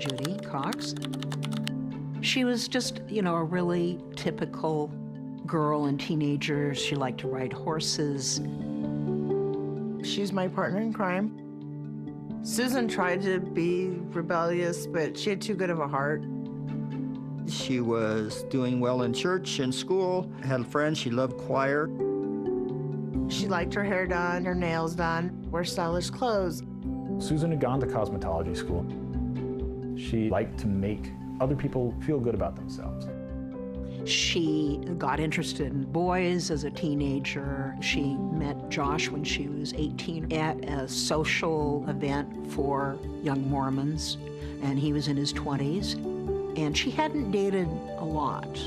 Judy Cox. She was just, a really typical girl and teenager. She liked to ride horses. She's my partner in crime. Susan tried to be rebellious, but she had too good of a heart. She was doing well in church and school, had friends, she loved choir. She liked her hair done, her nails done, wear stylish clothes. Susan had gone to cosmetology school. She liked to make other people feel good about themselves. She got interested in boys as a teenager. She met Josh when she was 18 at a social event for young Mormons, and he was in his 20s, and she hadn't dated a lot.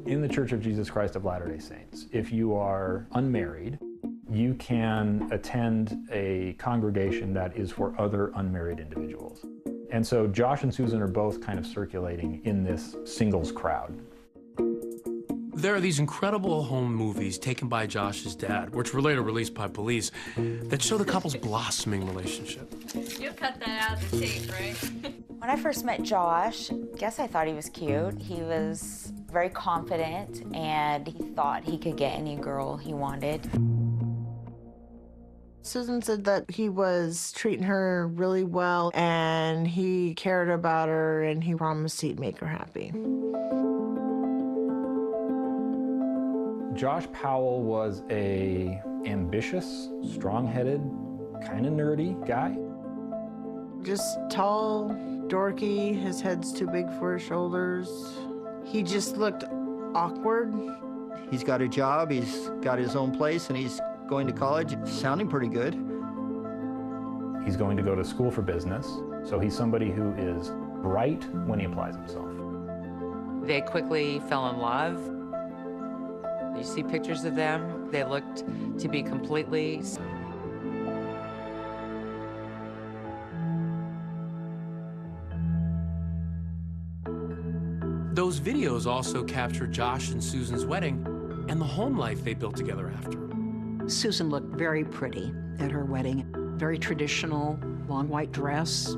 In the Church of Jesus Christ of Latter-day Saints, if you are unmarried, you can attend a congregation that is for other unmarried individuals. And so Josh and Susan are both kind of circulating in this singles crowd. There are these incredible home movies taken by Josh's dad, which were later released by police, that show the couple's blossoming relationship. You'll cut that out of the tape, right? When I first met Josh, guess I thought he was cute. He was very confident, and he thought he could get any girl he wanted. Susan said that he was treating her really well, and he cared about her, and he promised he'd make her happy. Josh Powell was a ambitious, strong-headed, kind of nerdy guy. Just tall, dorky, his head's too big for his shoulders. He just looked awkward. He's got a job, he's got his own place, and he's going to college, sounding pretty good. He's going to go to school for business, so he's somebody who is bright when he applies himself. They quickly fell in love. You see pictures of them, they looked to be completely... Those videos also capture Josh and Susan's wedding and the home life they built together after. Susan looked very pretty at her wedding. Very traditional, long white dress.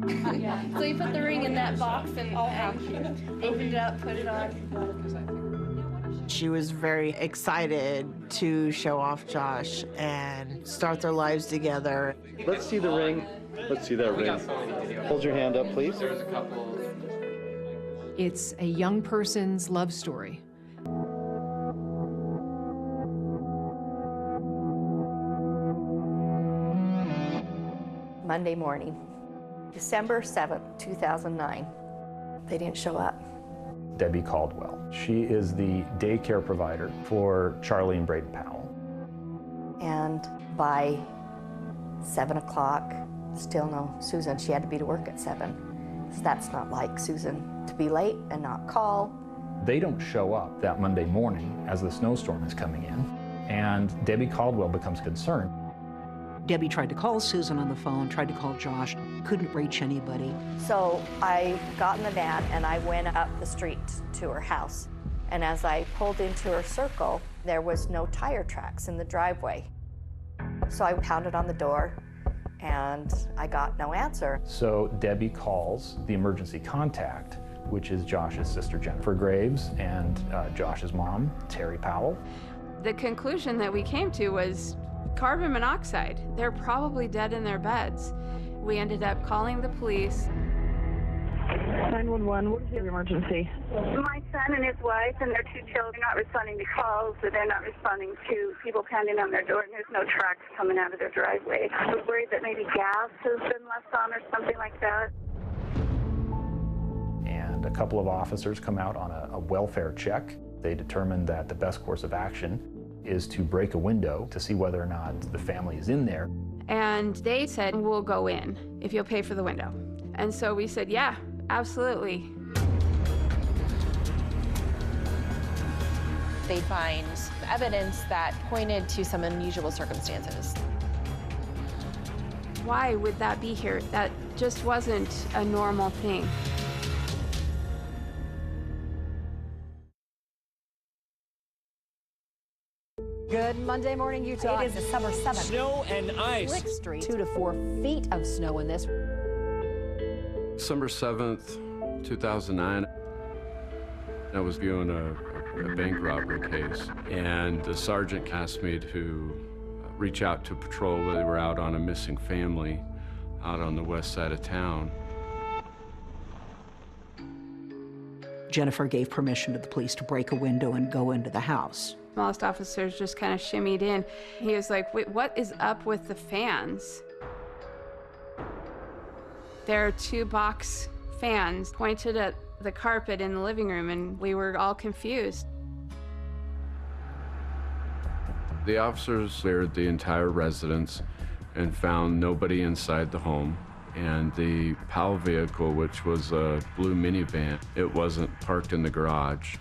Yeah. So you put the ring in that box and opened it up, put it on. She was very excited to show off Josh and start their lives together. Let's see the ring. Let's see that ring. Hold your hand up, please. It's a young person's love story. Monday morning, December 7th, 2009. They didn't show up. Debbie Caldwell. She is the daycare provider for Charlie and Braden Powell. And by 7 o'clock, still no Susan. She had to be to work at 7. So that's not like Susan to be late and not call. They don't show up that Monday morning as the snowstorm is coming in, and Debbie Caldwell becomes concerned. Debbie tried to call Susan on the phone, tried to call Josh, couldn't reach anybody. So I got in the van and I went up the street to her house. And as I pulled into her circle, there was no tire tracks in the driveway. So I pounded on the door and I got no answer. So Debbie calls the emergency contact, which is Josh's sister Jennifer Graves and Josh's mom, Terry Powell. The conclusion that we came to was carbon monoxide. They're probably dead in their beds. We ended up calling the police. 911, what is your emergency? My son and his wife and their 2 children are not responding to calls, so they're not responding to people pounding on their door, and there's no tracks coming out of their driveway. I was worried that maybe gas has been left on or something like that. And a couple of officers come out on a welfare check. They determined that the best course of action is to break a window to see whether or not the family is in there. And they said, we'll go in if you'll pay for the window. And so we said, yeah, absolutely. They'd find evidence that pointed to some unusual circumstances. Why would that be here? That just wasn't a normal thing. Good Good Monday morning, Utah. It is December 7th. Snow and ice. Slick Street, 2 to 4 feet of snow in this. December 7th, 2009. I was viewing a bank robbery case, and the sergeant asked me to reach out to patrol. They were out on a missing family out on the west side of town. Jennifer gave permission to the police to break a window and go into the house. Most officers just kind of shimmied in. He was like, wait, what is up with the fans? There are 2 box fans pointed at the carpet in the living room, and we were all confused. The officers cleared the entire residence and found nobody inside the home. And the POW vehicle, which was a blue minivan, it wasn't parked in the garage.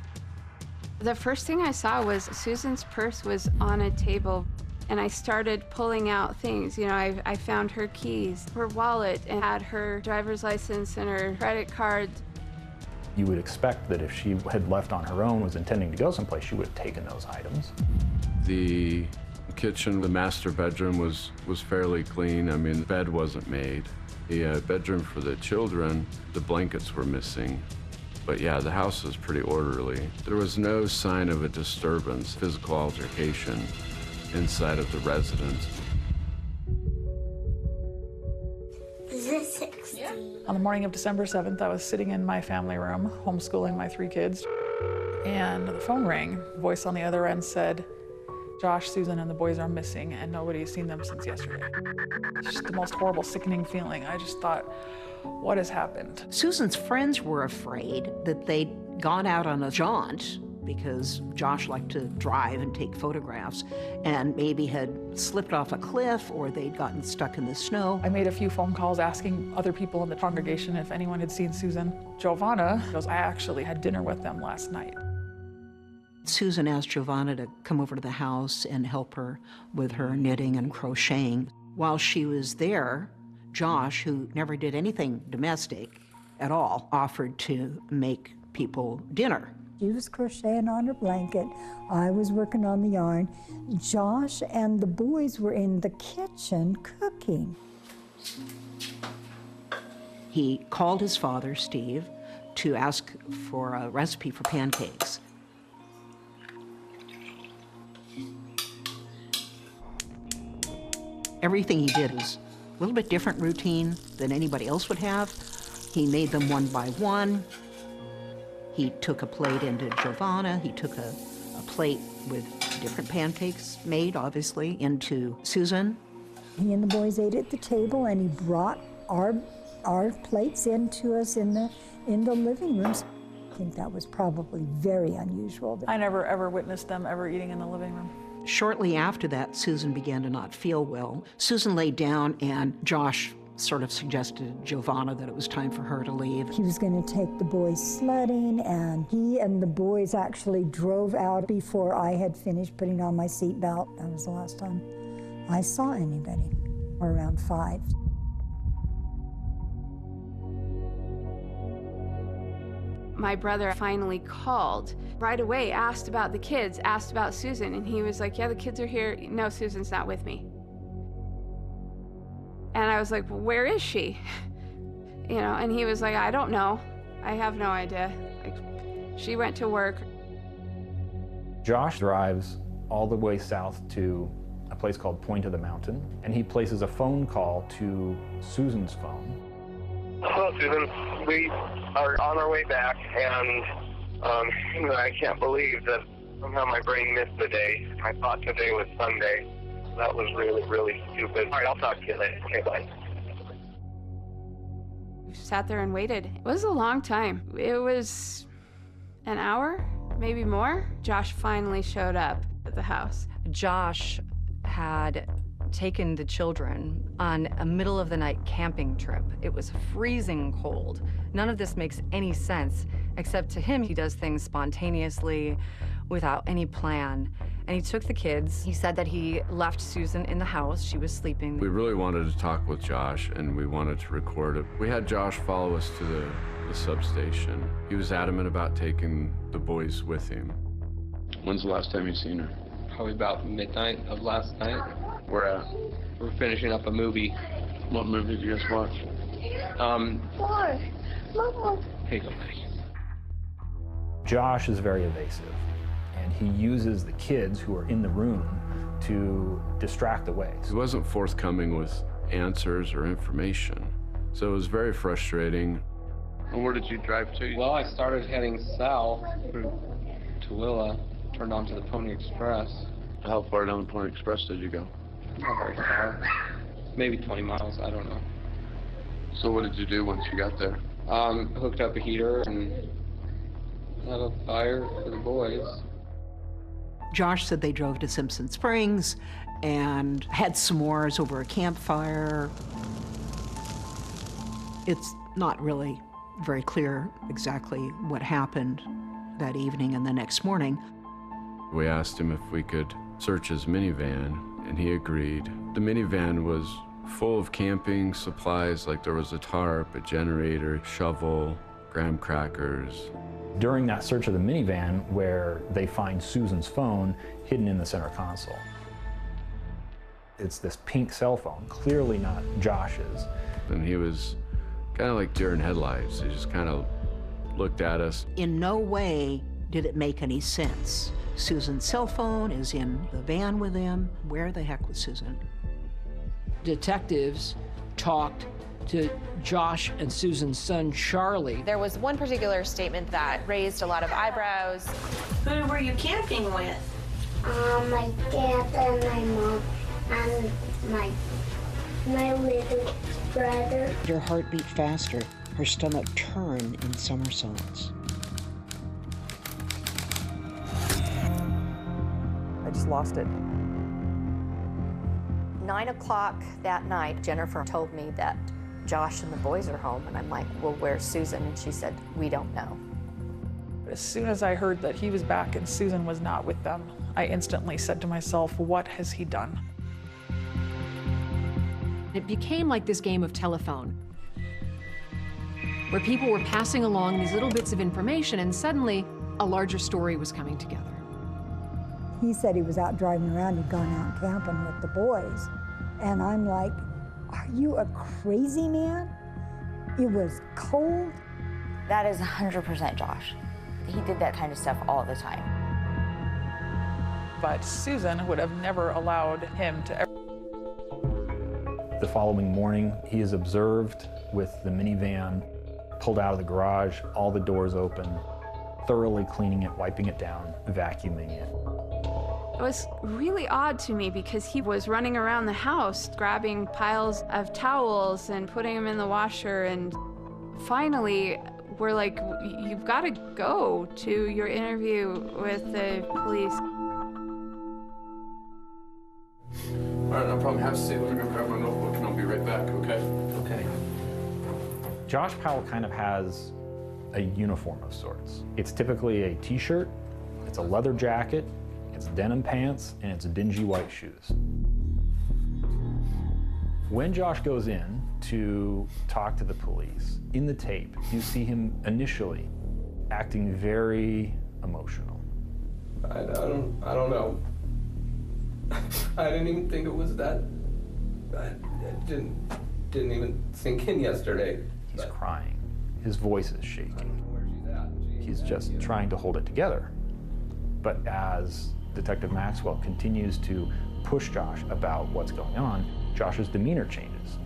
The first thing I saw was Susan's purse was on a table, and I started pulling out things. You know, I found her keys, her wallet, and had her driver's license and her credit card. You would expect that if she had left on her own, was intending to go someplace, she would have taken those items. The kitchen, the master bedroom was fairly clean. I mean, the bed wasn't made. The bedroom for the children, the blankets were missing. But yeah, the house was pretty orderly. There was no sign of a disturbance, physical altercation inside of the residence. On the morning of December 7th, I was sitting in my family room, homeschooling my 3 kids, and the phone rang. A voice on the other end said, Josh, Susan, and the boys are missing, and nobody's seen them since yesterday. It's just the most horrible, sickening feeling. I just thought, what has happened? Susan's friends were afraid that they'd gone out on a jaunt because Josh liked to drive and take photographs, and maybe had slipped off a cliff or they'd gotten stuck in the snow. I made a few phone calls asking other people in the congregation if anyone had seen Susan. Giovanna goes, I actually had dinner with them last night. Susan asked Giovanna to come over to the house and help her with her knitting and crocheting. While she was there, Josh, who never did anything domestic at all, offered to make people dinner. She was crocheting on her blanket. I was working on the yarn. Josh and the boys were in the kitchen cooking. He called his father, Steve, to ask for a recipe for pancakes. Everything he did was a little bit different routine than anybody else would have. He made them one by one. He took a plate into Giovanna. He took a plate with different pancakes made, obviously, into Susan. He and the boys ate at the table, and he brought our plates into us in the living rooms. I think that was probably very unusual. I never ever witnessed them ever eating in the living room. Shortly after that, Susan began to not feel well. Susan laid down, and Josh sort of suggested to Giovanna that it was time for her to leave. He was going to take the boys sledding, and he and the boys actually drove out before I had finished putting on my seatbelt. That was the last time I saw anybody, or around 5. My brother finally called right away, asked about the kids, asked about Susan, and he was like, yeah, the kids are here. No, Susan's not with me. And I was like, well, where is she? You know, and he was like, I don't know. I have no idea. Like, she went to work. Josh drives all the way south to a place called Point of the Mountain, and he places a phone call to Susan's phone. Hello, Susan. We are on our way back, and I can't believe that somehow my brain missed the day. I thought today was Sunday. That was really, really stupid. All right, I'll talk to you later. Okay, bye. We sat there and waited. It was a long time. It was an hour, maybe more. Josh finally showed up at the house. Josh had taken the children on a middle-of-the-night camping trip. It was freezing cold. None of this makes any sense, except to him, he does things spontaneously, without any plan. And he took the kids. He said that he left Susan in the house. She was sleeping. We really wanted to talk with Josh, and we wanted to record it. We had Josh follow us to the substation. He was adamant about taking the boys with him. When's the last time you seen her? Probably about midnight of last night. We're finishing up a movie. What movie did you guys watch? Mama. Here you go, buddy. Josh is very evasive, and he uses the kids who are in the room to distract away. He wasn't forthcoming with answers or information, so it was very frustrating. And where did you drive to? Well, I started heading south through Tooele, turned onto the Pony Express. How far down the Pony Express did you go? Not very far. Maybe 20 miles, I don't know. So what did you do once you got there? Hooked up a heater and had a fire for the boys. Josh said they drove to Simpson Springs and had s'mores over a campfire. It's not really very clear exactly what happened that evening and the next morning. We asked him if we could search his minivan, and he agreed. The minivan was full of camping supplies, like there was a tarp, a generator, shovel, graham crackers. During that search of the minivan, where they find Susan's phone hidden in the center console. It's this pink cell phone, clearly not Josh's. And he was kind of like deer in headlights. He just kind of looked at us. In no way did it make any sense. Susan's cell phone is in the van with him. Where the heck was Susan? Detectives talked to Josh and Susan's son, Charlie. There was one particular statement that raised a lot of eyebrows. Who were you camping with? My dad and my mom and my little brother. Her heart beat faster. Her stomach turned in somersaults. I just lost it. 9 o'clock that night, Jennifer told me that Josh and the boys are home, and I'm like, well, where's Susan? And she said, we don't know. As soon as I heard that he was back and Susan was not with them, I instantly said to myself, what has he done? It became like this game of telephone, where people were passing along these little bits of information, and suddenly a larger story was coming together. He said he was out driving around, he'd gone out camping with the boys. And I'm like, are you a crazy man? It was cold. That is 100% Josh. He did that kind of stuff all the time. But Susan would have never allowed him to ever. The following morning, he is observed with the minivan pulled out of the garage, all the doors open, thoroughly cleaning it, wiping it down, vacuuming it. It was really odd to me because he was running around the house grabbing piles of towels and putting them in the washer, and finally we're like, you've got to go to your interview with the police. All right, I'll probably have to say, we're gonna grab my notebook and I'll be right back, okay? Okay. Josh Powell kind of has a uniform of sorts. It's typically a t-shirt, it's a leather jacket, it's denim pants, and it's dingy white shoes. When Josh goes in to talk to the police, in the tape, you see him initially acting very emotional. I don't know. I didn't even think it was that. It didn't even sink in yesterday. He's crying. His voice is shaking. He's just trying to hold it together. But as Detective Maxwell continues to push Josh about what's going on, Josh's demeanor changes.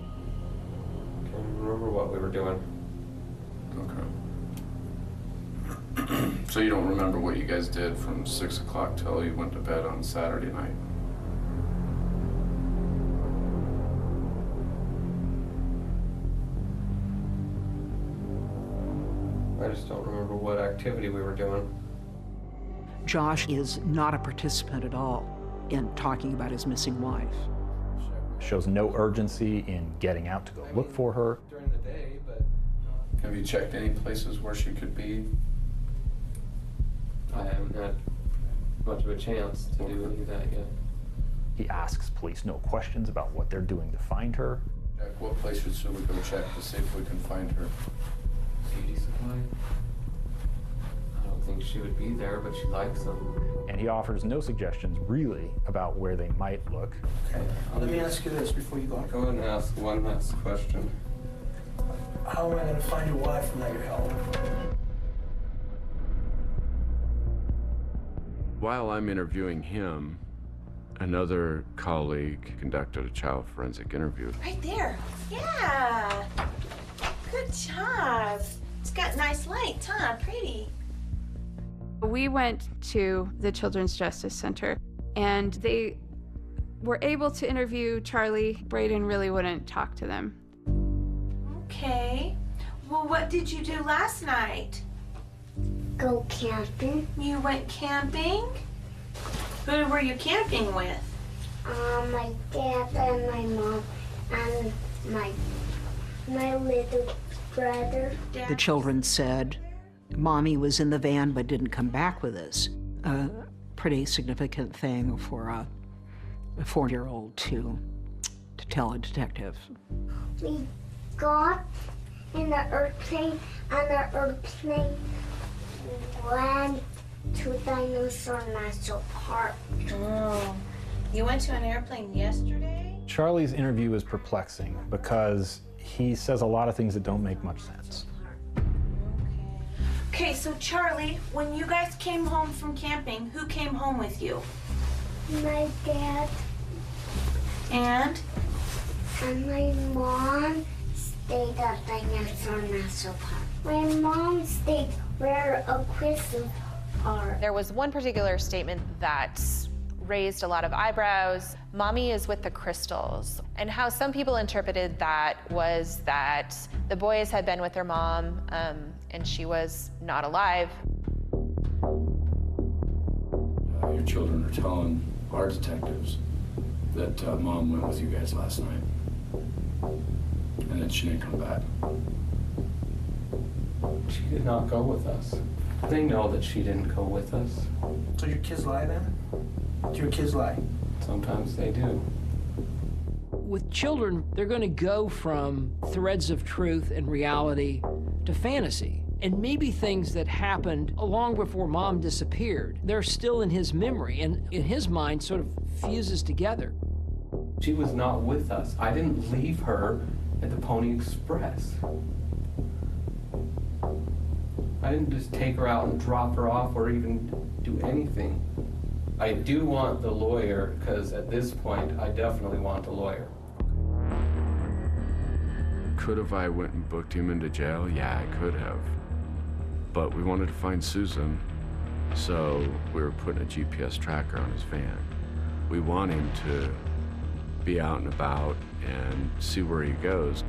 I can't remember what we were doing. Okay. So you don't remember what you guys did from 6 o'clock till you went to bed on Saturday night? I just don't remember what activity we were doing. Josh is not a participant at all in talking about his missing wife. Shows no urgency in getting out to go look for her. During the day, but... Have you checked any places where she could be? I haven't had much of a chance to do any of that yet. He asks police no questions about what they're doing to find her. Jack, what places should we go check to see if we can find her? Beauty supply? I don't think she would be there, but she likes them. And he offers no suggestions, really, about where they might look. Okay, let me ask you this before you go. Go ahead and ask one last question. How am I going to find your wife without your help? While I'm interviewing him, another colleague conducted a child forensic interview. Right there. Yeah. Good job. It's got nice lights, huh? Pretty. We went to the Children's Justice Center, and they were able to interview Charlie. Braden really wouldn't talk to them. Okay. Well, what did you do last night? Go camping. You went camping? Who were you camping with? My dad and my mom and my little brother. The children said, Mommy was in the van but didn't come back with us. A pretty significant thing for a 4-year-old to tell a detective. We got in the airplane, and the airplane went to Dinosaur National Park. Oh. You went to an airplane yesterday? Charlie's interview is perplexing because he says a lot of things that don't make much sense. Okay, so Charlie, when you guys came home from camping, who came home with you? My dad. And? And my mom stayed at Dinosaur National Park. My mom stayed where a crystal are. There was one particular statement that raised a lot of eyebrows. Mommy is with the crystals. And how some people interpreted that was that the boys had been with their mom and she was not alive. Your children are telling our detectives that Mom went with you guys last night and that she didn't come back. She did not go with us. They know that she didn't go with us. So your kids lie then? Do your kids lie? Sometimes they do. With children, they're going to go from threads of truth and reality to fantasy. And maybe things that happened long before Mom disappeared, they're still in his memory and in his mind sort of fuses together. She was not with us. I didn't leave her at the Pony Express. I didn't just take her out and drop her off or even do anything. I do want the lawyer, because at this point, I definitely want the lawyer. Could have I went and booked him into jail? Yeah, I could have. But we wanted to find Susan, so we were putting a GPS tracker on his van. We want him to be out and about and see where he goes.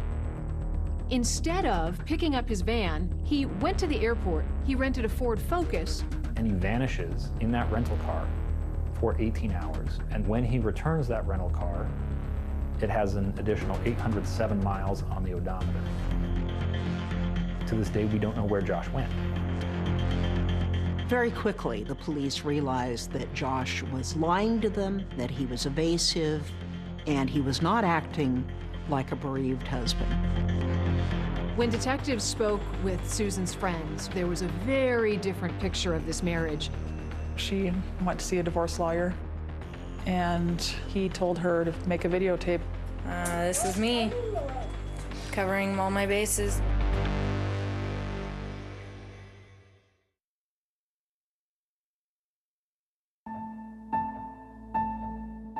Instead of picking up his van, he went to the airport. He rented a Ford Focus. And he vanishes in that rental car for 18 hours. And when he returns that rental car, it has an additional 807 miles on the odometer. To this day, we don't know where Josh went. Very quickly, the police realized that Josh was lying to them, that he was evasive, and he was not acting like a bereaved husband. When detectives spoke with Susan's friends, there was a very different picture of this marriage. She went to see a divorce lawyer, and he told her to make a videotape. This is me, covering all my bases.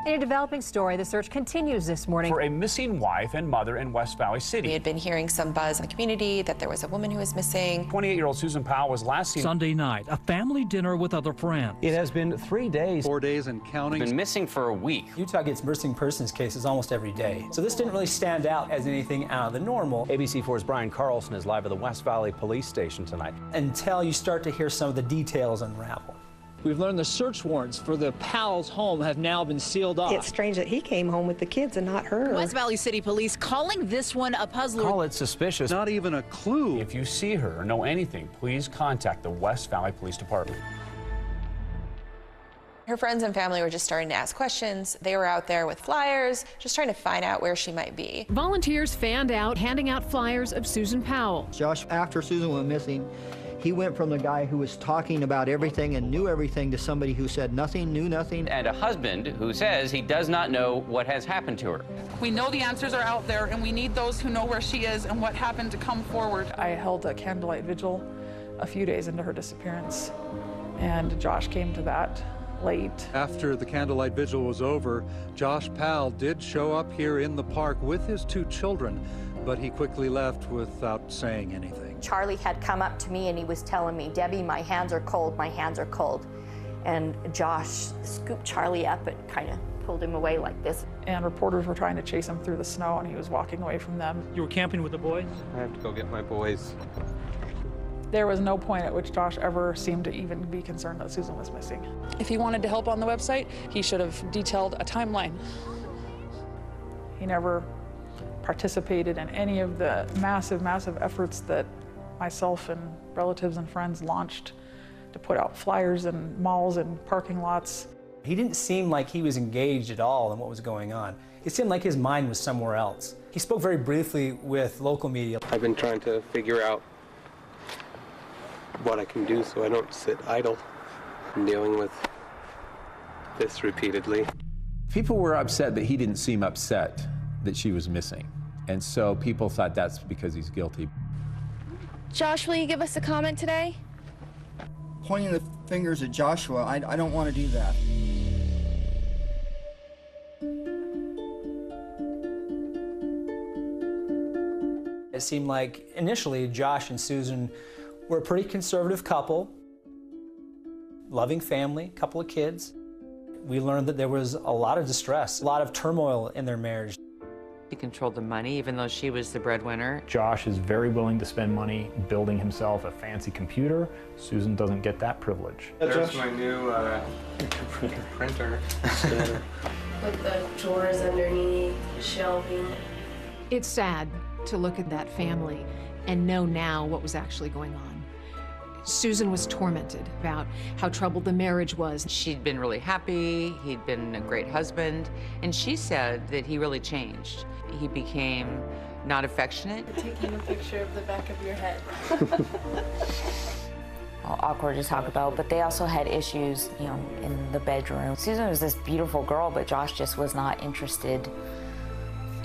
In a developing story, the search continues this morning for a missing wife and mother in West Valley City. We had been hearing some buzz in the community that there was a woman who was missing. 28-year-old Susan Powell was last seen Sunday night, a family dinner with other friends. It has been 3 days. 4 days and counting. Been missing for a week. Utah gets missing persons cases almost every day, so this didn't really stand out as anything out of the normal. ABC4's Brian Carlson is live at the West Valley Police Station tonight. Until you start to hear some of the details unravel. We've learned the search warrants for the Powell's home have now been sealed off. It's strange that he came home with the kids and not her. West Valley City Police calling this one a puzzler. Call it suspicious. Not even a clue. If you see her or know anything, please contact the West Valley Police Department. Her friends and family were just starting to ask questions. They were out there with flyers, just trying to find out where she might be. Volunteers fanned out, handing out flyers of Susan Powell. Josh, after Susan went missing, He went from the guy who was talking about everything and knew everything to somebody who said nothing, knew nothing. And a husband who says he does not know what has happened to her. We know the answers are out there, and we need those who know where she is and what happened to come forward. I held a candlelight vigil a few days into her disappearance, and Josh came to that late. After the candlelight vigil was over, Josh Powell did show up here in the park with his 2 children, but he quickly left without saying anything. Charlie had come up to me and he was telling me, "Debbie, my hands are cold, my hands are cold." And Josh scooped Charlie up and kind of pulled him away like this. And reporters were trying to chase him through the snow, and he was walking away from them. You were camping with the boys? I have to go get my boys. There was no point at which Josh ever seemed to even be concerned that Susan was missing. If he wanted to help on the website, he should have detailed a timeline. He never participated in any of the massive, massive efforts that myself and relatives and friends launched to put out flyers in malls and parking lots. He didn't seem like he was engaged at all in what was going on. It seemed like his mind was somewhere else. He spoke very briefly with local media. I've been trying to figure out what I can do so I don't sit idle. I'm dealing with this repeatedly. People were upset that he didn't seem upset that she was missing. And so people thought that's because he's guilty. Josh, will you give us a comment today? Pointing the fingers at Joshua, I don't want to do that. It seemed like initially Josh and Susan were a pretty conservative couple, loving family, couple of kids. We learned that there was a lot of distress, a lot of turmoil in their marriage. He controlled the money, even though she was the breadwinner. Josh is very willing to spend money building himself a fancy computer. Susan doesn't get that privilege. There's my new printer. With the drawers underneath, shelving. It's sad to look at that family and know now what was actually going on. Susan was tormented about how troubled the marriage was. She'd been really happy, he'd been a great husband, and she said that he really changed. He became not affectionate. Taking a picture of the back of your head. Awkward to talk about, but they also had issues, you know, in the bedroom. Susan was this beautiful girl, but Josh just was not interested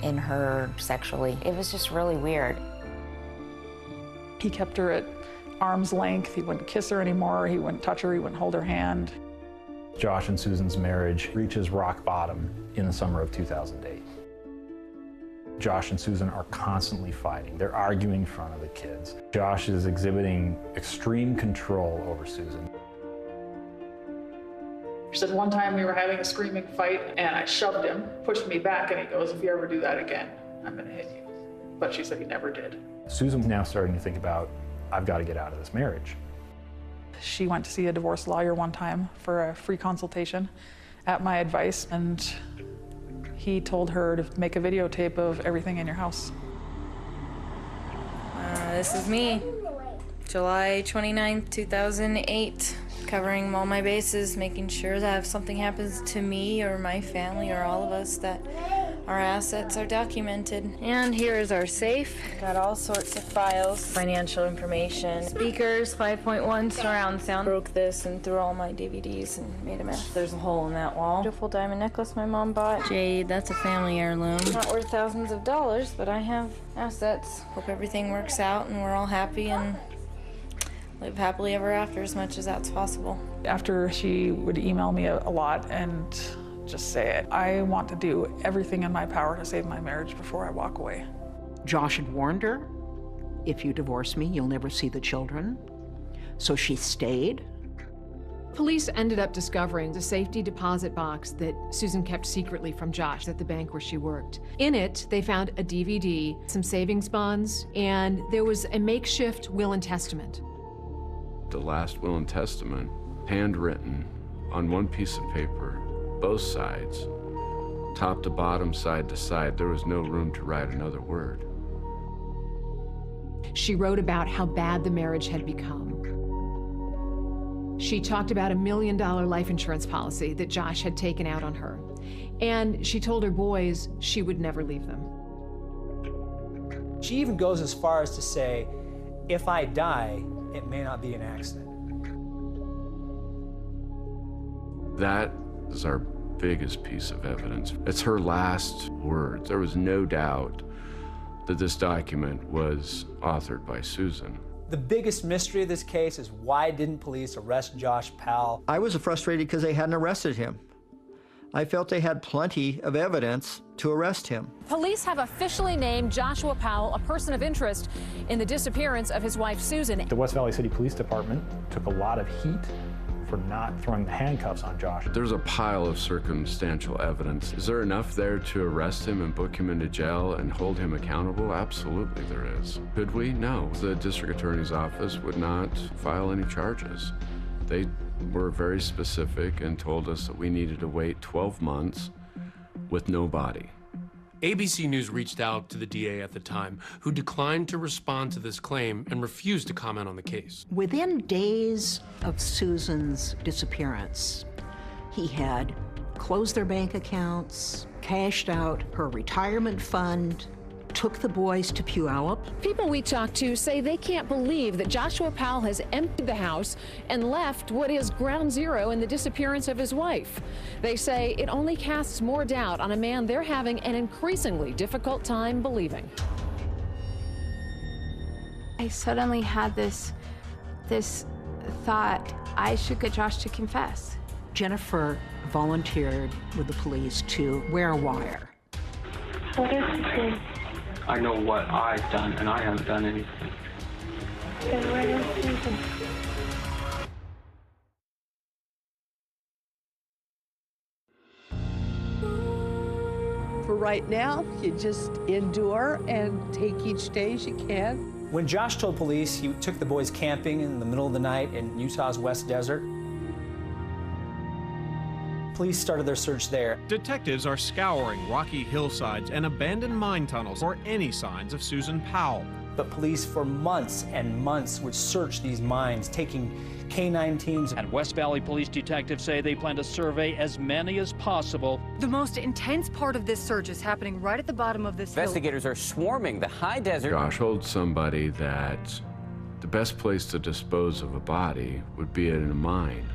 in her sexually. It was just really weird. He kept her at arm's length. He wouldn't kiss her anymore. He wouldn't touch her. He wouldn't hold her hand. Josh and Susan's marriage reaches rock bottom in the summer of 2008. Josh and Susan are constantly fighting. They're arguing in front of the kids. Josh is exhibiting extreme control over Susan. She said one time we were having a screaming fight and I shoved him, pushed me back, and he goes, "If you ever do that again, I'm gonna hit you." But she said he never did. Susan's now starting to think about, I've got to get out of this marriage. She went to see a divorce lawyer one time for a free consultation at my advice, and he told her to make a videotape of everything in your house. This is me. July 29th, 2008. Covering all my bases, making sure that if something happens to me or my family or all of us, that our assets are documented. And here is our safe. Got all sorts of files, financial information, speakers, 5.1 surround sound. Broke this and threw all my DVDs and made a mess. There's a hole in that wall. Beautiful diamond necklace my mom bought. Jade, that's a family heirloom. Not worth thousands of dollars, but I have assets. Hope everything works out and we're all happy and live happily ever after, as much as that's possible. After she would email me a lot and just say it, I want to do everything in my power to save my marriage before I walk away. Josh had warned her, if you divorce me, you'll never see the children. So she stayed. Police ended up discovering the safety deposit box that Susan kept secretly from Josh at the bank where she worked. In it, they found a DVD, some savings bonds, and there was a makeshift will and testament. The last will and testament, handwritten on one piece of paper, both sides, top to bottom, side to side. There was no room to write another word. She wrote about how bad the marriage had become. She talked about a $1 million life insurance policy that Josh had taken out on her. And she told her boys she would never leave them. She even goes as far as to say, if I die, it may not be an accident. That is our biggest piece of evidence. It's her last words. There was no doubt that this document was authored by Susan. The biggest mystery of this case is why didn't police arrest Josh Powell? I was frustrated because they hadn't arrested him. I felt they had plenty of evidence to arrest him. Police have officially named Joshua Powell a person of interest in the disappearance of his wife, Susan. The West Valley City Police Department took a lot of heat for not throwing the handcuffs on Josh. There's a pile of circumstantial evidence. Is there enough there to arrest him and book him into jail and hold him accountable? Absolutely there is. Could we? No. The district attorney's office would not file any charges. They were very specific and told us that we needed to wait 12 months with no body. ABC News reached out to the DA at the time, who declined to respond to this claim and refused to comment on the case. Within days of Susan's disappearance, he had closed their bank accounts, cashed out her retirement fund, took the boys to Puyallup. People we talked to say they can't believe that Joshua Powell has emptied the house and left what is ground zero in the disappearance of his wife. They say it only casts more doubt on a man they're having an increasingly difficult time believing. I suddenly had this thought, I should get Josh to confess. Jennifer volunteered with the police to wear a wire. What is it? I know what I've done, and I haven't done anything. Then where is Susan? For right now, you just endure and take each day as you can. When Josh told police he took the boys camping in the middle of the night in Utah's West Desert, police started their search there. Detectives are scouring rocky hillsides and abandoned mine tunnels for any signs of Susan Powell. But police for months and months would search these mines, taking K-9 teams. And West Valley police detectives say they plan to survey as many as possible. The most intense part of this search is happening right at the bottom of this hill. Investigators are swarming the high desert. Josh told somebody that the best place to dispose of a body would be in a mine.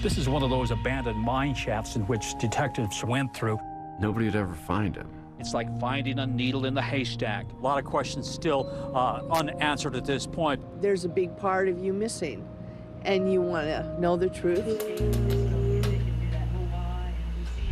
This is one of those abandoned mine shafts in which detectives went through. Nobody'd ever find him. It's like finding a needle in the haystack. A lot of questions still unanswered at this point. There's a big part of you missing, and you want to know the truth.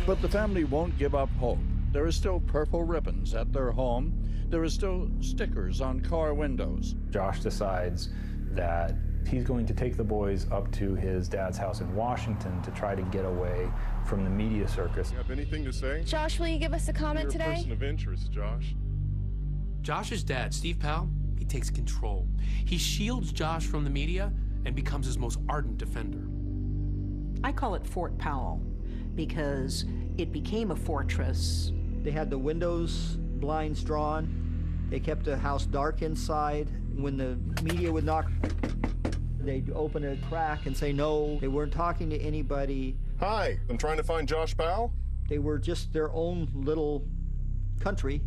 But the family won't give up hope. There is still purple ribbons at their home. There is still stickers on car windows. Josh decides that he's going to take the boys up to his dad's house in Washington to try to get away from the media circus. You have anything to say? Josh, will you give us a comment You're today? a person of interest, Josh. Josh's dad, Steve Powell, he takes control. He shields Josh from the media and becomes his most ardent defender. I call it Fort Powell because it became a fortress. They had the windows, blinds drawn. They kept the house dark inside. When the media would knock, they'd open a crack and say no. They weren't talking to anybody. Hi, I'm trying to find Josh Powell. They were just their own little country.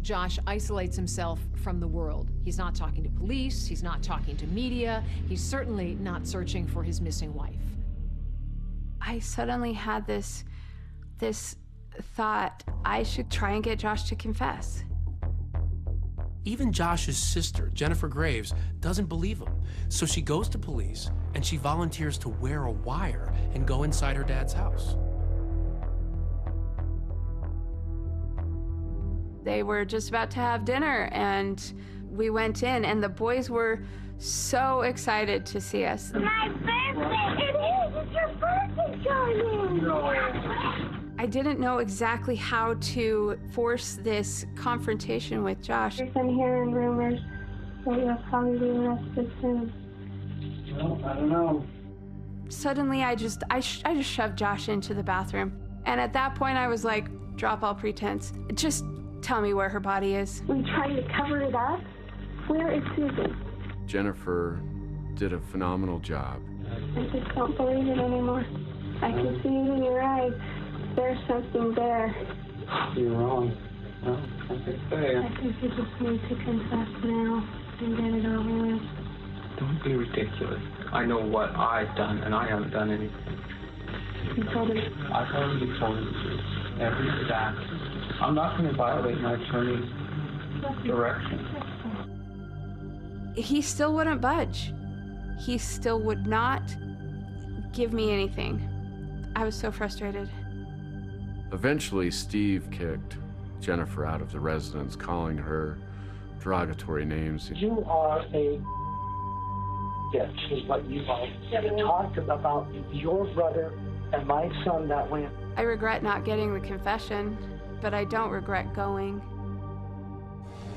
Josh isolates himself from the world. He's not talking to police, he's not talking to media, he's certainly not searching for his missing wife. I suddenly had this thought, I should try and get Josh to confess. Even Josh's sister, Jennifer Graves, doesn't believe him. So she goes to police and she volunteers to wear a wire and go inside her dad's house. They were just about to have dinner and we went in and the boys were so excited to see us. My birthday! It is! It's your birthday, Charlie! I didn't know exactly how to force this confrontation with Josh. I'm hearing rumors that you'll probably be arrested soon. Well, I don't know. Suddenly, I just shoved Josh into the bathroom. And at that point, I was like, drop all pretense. Just tell me where her body is. We tried to cover it up. Where is Susan? Jennifer did a phenomenal job. I just don't believe it anymore. I can see it in your eyes. There's something there. You're wrong. Well, like I say, I think you just need to confess now and get it over with. Don't be ridiculous. I know what I've done, and I haven't done anything. I've already told you the truth. Every fact. I'm not going to violate my attorney's direction. He still wouldn't budge. He still would not give me anything. I was so frustrated. Eventually, Steve kicked Jennifer out of the residence, calling her derogatory names. You are a bitch, is what you are. You talked about your brother and my son that way. I regret not getting the confession, but I don't regret going.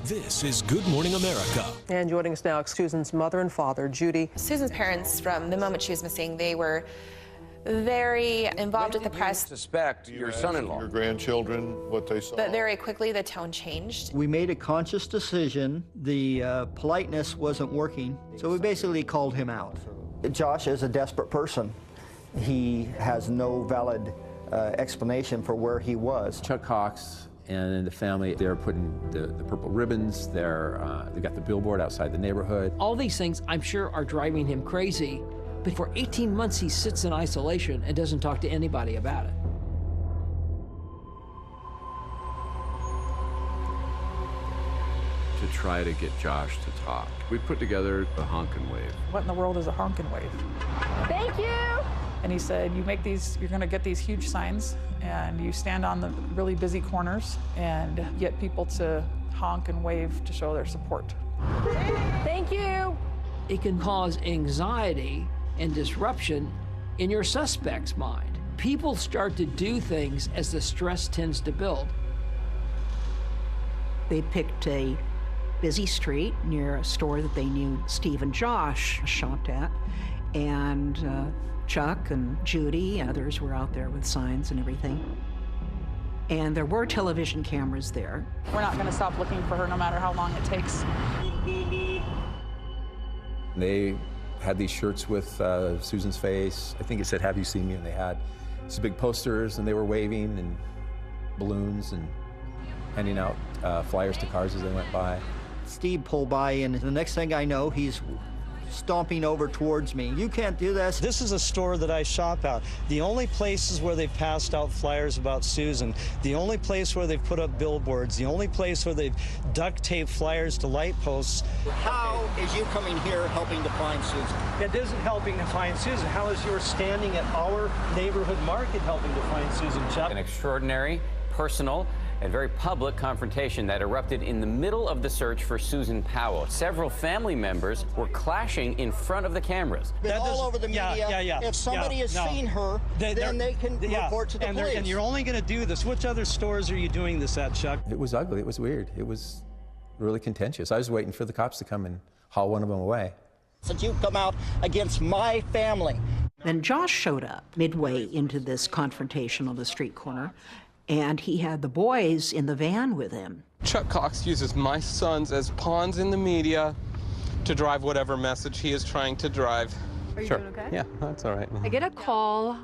This is Good Morning America. And joining us now, Susan's mother and father, Judy. Susan's parents, from the moment she was missing, they were very involved with the press. Suspect your son-in-law, your grandchildren, what they saw. But very quickly, the tone changed. We made a conscious decision. The politeness wasn't working, so we basically called him out. Josh is a desperate person. He has no valid explanation for where he was. Chuck Cox and the family, they're putting the purple ribbons, they got the billboard outside the neighborhood. All these things, I'm sure, are driving him crazy, but for 18 months he sits in isolation and doesn't talk to anybody about it. To try to get Josh to talk. We put together a honk and wave. What in the world is a honk and wave? Thank you! And he said, you make these, you're gonna get these huge signs, and you stand on the really busy corners and get people to honk and wave to show their support. Thank you! It can cause anxiety and disruption in your suspect's mind. People start to do things as the stress tends to build. They picked a busy street near a store that they knew Steve and Josh shopped at, and Chuck and Judy and others were out there with signs and everything. And there were television cameras there. We're not gonna stop looking for her no matter how long it takes. They had these shirts with Susan's face. I think it said, "Have you seen me?" And they had these big posters, and they were waving and balloons and handing out flyers to cars as they went by. Steve pulled by, and the next thing I know, he's stomping over towards me. You can't do this. This is a store that I shop at. The only places where they've passed out flyers about Susan, the only place where they've put up billboards, the only place where they've duct taped flyers to light posts. How is you coming here helping to find Susan? It isn't helping to find Susan. How is your standing at our neighborhood market helping to find Susan, Chuck? An extraordinary, personal, and very public confrontation that erupted in the middle of the search for Susan Powell. Several family members were clashing in front of the cameras. Been all over the media. If somebody has seen her, then they can report to the police. And you're only going to do this. Which other stores are you doing this at, Chuck? It was ugly, it was weird, it was really contentious. I was waiting for the cops to come and haul one of them away. Since you come out against my family. Then Josh showed up midway into this confrontation on the street corner, and he had the boys in the van with him. Chuck Cox uses my sons as pawns in the media to drive whatever message he is trying to drive. Are you doing okay? Yeah, that's all right. I get a call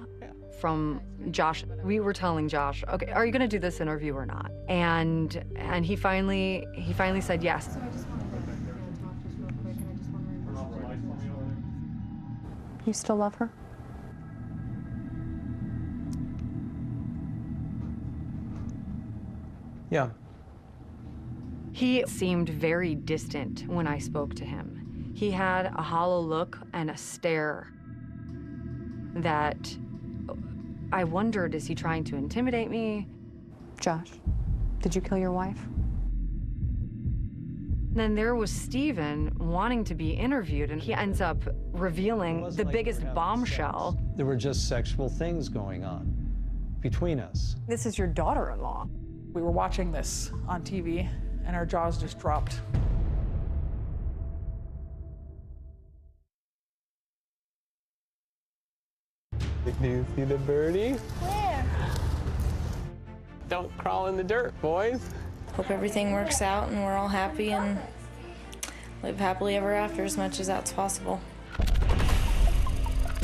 from Josh. We were telling Josh, okay, are you going to do this interview or not? And he finally said yes. You still love her? Yeah. He seemed very distant when I spoke to him. He had a hollow look and a stare that I wondered, is he trying to intimidate me? Josh, did you kill your wife? Then there was Steven wanting to be interviewed, and he ends up revealing the biggest bombshell. There were just sexual things going on between us. This is your daughter-in-law. We were watching this on TV, and our jaws just dropped. Do you see the birdie? Where? Don't crawl in the dirt, boys. Hope everything works out and we're all happy and live happily ever after as much as that's possible.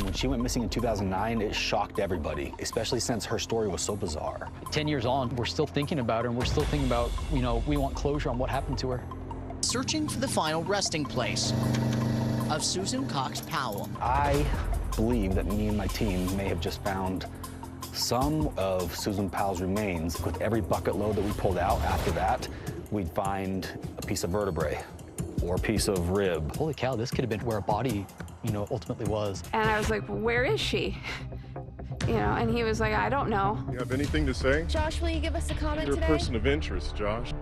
When she went missing in 2009, it shocked everybody, especially since her story was so bizarre. 10 years on, we're still thinking about her, and we're still thinking about, we want closure on what happened to her. Searching for the final resting place. of Susan Cox Powell. I believe that me and my team may have just found some of Susan Powell's remains. With every bucket load that we pulled out after that, we'd find a piece of vertebrae or a piece of rib. Holy cow, this could have been where a body, ultimately was. And I was like, well, where is she? And he was like, I don't know. You have anything to say? Josh, will you give us a comment You're today? a person of interest, Josh.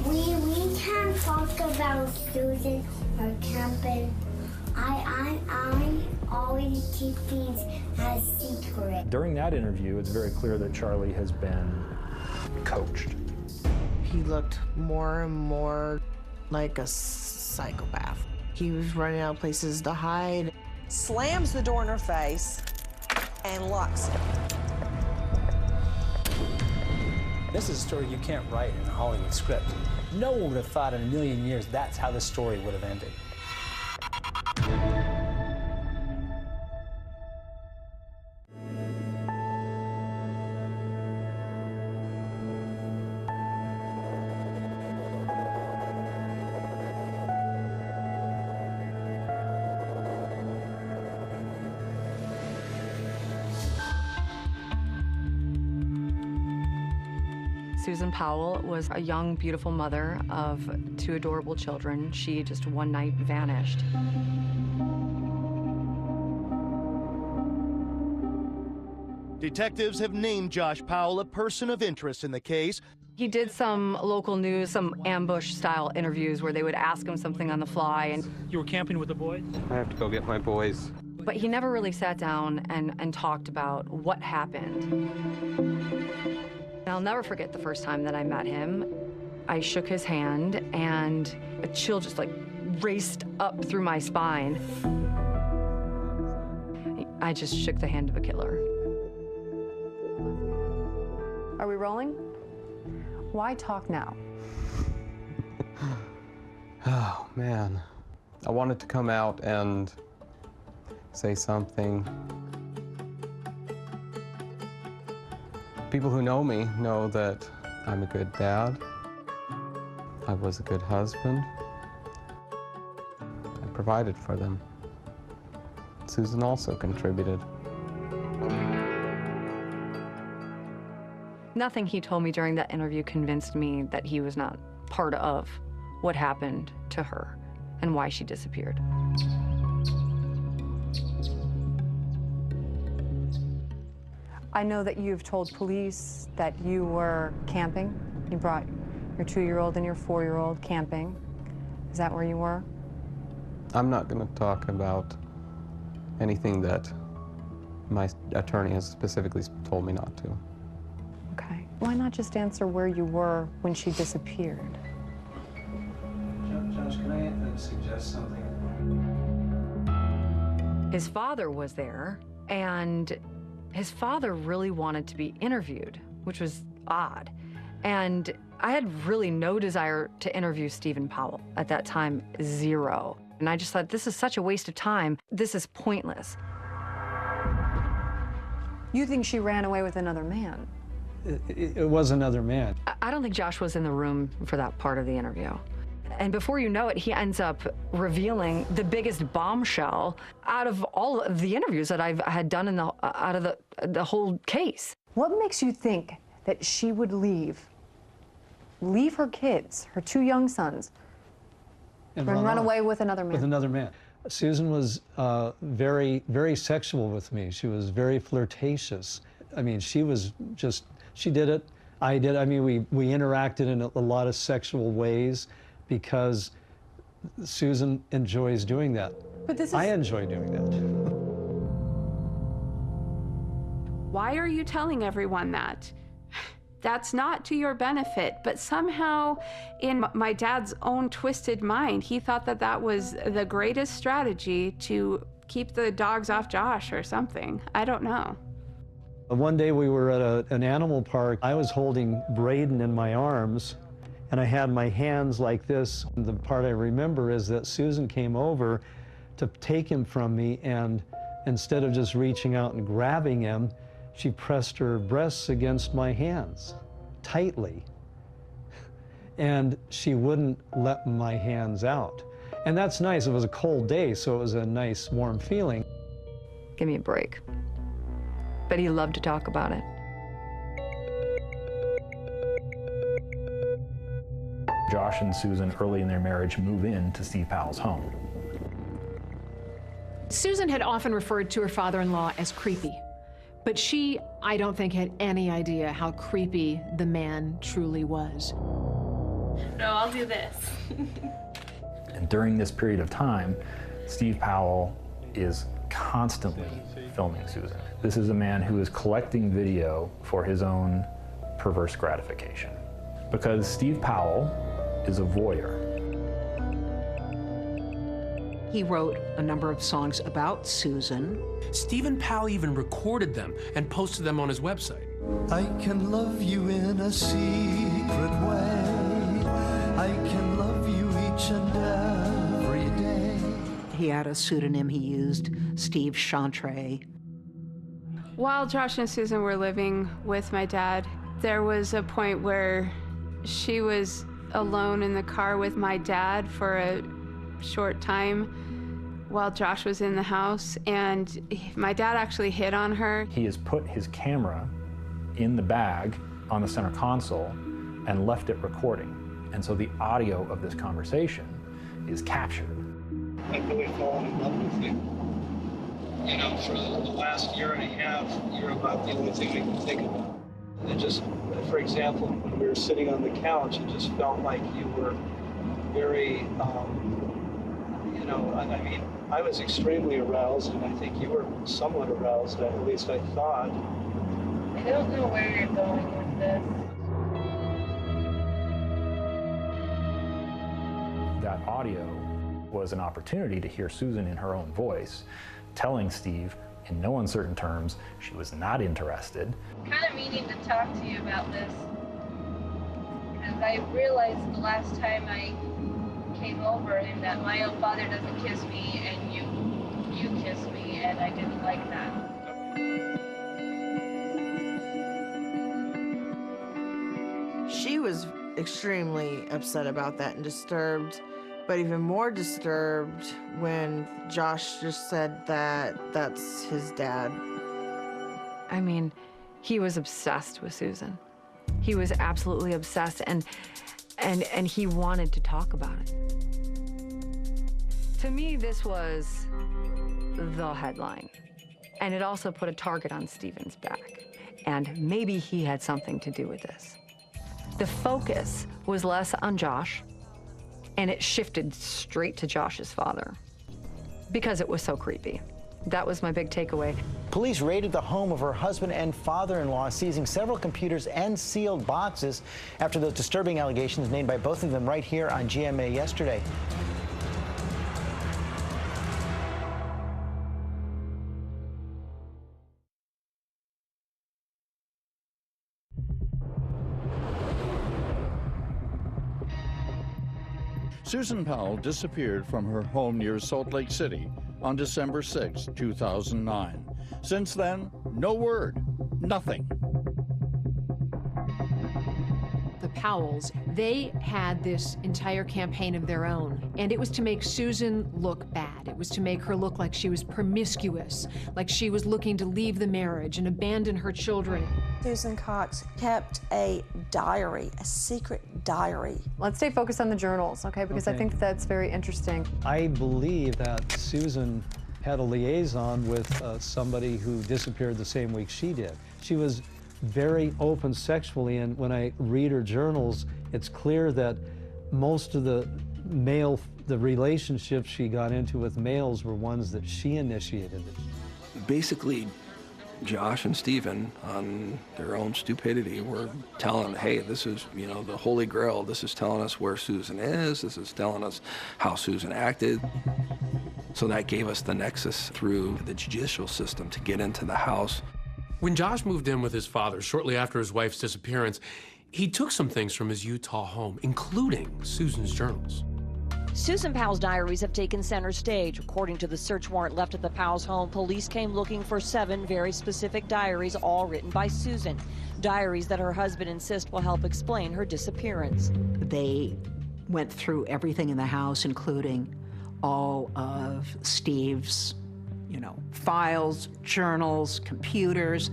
We can't talk about Susan or camping. I always keep things as secret. During that interview, it's very clear that Charlie has been coached. He looked more and more like a psychopath. He was running out of places to hide. Slams the door in her face and locks it. This is a story you can't write in a Hollywood script. No one would have thought in a million years that's how the story would have ended. Susan Powell was a young, beautiful mother of 2 adorable children. She just one night vanished. Detectives have named Josh Powell a person of interest in the case. He did some local news, some ambush-style interviews where they would ask him something on the fly. And You were camping with the boys? I have to go get my boys. But he never really sat down and talked about what happened. I'll never forget the first time that I met him. I shook his hand and a chill just raced up through my spine. I just shook the hand of a killer. Are we rolling? Why talk now? Oh, man. I wanted to come out and say something. People who know me know that I'm a good dad. I was a good husband. I provided for them. Susan also contributed. Nothing he told me during that interview convinced me that he was not part of what happened to her and why she disappeared. I know that you've told police that you were camping. You brought your 2-year-old and your 4-year-old camping. Is that where you were? I'm not going to talk about anything that my attorney has specifically told me not to. Okay. Why not just answer where you were when she disappeared? Judge, can I suggest something? His father was there, and his father really wanted to be interviewed, which was odd. And I had really no desire to interview Stephen Powell. At that time, 0. And I just thought, this is such a waste of time. This is pointless. You think she ran away with another man? It was another man. I don't think Josh was in the room for that part of the interview. And before you know it, he ends up revealing the biggest bombshell out of all of the interviews that I had done in out of the whole case. What makes you think that she would leave her kids, her 2 young sons, and run away with another man? With another man. Susan was very, very sexual with me. She was very flirtatious. I mean, she did it. I did. I mean, we interacted in a lot of sexual ways because Susan enjoys doing that. But this is... I enjoy doing that. Why are you telling everyone that? That's not to your benefit, but somehow in my dad's own twisted mind, he thought that that was the greatest strategy to keep the dogs off Josh or something. I don't know. One day we were at an animal park. I was holding Braden in my arms, and I had my hands like this. The part I remember is that Susan came over to take him from me, and instead of just reaching out and grabbing him, she pressed her breasts against my hands, tightly. And she wouldn't let my hands out. And that's nice. It was a cold day, so it was a nice, warm feeling. Give me a break. But he loved to talk about it. Josh and Susan, early in their marriage, move in to Steve Powell's home. Susan had often referred to her father-in-law as creepy, but she, I don't think, had any idea how creepy the man truly was. No, I'll do this. And during this period of time, Steve Powell is constantly filming Susan. This is a man who is collecting video for his own perverse gratification. Because Steve Powell is a voyeur. He wrote a number of songs about Susan. Stephen Powell even recorded them and posted them on his website. I can love you in a secret way. I can love you each and every day. He had a pseudonym he used, Steve Chantre. While Josh and Susan were living with my dad, there was a point where she was alone in the car with my dad for a short time while Josh was in the house, and my dad actually hit on her. He has put his camera in the bag on the center console and left it recording. And so the audio of this conversation is captured. I've really fallen in love with you. You know, for the last year and a half, you're about the only thing I can think about. And just, for example, when we were sitting on the couch, it just felt like you were very, you know, I mean, I was extremely aroused, and I think you were somewhat aroused, at least I thought. I don't know where you're going with this. That audio was an opportunity to hear Susan in her own voice, telling Steve in no uncertain terms she was not interested. I'm kind of meaning to talk to you about this, because I realized the last time I came over him that my own father doesn't kiss me and you kiss me, and I didn't like that. She was extremely upset about that and disturbed, but even more disturbed when Josh just said that that's his dad. I mean, he was obsessed with Susan. He was absolutely obsessed, and he wanted to talk about it. To me, this was the headline. And it also put a target on Stephen's back. And maybe he had something to do with this. The focus was less on Josh, and it shifted straight to Josh's father because it was so creepy. That was my big takeaway. Police raided the home of her husband and father-in-law, seizing several computers and sealed boxes after those disturbing allegations made by both of them right here on GMA yesterday. Susan Powell disappeared from her home near Salt Lake City on December 6, 2009. Since then, no word, nothing. The Powells, they had this entire campaign of their own, and it was to make Susan look bad. It was to make her look like she was promiscuous, like she was looking to leave the marriage and abandon her children. Susan Cox kept a diary, a secret diary. Let's stay focused on the journals, okay? Because I think that's very interesting. I believe that Susan had a liaison with somebody who disappeared the same week she did. She was very open sexually, and when I read her journals, it's clear that most of the relationships she got into with males were ones that she initiated. Basically, Josh and Stephen, on their own stupidity, were telling, hey, this is, you know, the Holy Grail. This is telling us where Susan is. This is telling us how Susan acted. So that gave us the nexus through the judicial system to get into the house. When Josh moved in with his father shortly after his wife's disappearance, he took some things from his Utah home, including Susan's journals. Susan Powell's diaries have taken center stage. According to the search warrant left at the Powell's home, police came looking for 7 very specific diaries, all written by Susan. Diaries that her husband insists will help explain her disappearance. They went through everything in the house, including all of Steve's, files, journals, computers.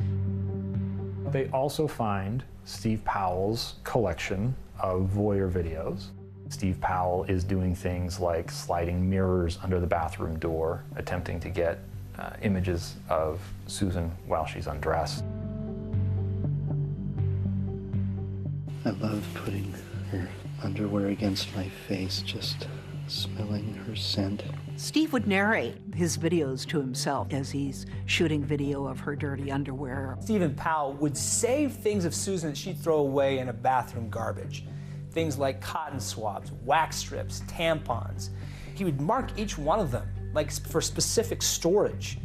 They also find Steve Powell's collection of voyeur videos. Steve Powell is doing things like sliding mirrors under the bathroom door, attempting to get images of Susan while she's undressed. I love putting her underwear against my face, just smelling her scent. Steve would narrate his videos to himself as he's shooting video of her dirty underwear. Stephen Powell would save things of Susan that she'd throw away in a bathroom garbage. Things like cotton swabs, wax strips, tampons. He would mark each one of them, like for specific storage.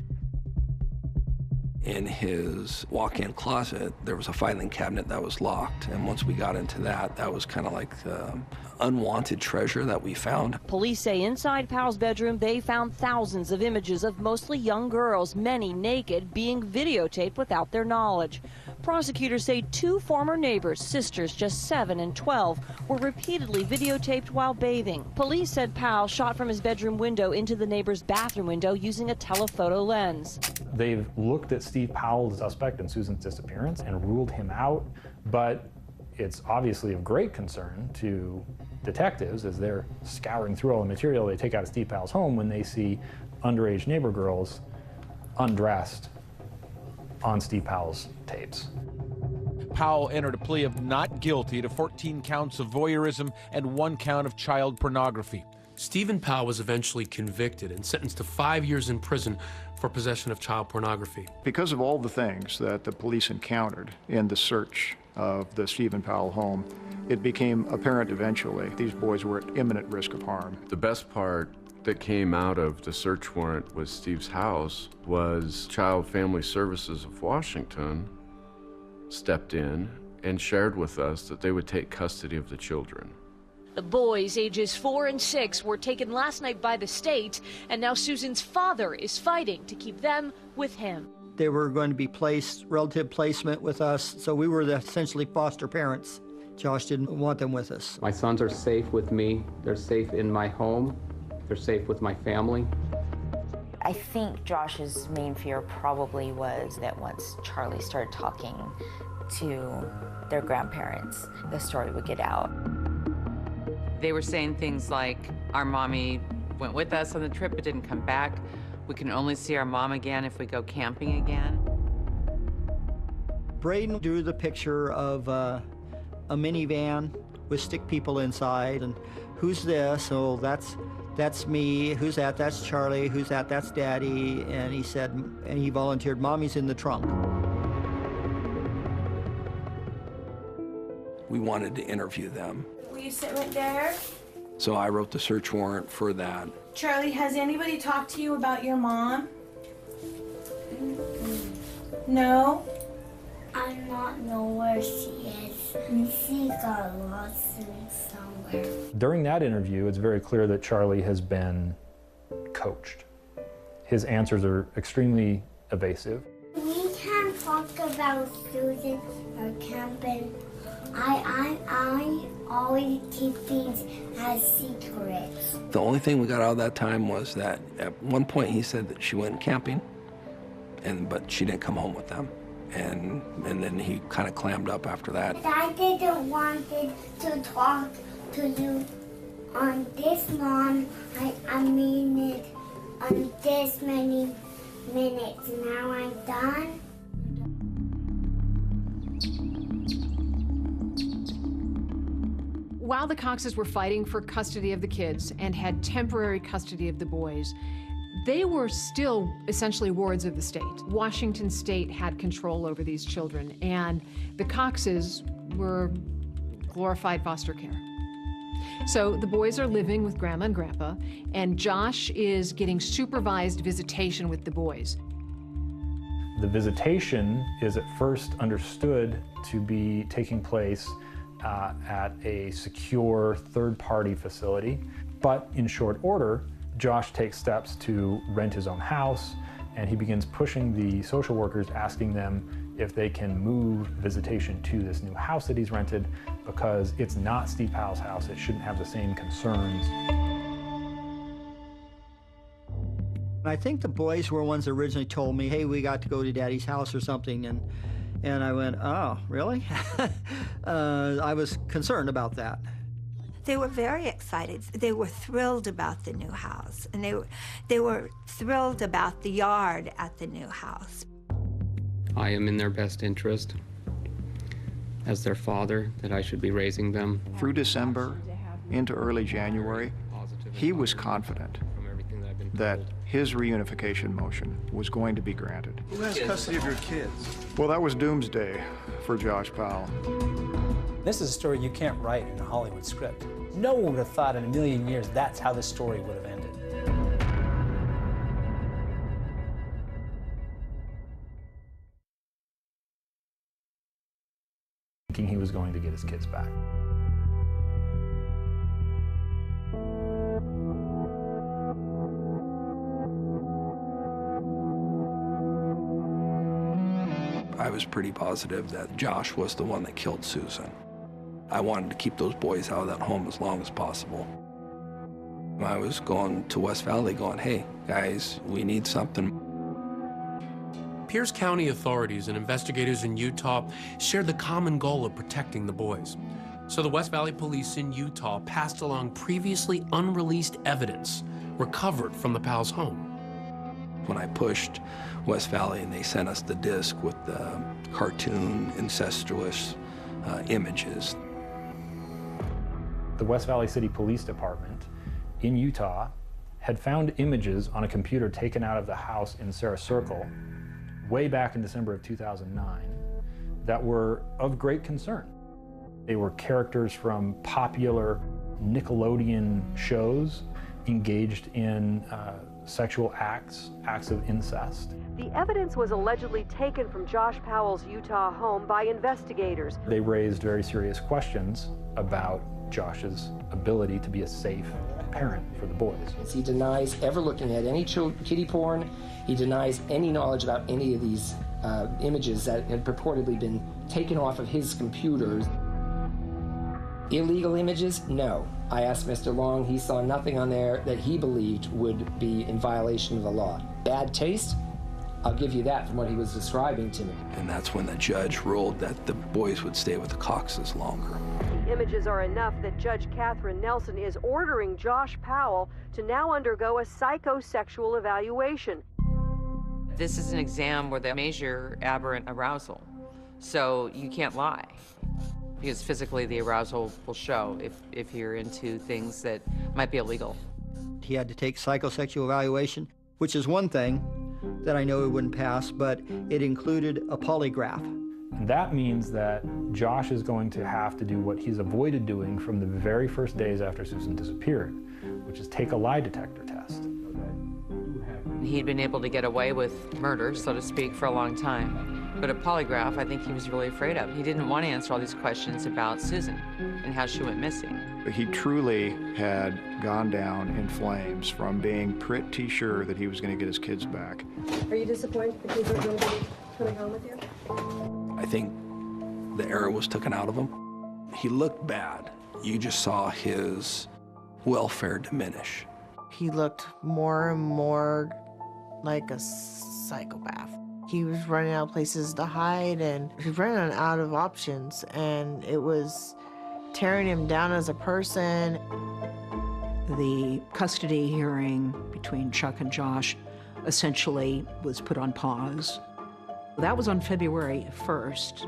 In his walk-in closet, there was a filing cabinet that was locked, and once we got into that, that was kind of like the unwanted treasure that we found. Police say inside Powell's bedroom, they found thousands of images of mostly young girls, many naked, being videotaped without their knowledge. Prosecutors say 2 former neighbors, sisters just 7 and 12, were repeatedly videotaped while bathing. Police said Powell shot from his bedroom window into the neighbor's bathroom window using a telephoto lens. They've looked at Steve Powell, the suspect in Susan's disappearance, and ruled him out, but it's obviously of great concern to detectives as they're scouring through all the material they take out of Steve Powell's home when they see underage neighbor girls undressed on Steve Powell's tapes. Powell entered a plea of not guilty to 14 counts of voyeurism and 1 count of child pornography. Stephen Powell was eventually convicted and sentenced to 5 years in prison for possession of child pornography. Because of all the things that the police encountered in the search of the Stephen Powell home, it became apparent eventually these boys were at imminent risk of harm. The best part that came out of the search warrant with Steve's house was Child Family Services of Washington stepped in and shared with us that they would take custody of the children. The boys, ages 4 and 6, were taken last night by the state, and now Susan's father is fighting to keep them with him. They were going to be placed, relative placement with us, so we were essentially foster parents. Josh didn't want them with us. My sons are safe with me. They're safe in my home. They're safe with my family. I think Josh's main fear probably was that once Charlie started talking to their grandparents, the story would get out. They were saying things like, our mommy went with us on the trip but didn't come back. We can only see our mom again if we go camping again. Braden drew the picture of a minivan with stick people inside, and who's this? Oh, that's me. Who's that? That's Charlie. Who's that? That's Daddy. And he said, and he volunteered, Mommy's in the trunk. We wanted to interview them. Will you sit right there? So I wrote the search warrant for that. Charlie, has anybody talked to you about your mom? No? I not know where she is. She got lost somewhere. During that interview, it's very clear that Charlie has been coached. His answers are extremely evasive. We can't talk about Susan or camping. I always keep things as secrets. The only thing we got out of that time was that at one point he said that she went camping, but she didn't come home with them. And then he kind of clammed up after that. I didn't want to talk to you on this long. I mean it on this many minutes. Now I'm done. While the Coxes were fighting for custody of the kids and had temporary custody of the boys, they were still essentially wards of the state. Washington State had control over these children, and the Coxes were glorified foster care. So the boys are living with Grandma and Grandpa, and Josh is getting supervised visitation with the boys. The visitation is at first understood to be taking place at a secure third-party facility, but in short order, Josh takes steps to rent his own house, and he begins pushing the social workers, asking them if they can move visitation to this new house that he's rented, because it's not Steve Powell's house. It shouldn't have the same concerns. I think the boys were ones that originally told me, hey, we got to go to Daddy's house or something, and I went, oh, really? I was concerned about that. They were very excited. They were thrilled about the new house, and they were thrilled about the yard at the new house. I am in their best interest as their father, that I should be raising them. Through December into early January, he was confident that his reunification motion was going to be granted. Who has custody of your kids? Well, that was doomsday for Josh Powell. This is a story you can't write in a Hollywood script. No one would have thought in a million years that's how this story would have ended. Thinking he was going to get his kids back. I was pretty positive that Josh was the one that killed Susan. I wanted to keep those boys out of that home as long as possible. I was going to West Valley going, hey, guys, we need something. Pierce County authorities and investigators in Utah shared the common goal of protecting the boys. So the West Valley Police in Utah passed along previously unreleased evidence recovered from the Powell's home. When I pushed West Valley and they sent us the disc with the cartoon, incestuous images. The West Valley City Police Department in Utah had found images on a computer taken out of the house in Sarah Circle way back in December of 2009 that were of great concern. They were characters from popular Nickelodeon shows engaged in sexual acts of incest. The evidence was allegedly taken from Josh Powell's Utah home by investigators. They raised very serious questions about Josh's ability to be a safe parent for the boys. He denies ever looking at any kiddie porn. He denies any knowledge about any of these images that had purportedly been taken off of his computers. Illegal images? No. I asked Mr. Long, he saw nothing on there that he believed would be in violation of the law. Bad taste? I'll give you that from what he was describing to me. And that's when the judge ruled that the boys would stay with the Coxes longer. The images are enough that Judge Catherine Nelson is ordering Josh Powell to now undergo a psychosexual evaluation. This is an exam where they measure aberrant arousal, so you can't lie. Because physically the arousal will show if you're into things that might be illegal. He had to take psychosexual evaluation, which is one thing that I know he wouldn't pass, but it included a polygraph. And that means that Josh is going to have to do what he's avoided doing from the very first days after Susan disappeared, which is take a lie detector test. He'd been able to get away with murder, so to speak, for a long time. But a polygraph, I think he was really afraid of. He didn't want to answer all these questions about Susan and how she went missing. He truly had gone down in flames from being pretty sure that he was going to get his kids back. Are you disappointed the kids are going to be coming home with you? I think the arrow was taken out of him. He looked bad. You just saw his welfare diminish. He looked more and more like a psychopath. He was running out of places to hide, and he ran out of options, and it was tearing him down as a person. The custody hearing between Chuck and Josh essentially was put on pause. That was on February 1st.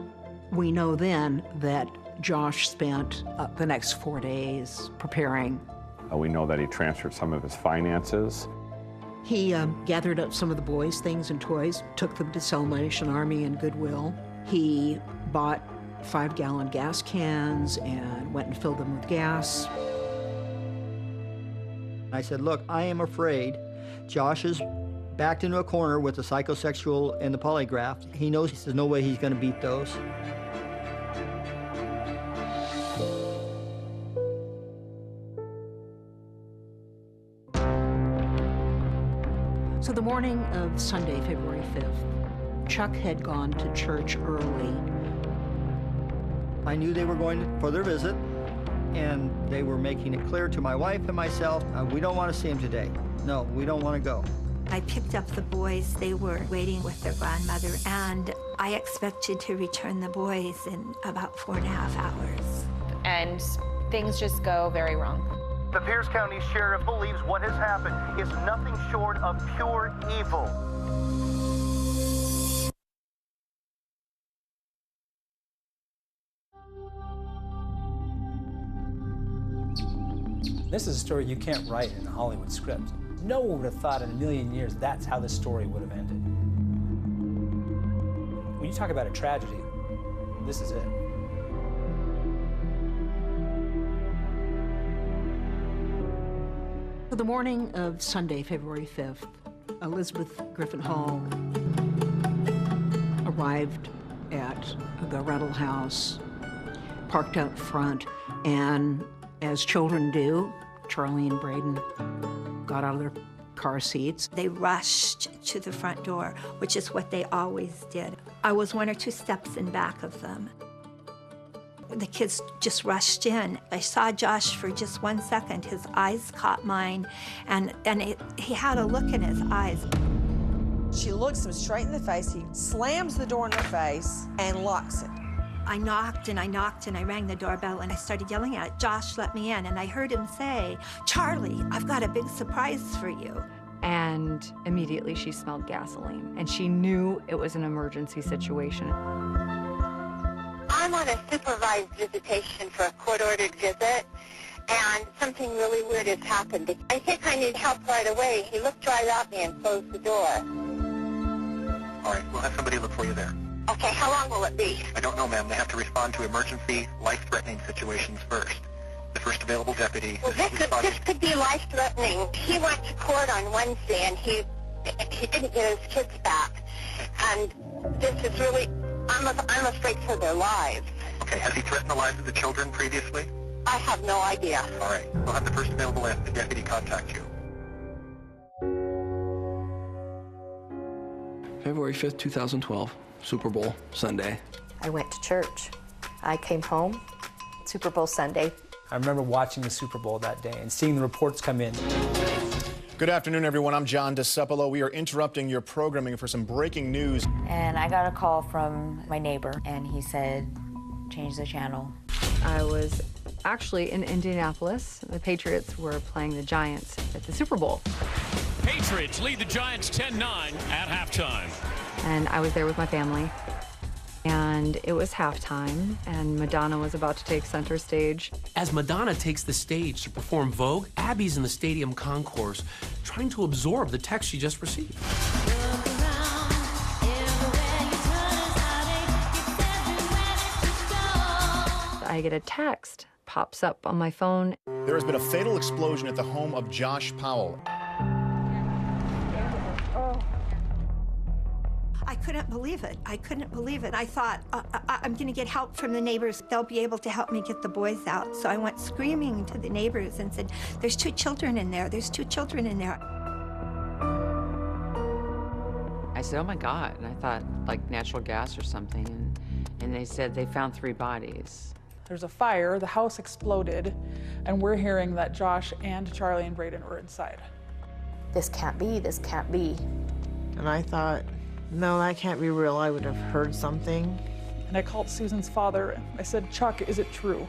We know then that Josh spent the next 4 days preparing. We know that he transferred some of his finances. He gathered up some of the boys' things and toys, took them to Salvation Army and Goodwill. He bought 5-gallon gas cans and went and filled them with gas. I said, look, I am afraid Josh is backed into a corner with the psychosexual and the polygraph. He knows there's no way he's going to beat those. So the morning of Sunday, February 5th, Chuck had gone to church early. I knew they were going for their visit, and they were making it clear to my wife and myself, we don't want to see him today. No, we don't want to go. I picked up the boys. They were waiting with their grandmother, and I expected to return the boys in about 4.5 hours. And things just go very wrong. The Pierce County Sheriff believes what has happened is nothing short of pure evil. This is a story you can't write in a Hollywood script. No one would have thought in a million years that's how the story would have ended. When you talk about a tragedy, this is it. The morning of Sunday, February 5th, Elizabeth Griffin Hall arrived at the rental house, parked out front, and as children do, Charlie and Braden got out of their car seats. They rushed to the front door, which is what they always did. I was 1 or 2 steps in back of them. The kids just rushed in. I saw Josh for just 1 second. His eyes caught mine, and he had a look in his eyes. She looks him straight in the face. He slams the door in her face and locks it. I knocked and I knocked and I rang the doorbell and I started yelling at Josh, let me in. And I heard him say, Charlie, I've got a big surprise for you. And immediately she smelled gasoline and she knew it was an emergency situation. I'm on a supervised visitation for a court-ordered visit, and something really weird has happened. I think I need help right away. He looked right at me and closed the door. All right, we'll have somebody look for you there. Okay, how long will it be? I don't know, ma'am. They have to respond to emergency, life-threatening situations first. The first available deputy. Well, this could be life-threatening. He went to court on Wednesday, and he didn't get his kids back. And this is really, I'm afraid for their lives. Okay, has he threatened the lives of the children previously? I have no idea. All right, we'll have the first available deputy contact you. February 5th, 2012, Super Bowl Sunday. I went to church. I came home, Super Bowl Sunday. I remember watching the Super Bowl that day and seeing the reports come in. Good afternoon, everyone. I'm John DeCepolo. We are interrupting your programming for some breaking news. And I got a call from my neighbor, and he said, change the channel. I was actually in Indianapolis. The Patriots were playing the Giants at the Super Bowl. Patriots lead the Giants 10-9 at halftime. And I was there with my family. And it was halftime, and Madonna was about to take center stage. As Madonna takes the stage to perform Vogue, Abby's in the stadium concourse trying to absorb the text she just received. I get a text, pops up on my phone. There has been a fatal explosion at the home of Josh Powell. I couldn't believe it. I couldn't believe it. I thought, I'm going to get help from the neighbors. They'll be able to help me get the boys out. So I went screaming to the neighbors and said, there's 2 children in there. There's 2 children in there. I said, oh my God. And I thought like natural gas or something. And they said they found 3 bodies. There's a fire, the house exploded, and we're hearing that Josh and Charlie and Braden were inside. This can't be, this can't be. And I thought, no, that can't be real. I would have heard something. And I called Susan's father. I said, Chuck, is it true?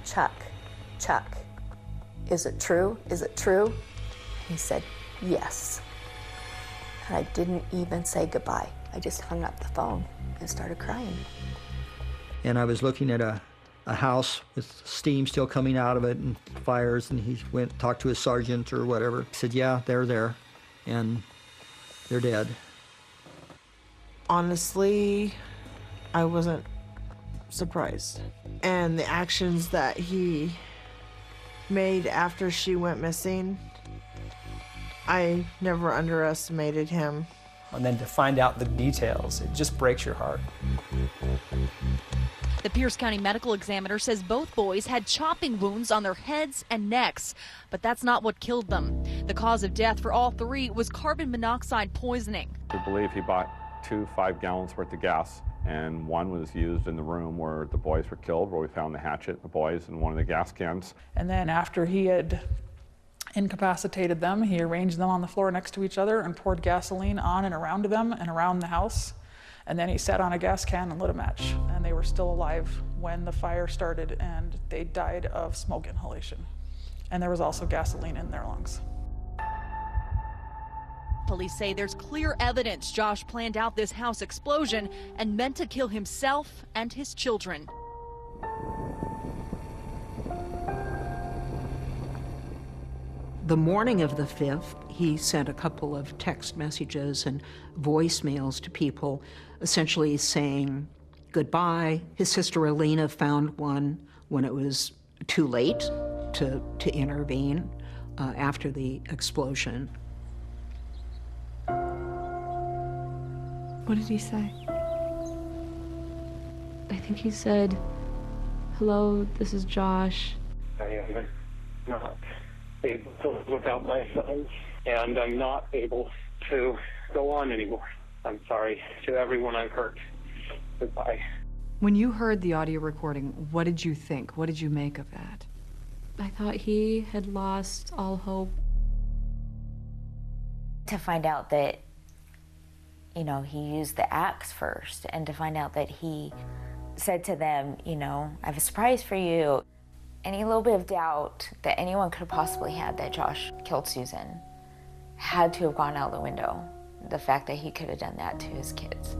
Chuck, is it true? Is it true? He said, yes. And I didn't even say goodbye. I just hung up the phone and started crying. And I was looking at a house with steam still coming out of it and fires, and he went and talked to his sergeant or whatever. He said, yeah, they're there, and they're dead. Honestly, I wasn't surprised. And the actions that he made after she went missing, I never underestimated him. And then to find out the details, it just breaks your heart. The Pierce County medical examiner says both boys had chopping wounds on their heads and necks, but that's not what killed them. The cause of death for all 3 was carbon monoxide poisoning. We believe he bought 2 5-gallons worth of gas, and one was used in the room where the boys were killed, where we found the hatchet, the boys, and one of the gas cans. And then after he had incapacitated them. He arranged them on the floor next to each other and poured gasoline on and around them and around the house. And then he sat on a gas can and lit a match. And they were still alive when the fire started, and they died of smoke inhalation. And there was also gasoline in their lungs. Police say there's clear evidence Josh planned out this house explosion and meant to kill himself and his children. The morning of the 5th, he sent a couple of text messages and voicemails to people, essentially saying goodbye. His sister Alina found one when it was too late to intervene after the explosion. What did he say? I think he said, "Hello, this is Josh." I am not able to live without my son, and I'm not able to go on anymore. I'm sorry to everyone I've hurt. Goodbye. When you heard the audio recording, what did you think? What did you make of that? I thought he had lost all hope. To find out that, you know, he used the axe first, and to find out that he said to them, you know, I have a surprise for you. Any little bit of doubt that anyone could have possibly had that Josh killed Susan had to have gone out the window. The fact that he could have done that to his kids.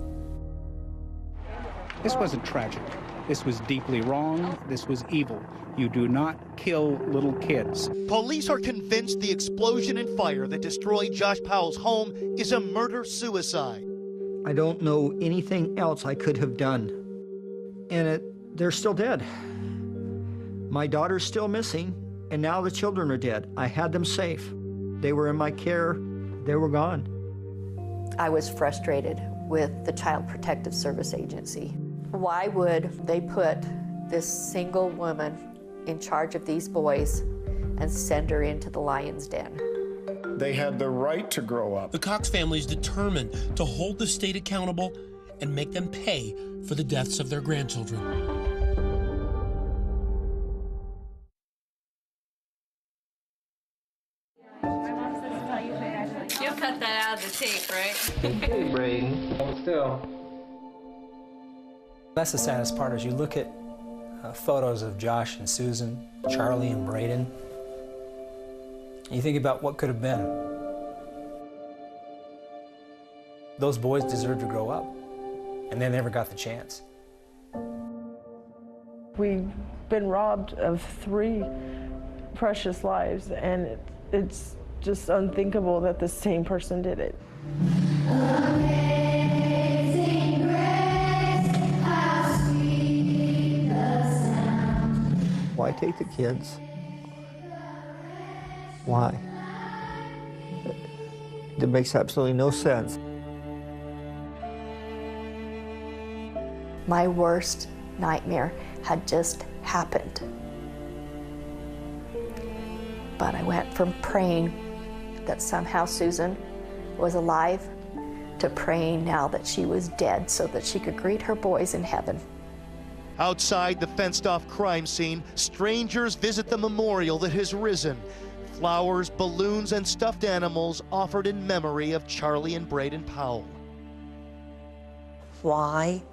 This wasn't tragic. This was deeply wrong. This was evil. You do not kill little kids. Police are convinced the explosion and fire that destroyed Josh Powell's home is a murder-suicide. I don't know anything else I could have done. And they're still dead. My daughter's still missing, and now the children are dead. I had them safe. They were in my care. They were gone. I was frustrated with the Child Protective Service Agency. Why would they put this single woman in charge of these boys and send her into the lion's den? They had the right to grow up. The Cox family is determined to hold the state accountable and make them pay for the deaths of their grandchildren. You'll cut that out of the tape, right? Hey, Braden. Hold still. That's the saddest part, is you look at photos of Josh and Susan, Charlie and Braden, and you think about what could have been. Those boys deserved to grow up, and they never got the chance. We've been robbed of 3 precious lives, and it's just unthinkable that the same person did it. Why take the kids? Why? It makes absolutely no sense. My worst nightmare had just happened. But I went from praying that somehow Susan was alive to praying now that she was dead so that she could greet her boys in heaven. Outside the fenced-off crime scene, strangers visit the memorial that has risen. Flowers, balloons, and stuffed animals offered in memory of Charlie and Braden Powell. Why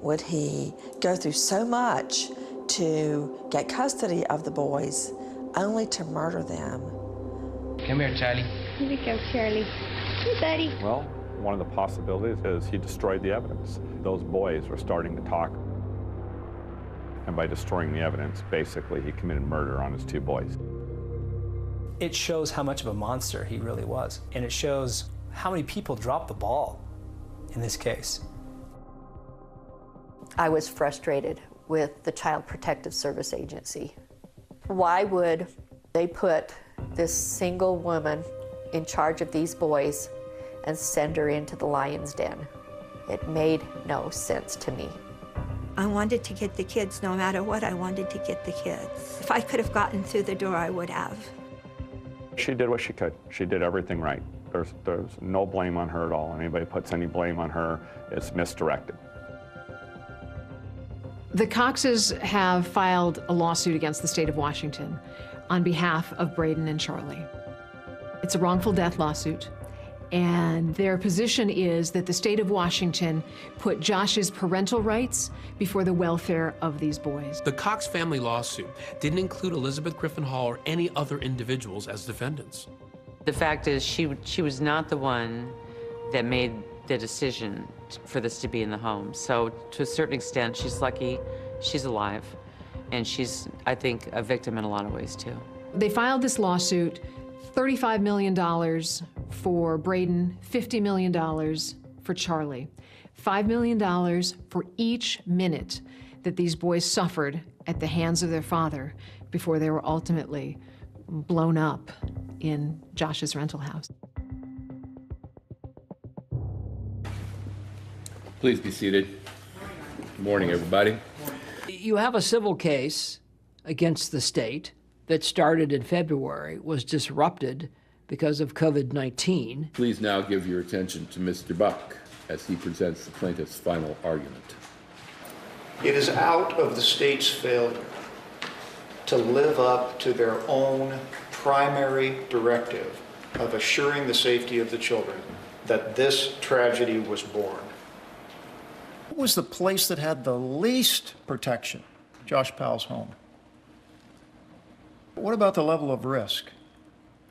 would he go through so much to get custody of the boys, only to murder them? Come here, Charlie. Here we go, Charlie. Hey, buddy. Well, one of the possibilities is he destroyed the evidence. Those boys were starting to talk. And by destroying the evidence, basically, he committed murder on his 2 boys. It shows how much of a monster he really was, and it shows how many people dropped the ball in this case. I was frustrated with the Child Protective Service Agency. Why would they put this single woman in charge of these boys and send her into the lion's den? It made no sense to me. I wanted to get the kids no matter what. I wanted to get the kids. If I could have gotten through the door, I would have. She did what she could. She did everything right. There's no blame on her at all. Anybody puts any blame on her, it's misdirected. The Coxes have filed a lawsuit against the state of Washington on behalf of Braden and Charlie. It's a wrongful death lawsuit, and their position is that the state of Washington put Josh's parental rights before the welfare of these boys. The Cox family lawsuit didn't include Elizabeth Griffin Hall or any other individuals as defendants. The fact is, she was not the one that made the decision for this to be in the home. So to a certain extent, she's lucky she's alive. And she's, I think, a victim in a lot of ways, too. They filed this lawsuit, $35 million for Braden, $50 million for Charlie. $5 million for each minute that these boys suffered at the hands of their father before they were ultimately blown up in Josh's rental house. Please be seated. Good morning, everybody. You have a civil case against the state that started in February, was disrupted because of COVID-19. Please now give your attention to Mr. Buck as he presents the plaintiff's final argument. It is out of the state's failure to live up to their own primary directive of assuring the safety of the children that this tragedy was born. What was the place that had the least protection? Josh Powell's home. What about the level of risk?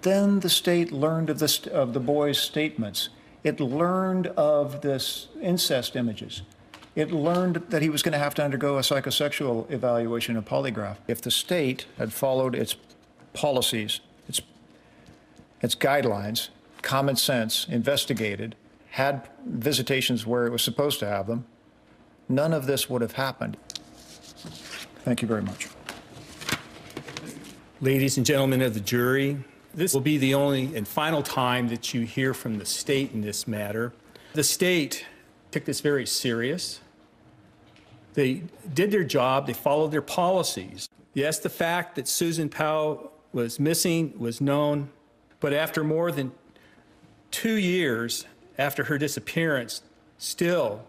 Then the state learned of the boy's statements. It learned of this incest images. It learned that he was going to have to undergo a psychosexual evaluation and polygraph. If the state had followed its policies, its guidelines, common sense, investigated, had visitations where it was supposed to have them, none of this would have happened. Thank you very much. Ladies and gentlemen of the jury, this will be the only and final time that you hear from the state in this matter. The state took this very serious. They did their job, they followed their policies. Yes, the fact that Susan Powell was missing was known, but after more than 2 years after her disappearance, still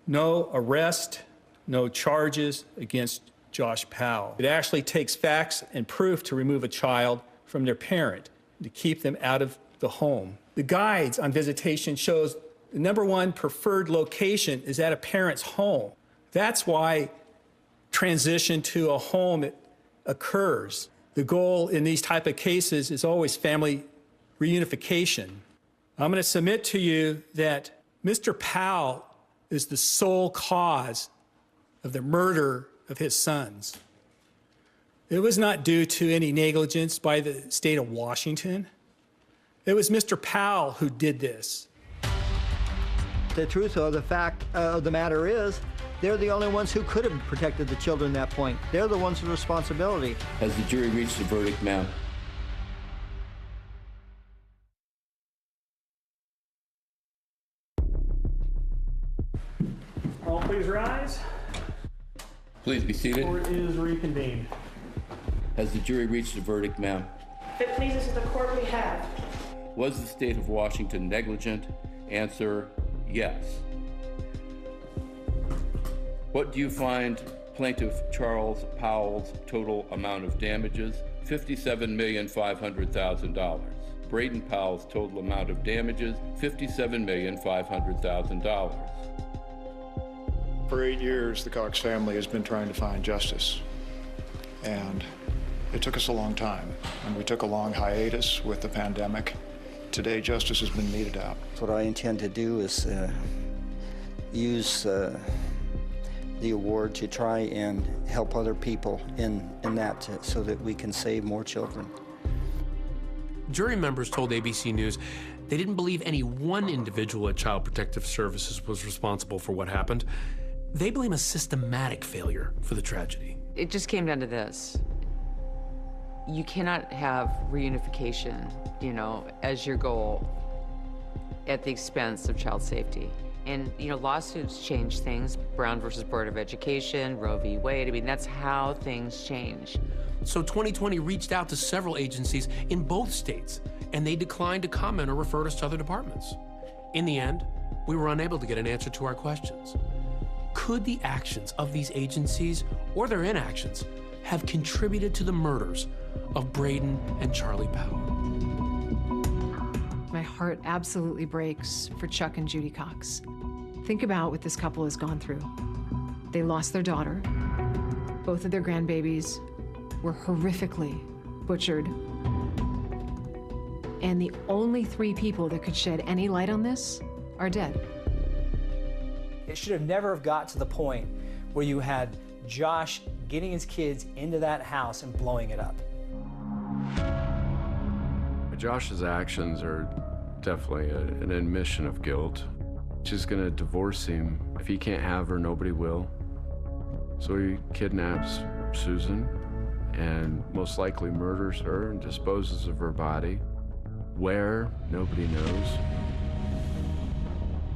no arrest, no charges against Josh Powell. It actually takes facts and proof to remove a child from their parent, to keep them out of the home. The guides on visitation shows the #1 preferred location is at a parent's home. That's why transition to a home occurs. The goal in these type of cases is always family reunification. I'm going to submit to you that Mr. Powell is the sole cause of the murder of his sons. It was not due to any negligence by the state of Washington. It was Mr. Powell who did this. The truth of the fact of the matter is, they're the only ones who could have protected the children at that point. They're the ones with responsibility. Has the jury reached a verdict, ma'am? All please rise. Please be seated. Court is reconvened. Has the jury reached a verdict, ma'am? If it pleases the court, we have. Was the state of Washington negligent? Answer, yes. What do you find plaintiff Charles Powell's total amount of damages? $57,500,000. Braden Powell's total amount of damages, $57,500,000. For 8 years, the Cox family has been trying to find justice. And it took us a long time. And we took a long hiatus with the pandemic. Today, justice has been meted out. What I intend to do is use the award to try and help other people in that so that we can save more children. Jury members told ABC News they didn't believe any one individual at Child Protective Services was responsible for what happened. They blame a systematic failure for the tragedy. It just came down to this. You cannot have reunification, as your goal at the expense of child safety. And, lawsuits change things. Brown versus Board of Education, Roe v. Wade, that's how things change. So 2020 reached out to several agencies in both states, and they declined to comment or refer us to other departments. In the end, we were unable to get an answer to our questions. Could the actions of these agencies, or their inactions, have contributed to the murders of Braden and Charlie Powell? My heart absolutely breaks for Chuck and Judy Cox. Think about what this couple has gone through. They lost their daughter. Both of their grandbabies were horrifically butchered. And the only 3 people that could shed any light on this are dead. It should have never have got to the point where you had Josh getting his kids into that house and blowing it up. Josh's actions are definitely an admission of guilt. She's gonna divorce him. If he can't have her, nobody will. So he kidnaps Susan and most likely murders her and disposes of her body. Where, nobody knows.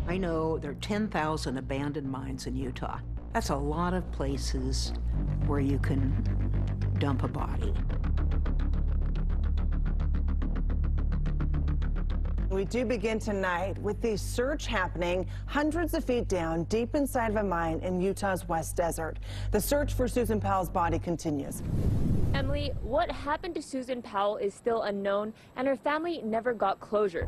I know there are 10,000 abandoned mines in Utah. That's a lot of places where you can dump a body. We do begin tonight with the search happening hundreds of feet down, deep inside of a mine in Utah's West Desert. The search for Susan Powell's body continues. Emily, what happened to Susan Powell is still unknown, and her family never got closure.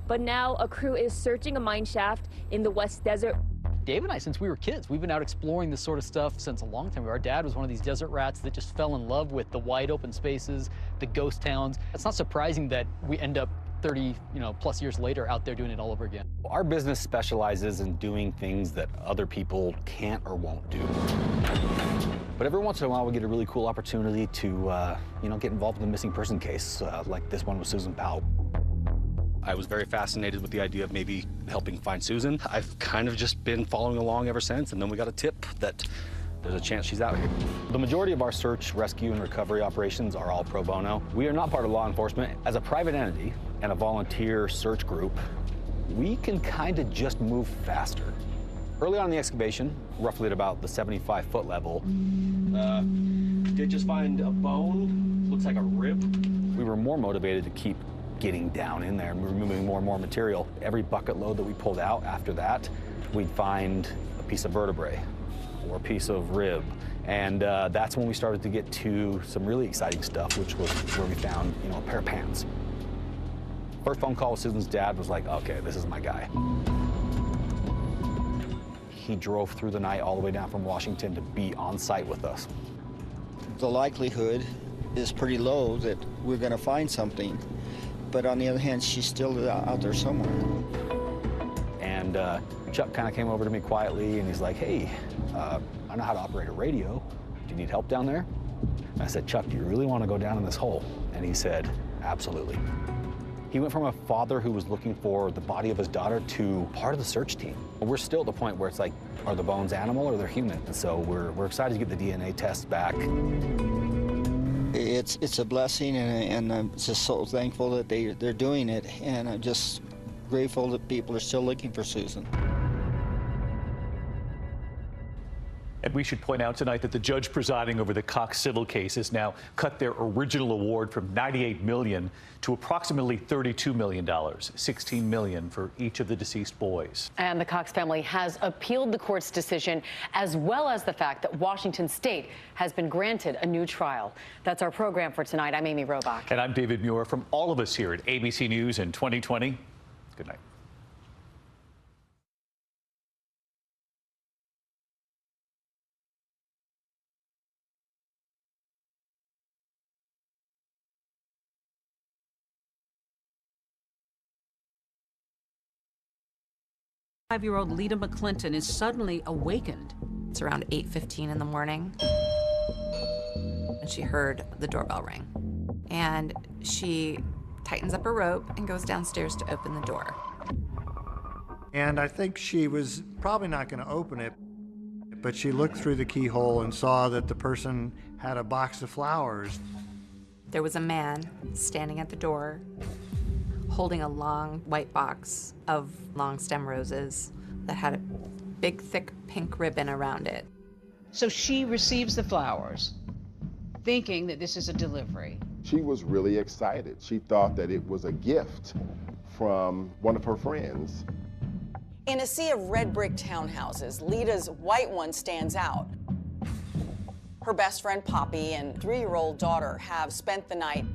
But now a crew is searching a mine shaft in the West Desert. Dave and I, since we were kids, we've been out exploring this sort of stuff since a long time ago. Our dad was one of these desert rats that just fell in love with the wide open spaces, the ghost towns. It's not surprising that we end up 30, plus years later out there doing it all over again. Our business specializes in doing things that other people can't or won't do. But every once in a while, we get a really cool opportunity to, get involved in a missing person case, like this one with Susan Powell. I was very fascinated with the idea of maybe helping find Susan. I've kind of just been following along ever since, and then we got a tip that there's a chance she's out here. The majority of our search, rescue, and recovery operations are all pro bono. We are not part of law enforcement. As a private entity and a volunteer search group, we can kind of just move faster. Early on in the excavation, roughly at about the 75-foot level, did just find a bone, looks like a rib. We were more motivated to keep getting down in there and removing more and more material. Every bucket load that we pulled out after that, we'd find a piece of vertebrae or a piece of rib. And that's when we started to get to some really exciting stuff, which was where we found, a pair of pants. First phone call with Susan's dad was like, okay, this is my guy. He drove through the night all the way down from Washington to be on site with us. The likelihood is pretty low that we're going to find something. But on the other hand, she's still out there somewhere. And Chuck kind of came over to me quietly, and he's like, hey, I know how to operate a radio. Do you need help down there? And I said, Chuck, do you really want to go down in this hole? And he said, absolutely. He went from a father who was looking for the body of his daughter to part of the search team. We're still at the point where it's like, are the bones animal or they're human? And so we're excited to get the DNA tests back. It's a blessing, and I'm just so thankful that they're doing it, and I'm just grateful that people are still looking for Susan. And we should point out tonight that the judge presiding over the Cox civil case has now cut their original award from $98 million to approximately $32 million, $16 million for each of the deceased boys. And the Cox family has appealed the court's decision, as well as the fact that Washington State has been granted a new trial. That's our program for tonight. I'm Amy Robach. And I'm David Muir. From all of us here at ABC News in 2020, good night. Five-year-old Lita McClinton is suddenly awakened. It's around 8:15 in the morning, and she heard the doorbell ring. And she tightens up her rope and goes downstairs to open the door. And I think she was probably not going to open it, but she looked through the keyhole and saw that the person had a box of flowers. There was a man standing at the door, holding a long white box of long stem roses that had a big, thick pink ribbon around it. So she receives the flowers, thinking that this is a delivery. She was really excited. She thought that it was a gift from one of her friends. In a sea of red brick townhouses, Lita's white one stands out. Her best friend Poppy and 3-year-old daughter have spent the night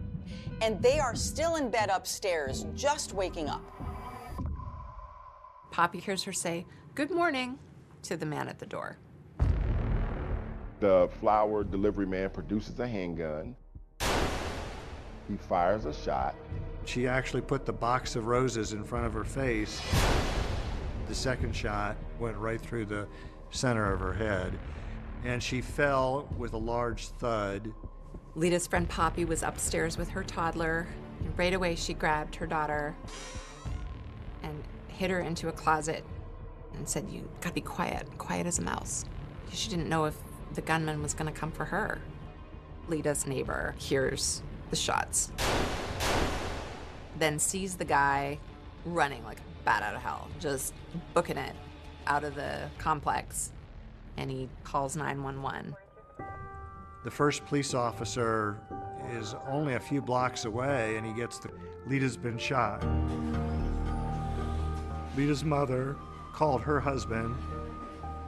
and they are still in bed upstairs, just waking up. Poppy hears her say, "Good morning," to the man at the door. The flower delivery man produces a handgun. He fires a shot. She actually put the box of roses in front of her face. The second shot went right through the center of her head, and she fell with a large thud. Lita's friend Poppy was upstairs with her toddler. And right away, she grabbed her daughter and hid her into a closet and said, "You gotta be quiet, quiet as a mouse." Because she didn't know if the gunman was gonna come for her. Lita's neighbor hears the shots, then sees the guy running like a bat out of hell, just booking it out of the complex, and he calls 911. The first police officer is only a few blocks away, and he gets Lita's been shot. Lita's mother called her husband.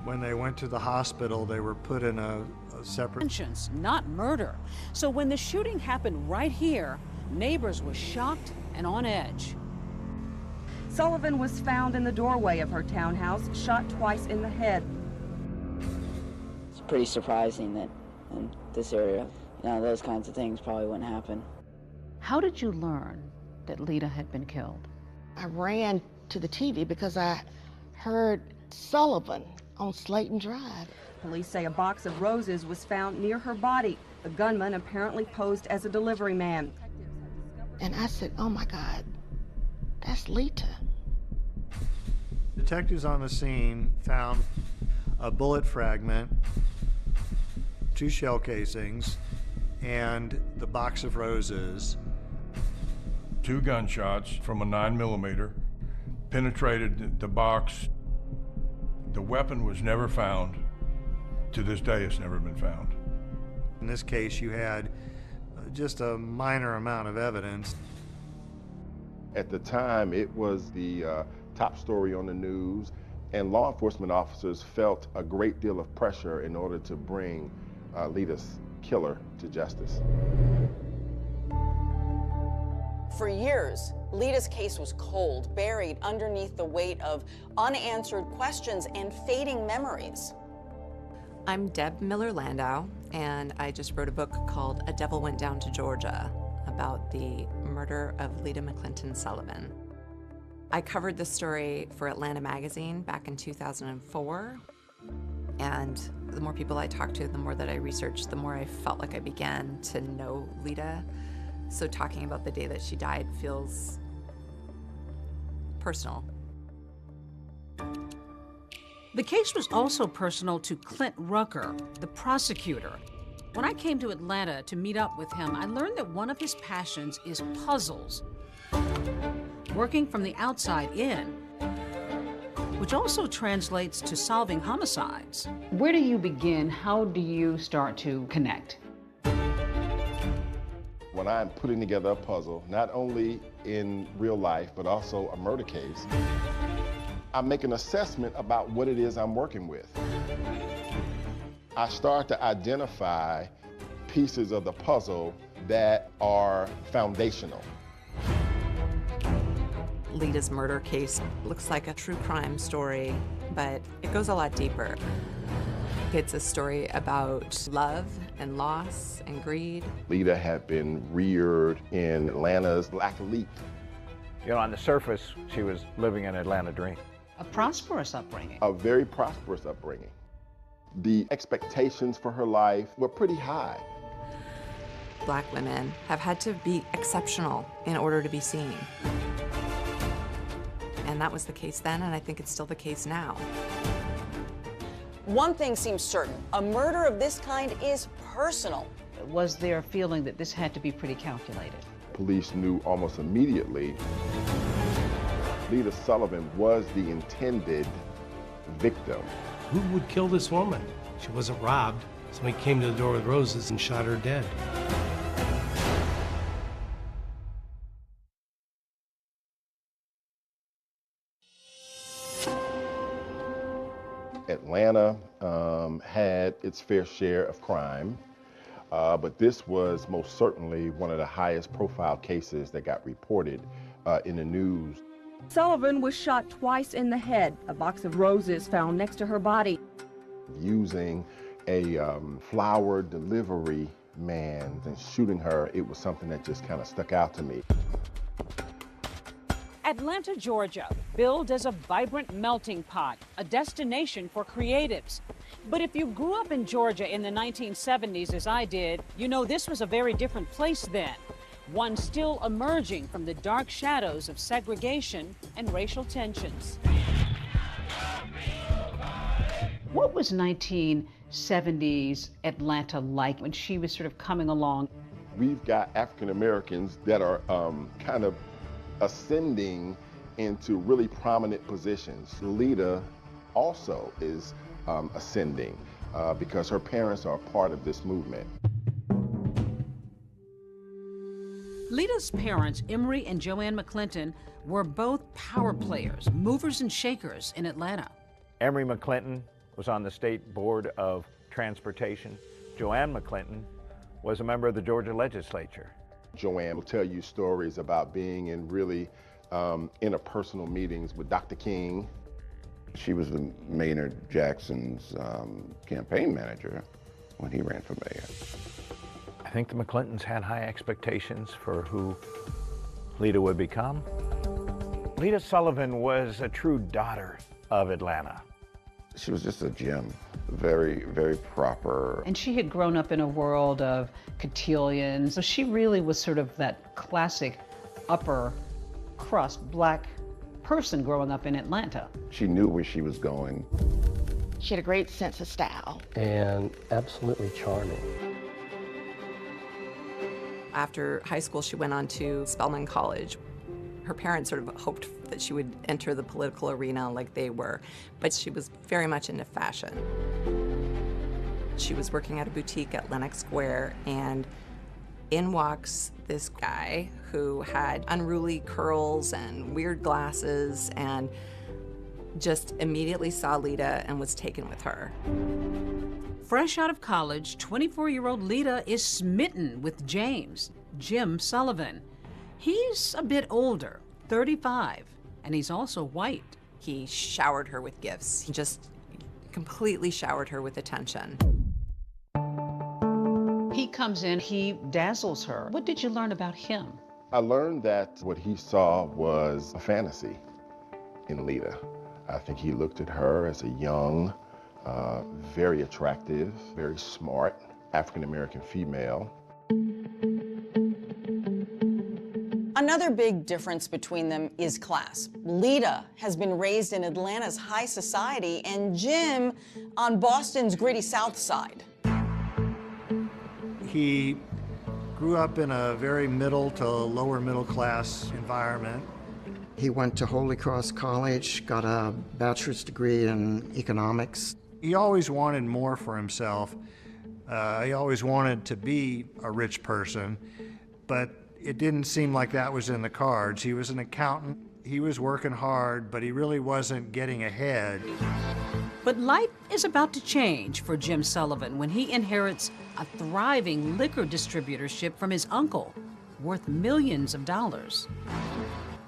When they went to the hospital, they were put in a separate... Intentions, not murder. So when the shooting happened right here, neighbors were shocked and on edge. Sullivan was found in the doorway of her townhouse, shot twice in the head. It's pretty surprising that in this area, those kinds of things probably wouldn't happen. How did you learn that Lita had been killed? I ran to the TV because I heard Sullivan on Slayton Drive. Police say a box of roses was found near her body. The gunman apparently posed as a delivery man. And I said, "Oh my God, that's Lita." Detectives on the scene found a bullet fragment, 2 shell casings, and the box of roses. 2 gunshots from a 9mm penetrated the box. The weapon was never found. To this day, it's never been found. In this case, you had just a minor amount of evidence. At the time, it was the top story on the news, and law enforcement officers felt a great deal of pressure in order to bring Lita's killer to justice. For years, Lita's case was cold, buried underneath the weight of unanswered questions and fading memories. I'm Deb Miller-Landau, and I just wrote a book called A Devil Went Down to Georgia about the murder of Lita McClinton Sullivan. I covered this story for Atlanta Magazine back in 2004, and the more people I talked to, the more that I researched, the more I felt like I began to know Lita. So talking about the day that she died feels personal. The case was also personal to Clint Rucker, the prosecutor. When I came to Atlanta to meet up with him, I learned that one of his passions is puzzles, working from the outside in, which also translates to solving homicides. Where do you begin? How do you start to connect? When I'm putting together a puzzle, not only in real life, but also a murder case, I make an assessment about what it is I'm working with. I start to identify pieces of the puzzle that are foundational. Lita's murder case looks like a true crime story, but it goes a lot deeper. It's a story about love and loss and greed. Lita had been reared in Atlanta's Black Elite. On the surface, she was living an Atlanta dream. A prosperous upbringing. A very prosperous upbringing. The expectations for her life were pretty high. Black women have had to be exceptional in order to be seen. And that was the case then, and I think it's still the case now. One thing seems certain, a murder of this kind is personal. Was there a feeling that this had to be pretty calculated? Police knew almost immediately Lita Sullivan was the intended victim. Who would kill this woman? She wasn't robbed. Somebody came to the door with roses and shot her dead. Atlanta had its fair share of crime, but this was most certainly one of the highest profile cases that got reported in the news. Sullivan was shot twice in the head. A box of roses found next to her body. Using a flower delivery man and shooting her, it was something that just kind of stuck out to me. Atlanta, Georgia, billed as a vibrant melting pot, a destination for creatives. But if you grew up in Georgia in the 1970s, as I did, you know this was a very different place then. One still emerging from the dark shadows of segregation and racial tensions. What was 1970s Atlanta like when she was sort of coming along? We've got African Americans that are kind of ascending into really prominent positions. Lita also is ascending because her parents are part of this movement. Lita's parents, Emory and Joanne McClinton, were both power players, movers and shakers in Atlanta. Emory McClinton was on the State Board of Transportation. Joanne McClinton was a member of the Georgia legislature. Joanne will tell you stories about being in really interpersonal meetings with Dr. King. She was the Maynard Jackson's campaign manager when he ran for mayor. I think the McClintons had high expectations for who Lita would become. Lita Sullivan was a true daughter of Atlanta. She was just a gem, very, very proper. And she had grown up in a world of cotillions, so she really was sort of that classic upper crust black person growing up in Atlanta. She knew where she was going. She had a great sense of style. And absolutely charming. After high school, she went on to Spelman College. Her parents sort of hoped that she would enter the political arena like they were, but she was very much into fashion. She was working at a boutique at Lenox Square, and in walks this guy who had unruly curls and weird glasses and just immediately saw Lita and was taken with her. Fresh out of college, 24-year-old Lita is smitten with James, Jim Sullivan. He's a bit older, 35, and he's also white. He showered her with gifts. He just completely showered her with attention. He comes in, he dazzles her. What did you learn about him? I learned that what he saw was a fantasy in Lita. I think he looked at her as a young, very attractive, very smart African-American female. Another big difference between them is class. Lita has been raised in Atlanta's high society and Jim on Boston's gritty South Side. He grew up in a very middle to lower middle class environment. He went to Holy Cross College, got a bachelor's degree in economics. He always wanted more for himself. He always wanted to be a rich person, but it didn't seem like that was in the cards. He was an accountant. He was working hard, but he really wasn't getting ahead. But life is about to change for Jim Sullivan when he inherits a thriving liquor distributorship from his uncle, worth millions of dollars.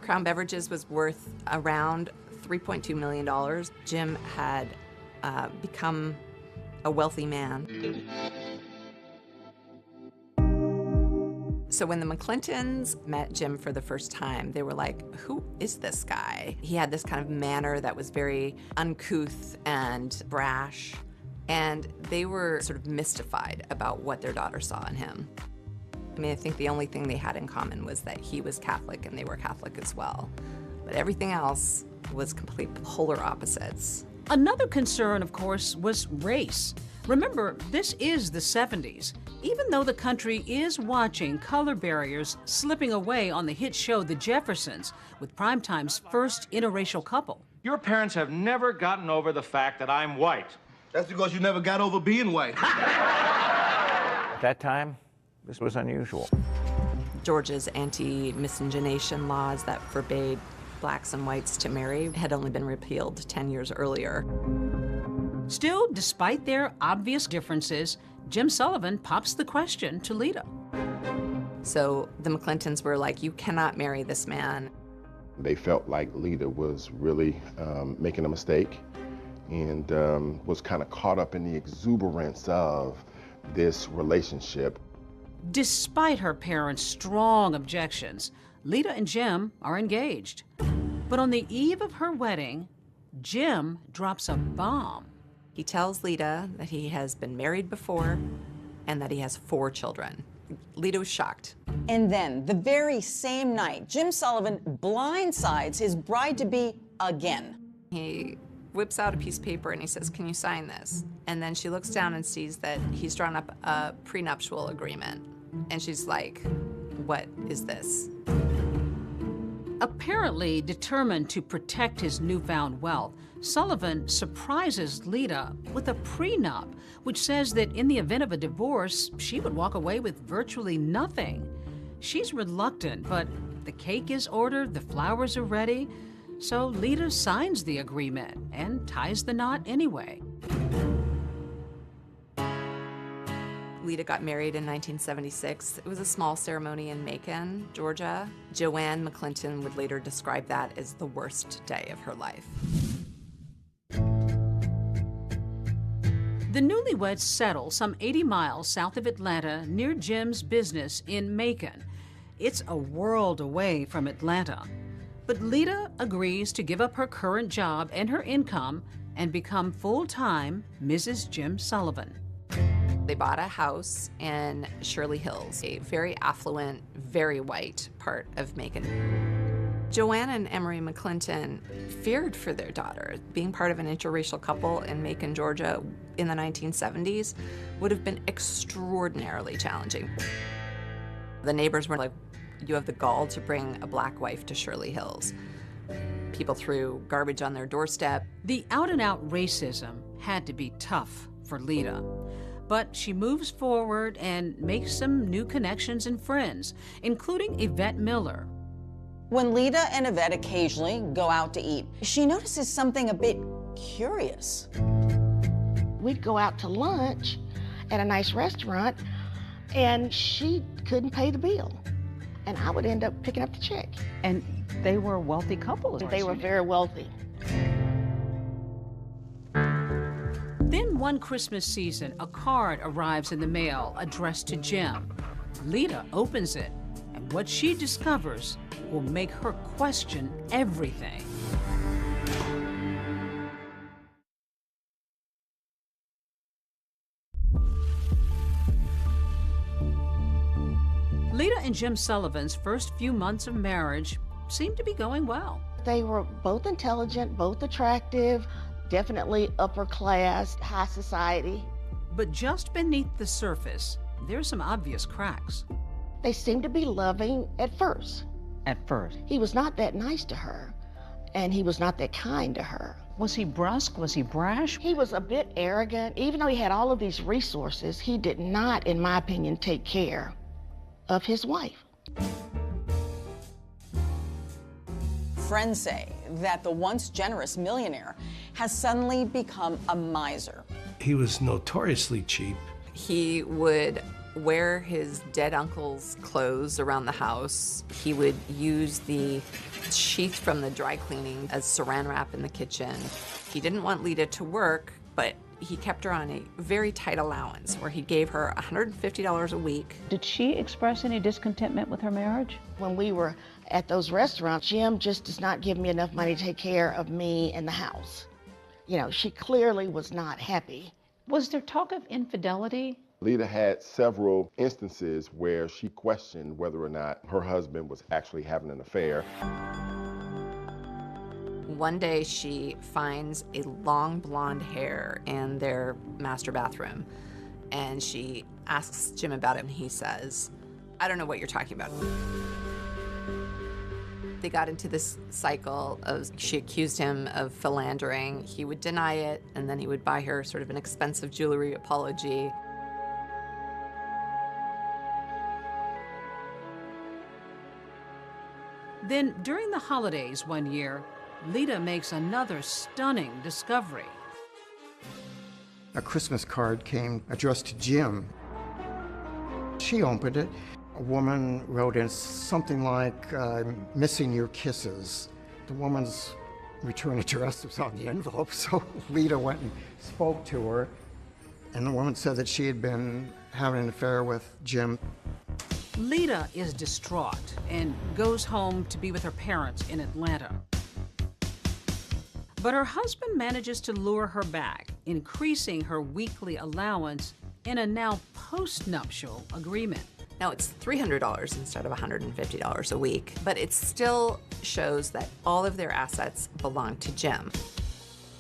Crown Beverages was worth around $3.2 million. Jim had become a wealthy man. So when the McClintons met Jim for the first time, they were like, who is this guy? He had this kind of manner that was very uncouth and brash, and they were sort of mystified about what their daughter saw in him. I mean, I think the only thing they had in common was that he was Catholic and they were Catholic as well. But everything else was complete polar opposites. Another concern, of course, was race. Remember, this is the 70s. Even though the country is watching color barriers slipping away on the hit show The Jeffersons, with Primetime's first interracial couple. Your parents have never gotten over the fact that I'm white. That's because you never got over being white. At that time, this was unusual. Georgia's anti-miscegenation laws that forbade blacks and whites to marry had only been repealed 10 years earlier. Still, despite their obvious differences, Jim Sullivan pops the question to Lita. So the McClintons were like, you cannot marry this man. They felt like Lita was really making a mistake and was kind of caught up in the exuberance of this relationship. Despite her parents' strong objections, Lita and Jim are engaged. But on the eve of her wedding, Jim drops a bomb. He tells Lita that he has been married before and that he has 4 children. Lita was shocked. And then, the very same night, Jim Sullivan blindsides his bride-to-be again. He whips out a piece of paper and he says, can you sign this? And then she looks down and sees that he's drawn up a prenuptial agreement. And she's like, what is this? Apparently determined to protect his newfound wealth, Sullivan surprises Lita with a prenup, which says that in the event of a divorce, she would walk away with virtually nothing. She's reluctant, but the cake is ordered, the flowers are ready, so Lita signs the agreement and ties the knot anyway. Lita got married in 1976. It was a small ceremony in Macon, Georgia. Joanne McClinton would later describe that as the worst day of her life. The newlyweds settle some 80 miles south of Atlanta near Jim's business in Macon. It's a world away from Atlanta. But Lita agrees to give up her current job and her income and become full-time Mrs. Jim Sullivan. They bought a house in Shirley Hills, a very affluent, very white part of Macon. Joanne and Emery McClinton feared for their daughter. Being part of an interracial couple in Macon, Georgia in the 1970s would have been extraordinarily challenging. The neighbors were like, you have the gall to bring a black wife to Shirley Hills. People threw garbage on their doorstep. The out-and-out racism had to be tough for Lita. But she moves forward and makes some new connections and friends, including Yvette Miller. When Lita and Yvette occasionally go out to eat, she notices something a bit curious. We'd go out to lunch at a nice restaurant, and she couldn't pay the bill. And I would end up picking up the check. And they were a wealthy couple. They were very wealthy. Then one Christmas season, a card arrives in the mail addressed to Jim. Lita opens it, and what she discovers will make her question everything. Lita and Jim Sullivan's first few months of marriage seemed to be going well. They were both intelligent, both attractive, definitely upper class, high society. But just beneath the surface, there's some obvious cracks. They seemed to be loving at first. At first. He was not that nice to her, and he was not that kind to her. Was he brusque? Was he brash? He was a bit arrogant. Even though he had all of these resources, he did not, in my opinion, take care of his wife. Friends say that the once generous millionaire has suddenly become a miser. He was notoriously cheap. He would wear his dead uncle's clothes around the house. He would use the sheath from the dry cleaning as saran wrap in the kitchen. He didn't want Lita to work, but he kept her on a very tight allowance where he gave her $150 a week. Did she express any discontentment with her marriage? When we were at those restaurants, Jim just does not give me enough money to take care of me and the house. You know, she clearly was not happy. Was there talk of infidelity? Lita had several instances where she questioned whether or not her husband was actually having an affair. One day she finds a long blonde hair in their master bathroom, and she asks Jim about it, and he says, I don't know what you're talking about. They got into this cycle of, she accused him of philandering. He would deny it, and then he would buy her sort of an expensive jewelry apology. Then, during the holidays one year, Lita makes another stunning discovery. A Christmas card came addressed to Jim. She opened it. A woman wrote in something like, missing your kisses. The woman's return address was on the envelope, so Lita went and spoke to her. And the woman said that she had been having an affair with Jim. Lita is distraught and goes home to be with her parents in Atlanta. But her husband manages to lure her back, increasing her weekly allowance in a now post-nuptial agreement. Now it's $300 instead of $150 a week, but it still shows that all of their assets belong to Jim.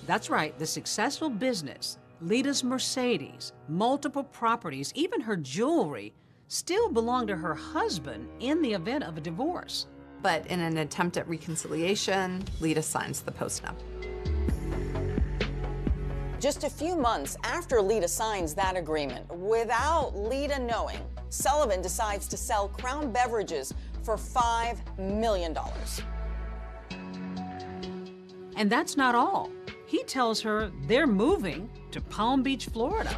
That's right, the successful business, Lita's Mercedes, multiple properties, even her jewelry, still belong to her husband in the event of a divorce. But in an attempt at reconciliation, Lita signs the postnup. Just a few months after Lita signs that agreement, without Lita knowing, Sullivan decides to sell Crown Beverages for $5 million. And that's not all. He tells her they're moving to Palm Beach, Florida.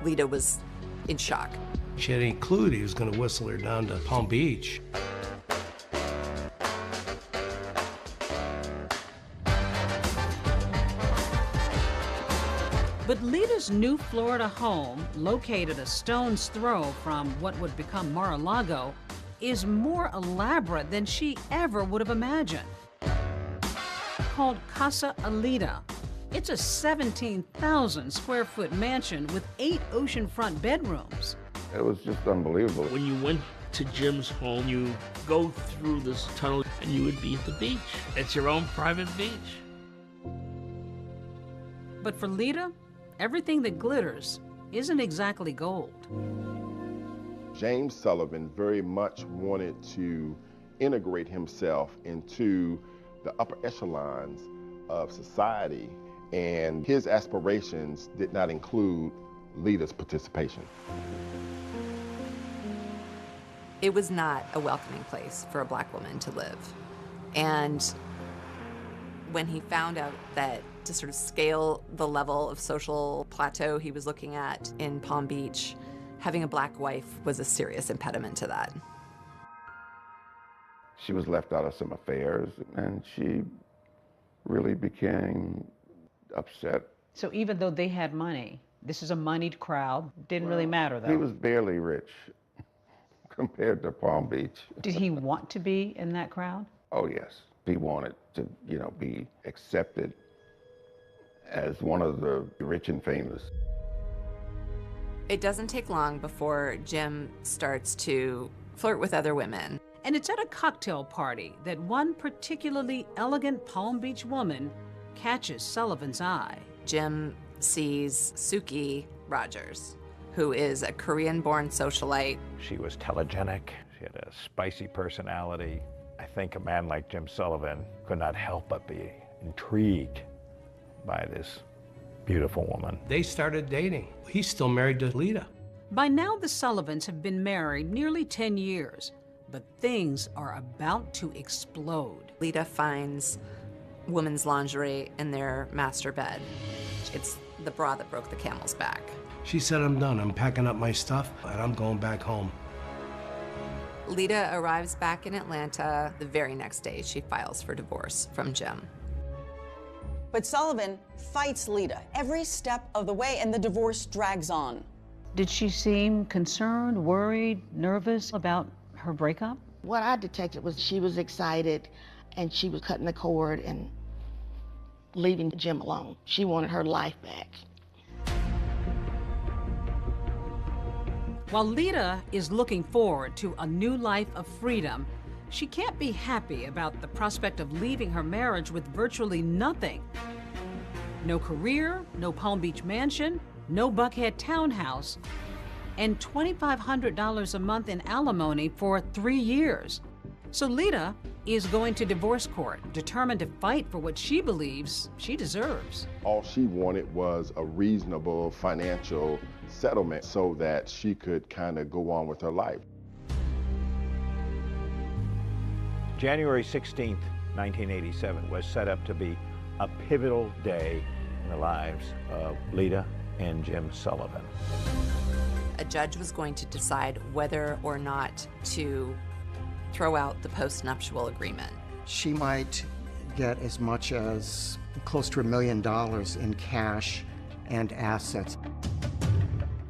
Lita was in shock. She had any clue that he was going to whistle her down to Palm Beach. But Lita's new Florida home, located a stone's throw from what would become Mar-a-Lago, is more elaborate than she ever would have imagined. Called Casa Alita, it's a 17,000 square foot mansion with 8 oceanfront bedrooms. It was just unbelievable. When you went to Jim's home, you go through this tunnel and you would be at the beach. It's your own private beach. But for Lita, everything that glitters isn't exactly gold. James Sullivan very much wanted to integrate himself into the upper echelons of society, and his aspirations did not include Lita's participation. It was not a welcoming place for a black woman to live. And when he found out that to sort of scale the level of social plateau he was looking at in Palm Beach, having a black wife was a serious impediment to that. She was left out of some affairs, and she really became upset. So even though they had money, this is a moneyed crowd, didn't really matter though. He was barely rich compared to Palm Beach. Did he want to be in that crowd? Oh yes, he wanted to, be accepted as one of the rich and famous. It doesn't take long before Jim starts to flirt with other women. And it's at a cocktail party that one particularly elegant Palm Beach woman catches Sullivan's eye. Jim sees Suki Rogers, who is a Korean-born socialite. She was telegenic. She had a spicy personality. I think a man like Jim Sullivan could not help but be intrigued by this beautiful woman. They started dating. He's still married to Lita. By now, the Sullivans have been married nearly 10 years, but things are about to explode. Lita finds women's lingerie in their master bed. It's the bra that broke the camel's back. She said, I'm done. I'm packing up my stuff and I'm going back home. Lita arrives back in Atlanta. The very next day, she files for divorce from Jim. But Sullivan fights Lita every step of the way, and the divorce drags on. Did she seem concerned, worried, nervous about her breakup? What I detected was she was excited and she was cutting the cord and leaving Jim alone. She wanted her life back. While Lita is looking forward to a new life of freedom, she can't be happy about the prospect of leaving her marriage with virtually nothing. No career, no Palm Beach mansion, no Buckhead townhouse, and $2,500 a month in alimony for 3 years. So Lita is going to divorce court, determined to fight for what she believes she deserves. All she wanted was a reasonable financial settlement so that she could kind of go on with her life. January 16th, 1987 was set up to be a pivotal day in the lives of Lita in Jim Sullivan. A judge was going to decide whether or not to throw out the postnuptial agreement. She might get as much as close to $1 million in cash and assets.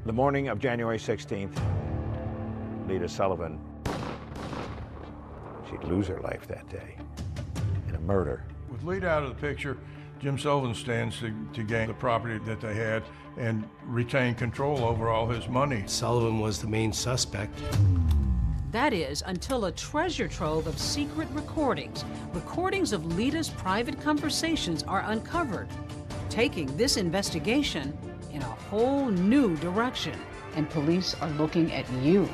The morning of January 16th, Lita Sullivan, she'd lose her life that day in a murder. With Lita out of the picture, Jim Sullivan stands to gain the property that they had and retain control over all his money. Sullivan was the main suspect. That is, until a treasure trove of secret recordings of Lita's private conversations are uncovered, taking this investigation in a whole new direction. And police are looking at you.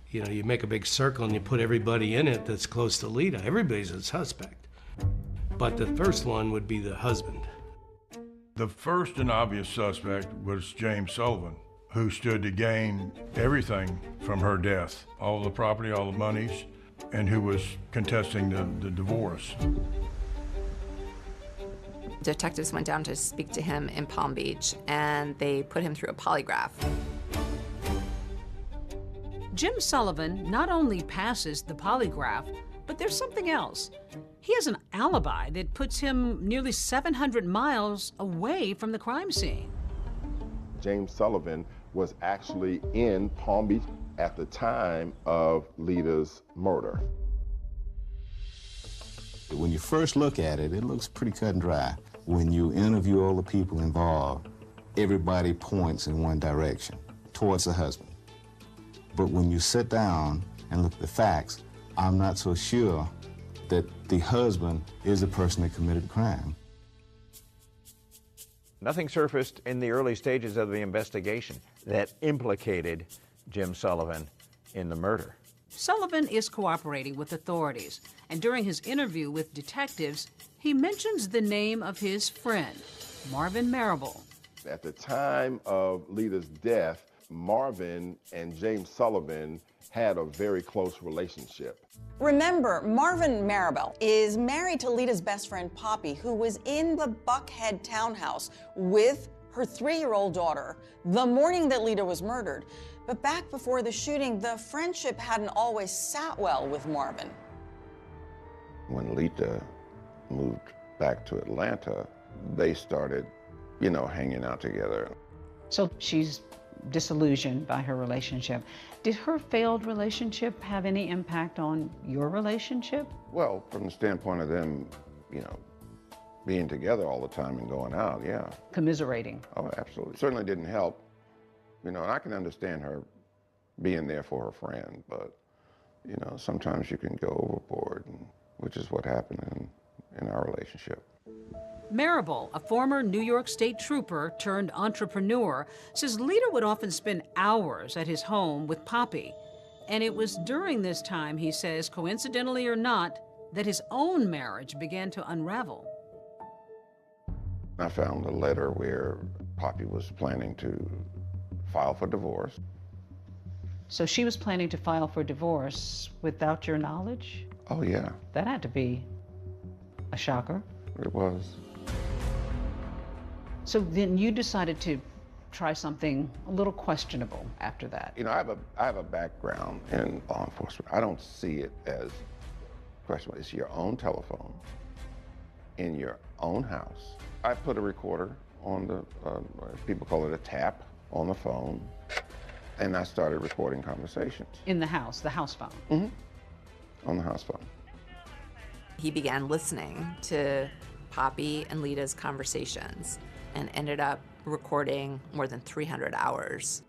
You know, you make a big circle and you put everybody in it that's close to Lita. Everybody's a suspect. But the first one would be the husband. The first and obvious suspect was James Sullivan, who stood to gain everything from her death, all the property, all the monies, and who was contesting the divorce. Detectives went down to speak to him in Palm Beach, and they put him through a polygraph. Jim Sullivan not only passes the polygraph, but there's something else. He has an alibi that puts him nearly 700 miles away from the crime scene. James Sullivan was actually in Palm Beach at the time of Lita's murder. When you first look at it, it looks pretty cut and dry. When you interview all the people involved, everybody points in one direction, towards the husband. But when you sit down and look at the facts, I'm not so sure that the husband is the person that committed the crime. Nothing surfaced in the early stages of the investigation that implicated Jim Sullivan in the murder. Sullivan is cooperating with authorities, and during his interview with detectives, he mentions the name of his friend, Marvin Marable. At the time of Lita's death, Marvin and James Sullivan had a very close relationship. Remember, Marvin Marable is married to Lita's best friend, Poppy, who was in the Buckhead townhouse with her 3-year-old daughter the morning that Lita was murdered. But back before the shooting, the friendship hadn't always sat well with Marvin. When Lita moved back to Atlanta, they started, hanging out together. So she's disillusioned by her relationship. Did her failed relationship have any impact on your relationship? Well, from the standpoint of them, being together all the time and going out, yeah. Commiserating. Oh, absolutely. Certainly didn't help. And I can understand her being there for her friend, but, sometimes you can go overboard, which is what happened in our relationship. Marable, a former New York State trooper turned entrepreneur, says Lita would often spend hours at his home with Poppy. And it was during this time, he says, coincidentally or not, that his own marriage began to unravel. I found a letter where Poppy was planning to file for divorce. So she was planning to file for divorce without your knowledge? Oh, yeah. That had to be a shocker. It was. So then you decided to try something a little questionable after that. I have a background in law enforcement. I don't see it as questionable. It's your own telephone in your own house. I put a recorder on the, people call it a tap, on the phone, and I started recording conversations. In the house phone? Mm-hmm. On the house phone. He began listening to Poppy and Lita's conversations and ended up recording more than 300 hours.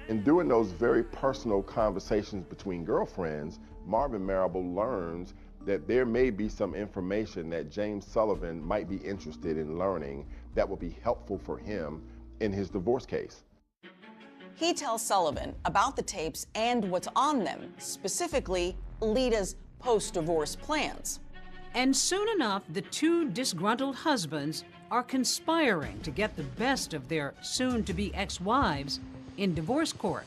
In doing those very personal conversations between girlfriends, Marvin Marable learns that there may be some information that James Sullivan might be interested in learning that will be helpful for him in his divorce case. He tells Sullivan about the tapes and what's on them, specifically Lita's post-divorce plans. And soon enough, the two disgruntled husbands are conspiring to get the best of their soon-to-be ex-wives in divorce court.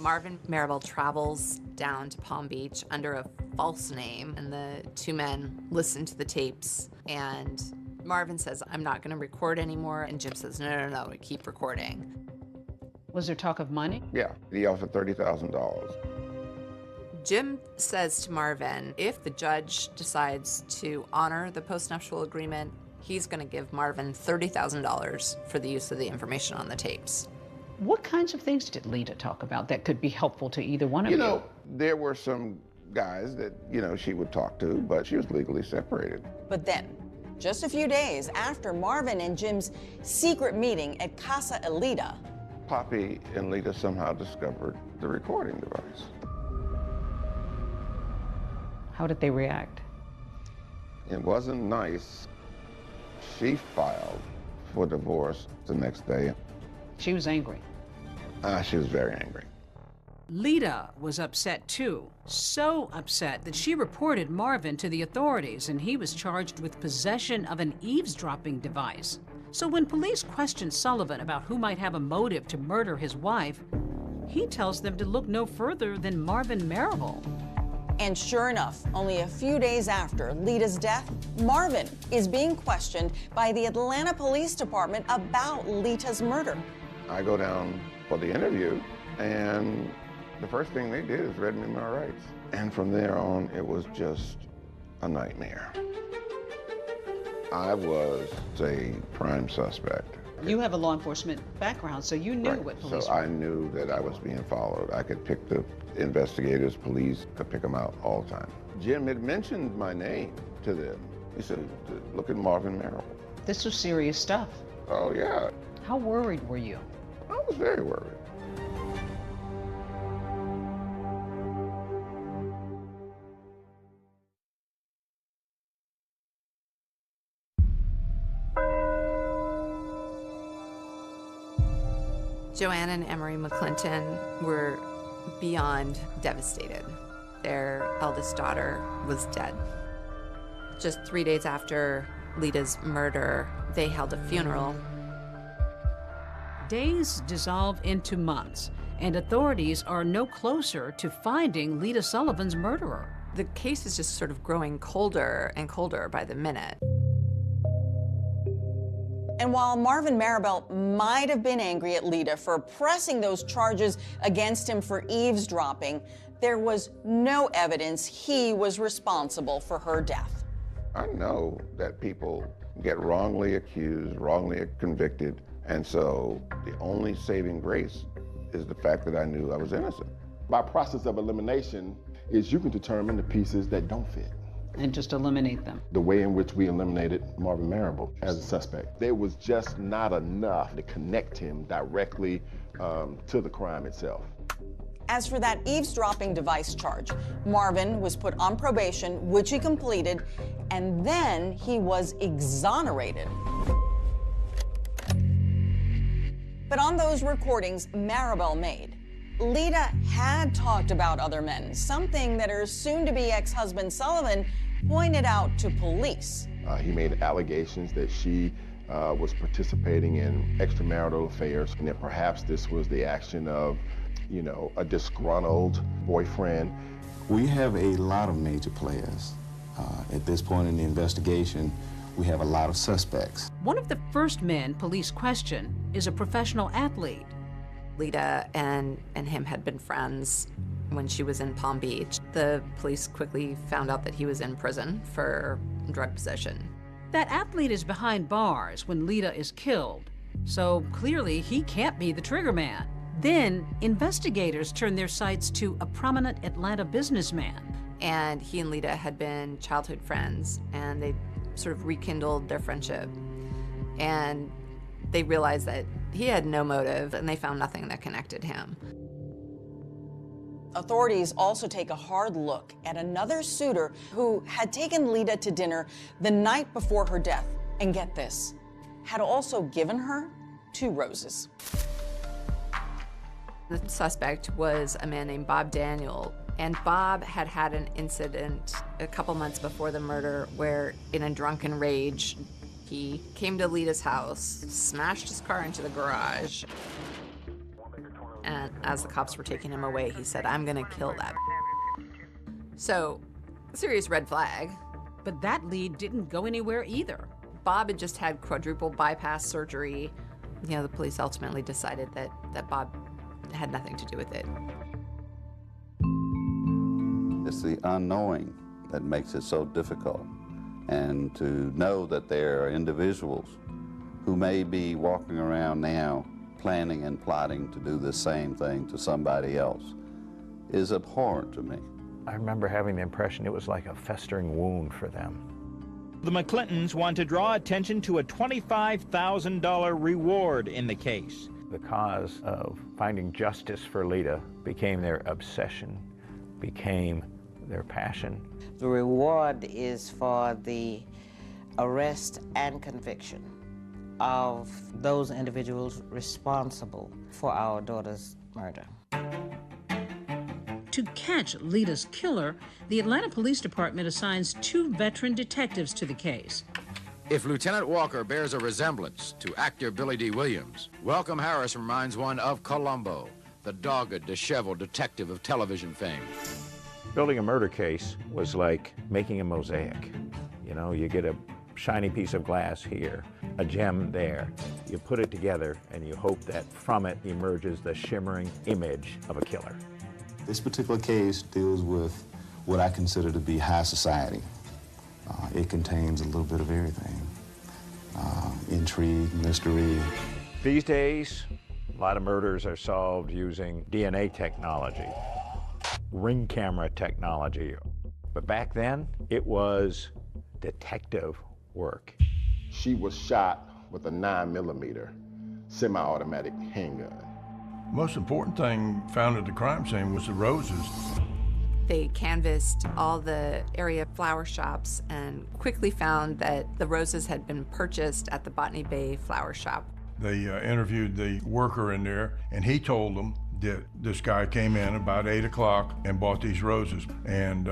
Marvin Marable travels down to Palm Beach under a false name, and the two men listen to the tapes, and Marvin says, I'm not gonna record anymore, and Jim says, no, keep recording. Was there talk of money? Yeah, he offered $30,000. Jim says to Marvin, if the judge decides to honor the postnuptial agreement, he's gonna give Marvin $30,000 for the use of the information on the tapes. What kinds of things did Lita talk about that could be helpful to either one of you? You know, there were some guys that, she would talk to, but she was legally separated. But then, just a few days after Marvin and Jim's secret meeting at Casa Elita, Poppy and Lita somehow discovered the recording device. How did they react? It wasn't nice. She filed for divorce the next day. She was angry. She was very angry. Lita was upset too. So upset that she reported Marvin to the authorities, and he was charged with possession of an eavesdropping device. So when police questioned Sullivan about who might have a motive to murder his wife, he tells them to look no further than Marvin Marable. and sure enough, only a few days after Lita's death, Marvin is being questioned by the Atlanta Police Department about Lita's murder. I go down for the interview, and the first thing they did is read me my rights. And from there on, it was just a nightmare. I was a prime suspect. You have a law enforcement background, so you knew what police So were. I knew that I was being followed. I could pick the investigators, police, could pick them out all the time. Jim had mentioned my name to them. He said, look at Marvin Marable. This was serious stuff. Oh, yeah. How worried were you? I was very worried. Joanne and Emery McClinton were beyond devastated. Their eldest daughter was dead. Just 3 days after Lita's murder, they held a funeral. Days dissolve into months, and authorities are no closer to finding Lita Sullivan's murderer. The case is just sort of growing colder and colder by the minute. And while Marvin Marable might have been angry at Lita for pressing those charges against him for eavesdropping, there was no evidence he was responsible for her death. I know that people get wrongly accused, wrongly convicted, and so the only saving grace is the fact that I knew I was innocent. By process of elimination is you can determine the pieces that don't fit. And just eliminate them. The way in which we eliminated Marvin Marable as a suspect, there was just not enough to connect him directly to the crime itself. As for that eavesdropping device charge, Marvin was put on probation, which he completed, and then he was exonerated. But on those recordings Marable made, Lita had talked about other men, something that her soon-to-be ex-husband Sullivan pointed out to police. He made allegations that she was participating in extramarital affairs, and that perhaps this was the action of, you know, a disgruntled boyfriend. We have a lot of major players. At this point in the investigation, we have a lot of suspects. One of the first men police question is a professional athlete. Lita and him had been friends when she was in Palm Beach. The police quickly found out that he was in prison for drug possession. That athlete is behind bars when Lita is killed, so clearly he can't be the trigger man. Then investigators turn their sights to a prominent Atlanta businessman. And he and Lita had been childhood friends, and they sort of rekindled their friendship. And they realized that he had no motive, and they found nothing that connected him. Authorities also take a hard look at another suitor who had taken Lita to dinner the night before her death, and get this, had also given her 2 roses. The suspect was a man named Bob Daniel, and Bob had had an incident a couple months before the murder where, in a drunken rage, he came to Lita's house, smashed his car into the garage, And as the cops were taking him away, he said, "I'm gonna kill that." So, serious red flag. But that lead didn't go anywhere either. Bob had just had quadruple bypass surgery. You know, the police ultimately decided that Bob had nothing to do with it. It's the unknowing that makes it so difficult. And to know that there are individuals who may be walking around now planning and plotting to do the same thing to somebody else is abhorrent to me. I remember having the impression it was like a festering wound for them. The McClintons want to draw attention to a $25,000 reward in the case. The cause of finding justice for Lita became their obsession, became their passion. The reward is for the arrest and conviction of those individuals responsible for our daughter's murder. To catch Lita's killer, the Atlanta Police Department assigns 2 veteran detectives to the case. If Lieutenant Walker bears a resemblance to actor Billy D. Williams, Welcome Harris reminds one of Columbo, the dogged, disheveled detective of television fame. Building a murder case was like making a mosaic. You know, you get a shiny piece of glass here, a gem there. You put it together and you hope that from it emerges the shimmering image of a killer. This particular case deals with what I consider to be high society. It contains a little bit of everything. Intrigue, mystery. These days, a lot of murders are solved using DNA technology, ring camera technology. But back then, it was detective work. She was shot with a 9mm semi-automatic handgun. Most important thing found at the crime scene was the roses. They canvassed all the area flower shops and quickly found that the roses had been purchased at the Botany Bay flower shop. They interviewed the worker in there, and he told them that this guy came in about 8 o'clock and bought these roses and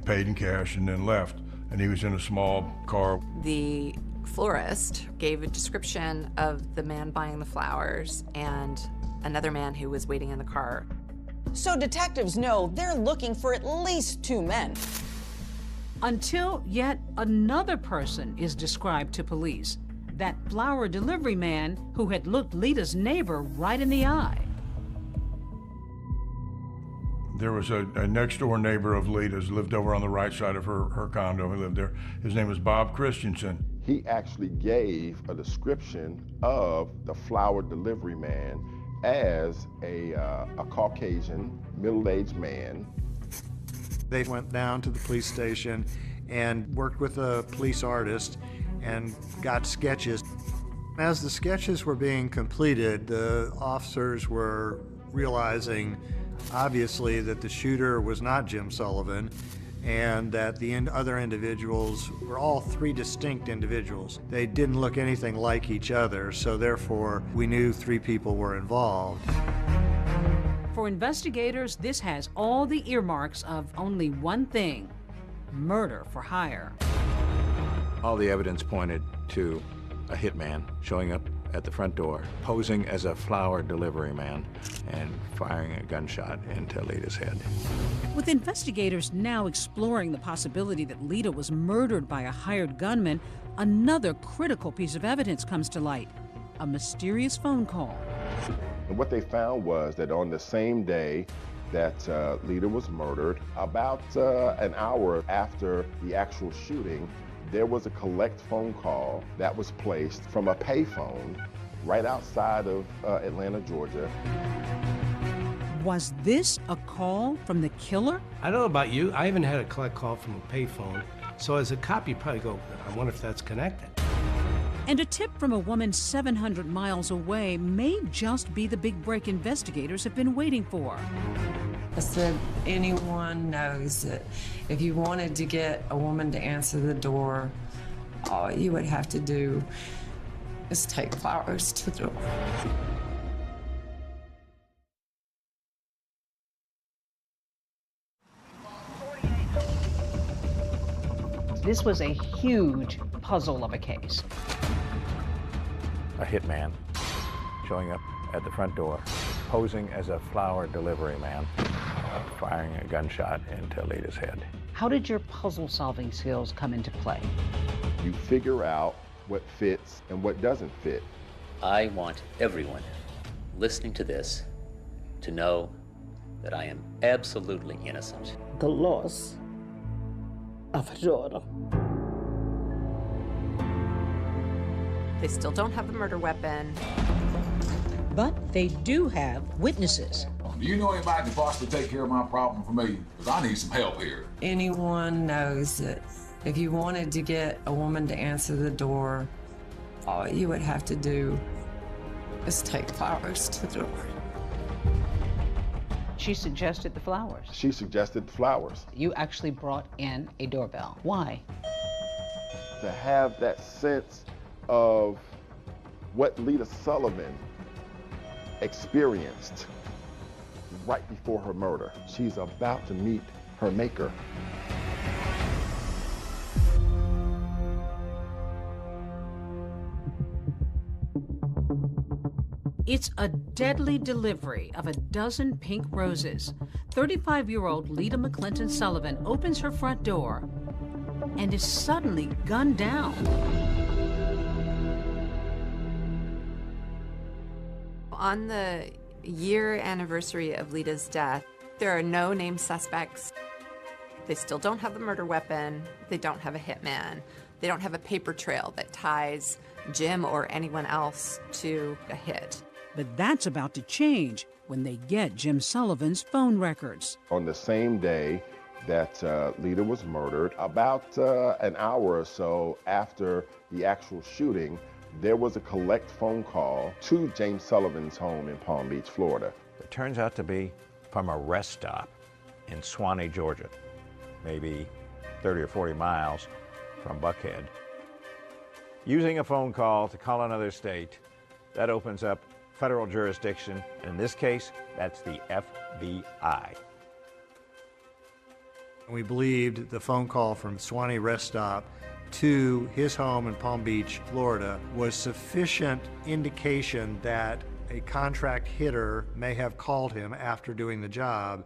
paid in cash and then left. And he was in a small car. The florist gave a description of the man buying the flowers and another man who was waiting in the car. So detectives know they're looking for at least 2 men. Until yet another person is described to police, that flower delivery man who had looked Lita's neighbor right in the eye. There was a next-door neighbor of Lita's, lived over on the right side of her condo. He lived there. His name was Bob Christensen. He actually gave a description of the flower delivery man as a Caucasian, middle-aged man. They went down to the police station and worked with a police artist and got sketches. As the sketches were being completed, the officers were realizing, obviously, that the shooter was not Jim Sullivan and that the other individuals were all 3 distinct individuals. They didn't look anything like each other, so therefore we knew 3 people were involved. For investigators, this has all the earmarks of only one thing: murder for hire. All the evidence pointed to a hitman showing up at the front door, posing as a flower delivery man, and firing a gunshot into Lita's head. With investigators now exploring the possibility that Lita was murdered by a hired gunman, another critical piece of evidence comes to light: a mysterious phone call. And what they found was that on the same day that Lita was murdered, about an hour after the actual shooting, there was a collect phone call that was placed from a payphone right outside of Atlanta, Georgia. Was this a call from the killer? I don't know about you, I haven't had a collect call from a payphone, so as a cop you probably go, I wonder if that's connected. And a tip from a woman 700 miles away may just be the big break investigators have been waiting for. I said, anyone knows that if you wanted to get a woman to answer the door, all you would have to do is take flowers to the door. This was a huge puzzle of a case. A hitman showing up at the front door, posing as a flower delivery man, firing a gunshot into Lita's head. How did your puzzle-solving skills come into play? You figure out what fits and what doesn't fit. I want everyone listening to this to know that I am absolutely innocent. The loss of a daughter. They still don't have the murder weapon. But they do have witnesses. Do you know anybody that can possibly take care of my problem for me? Because I need some help here. Anyone knows that if you wanted to get a woman to answer the door, all you would have to do is take flowers to the door. She suggested the flowers. She suggested the flowers. You actually brought in a doorbell. Why? To have that sense of what Lita Sullivan experienced right before her murder. She's about to meet her maker. It's a deadly delivery of a dozen pink roses. 35-year-old Lita McClinton Sullivan opens her front door and is suddenly gunned down. On the year anniversary of Lita's death, there are no named suspects. They still don't have the murder weapon. They don't have a hitman. They don't have a paper trail that ties Jim or anyone else to a hit. But that's about to change when they get Jim Sullivan's phone records. On the same day that Lita was murdered, about an hour or so after the actual shooting, there was a collect phone call to James Sullivan's home in Palm Beach, Florida. It turns out to be from a rest stop in Suwanee, Georgia, maybe 30 or 40 miles from Buckhead. Using a phone call to call another state, that opens up federal jurisdiction. In this case, that's the FBI. We believed the phone call from Suwanee rest stop to his home in Palm Beach, Florida, was sufficient indication that a contract hitter may have called him after doing the job.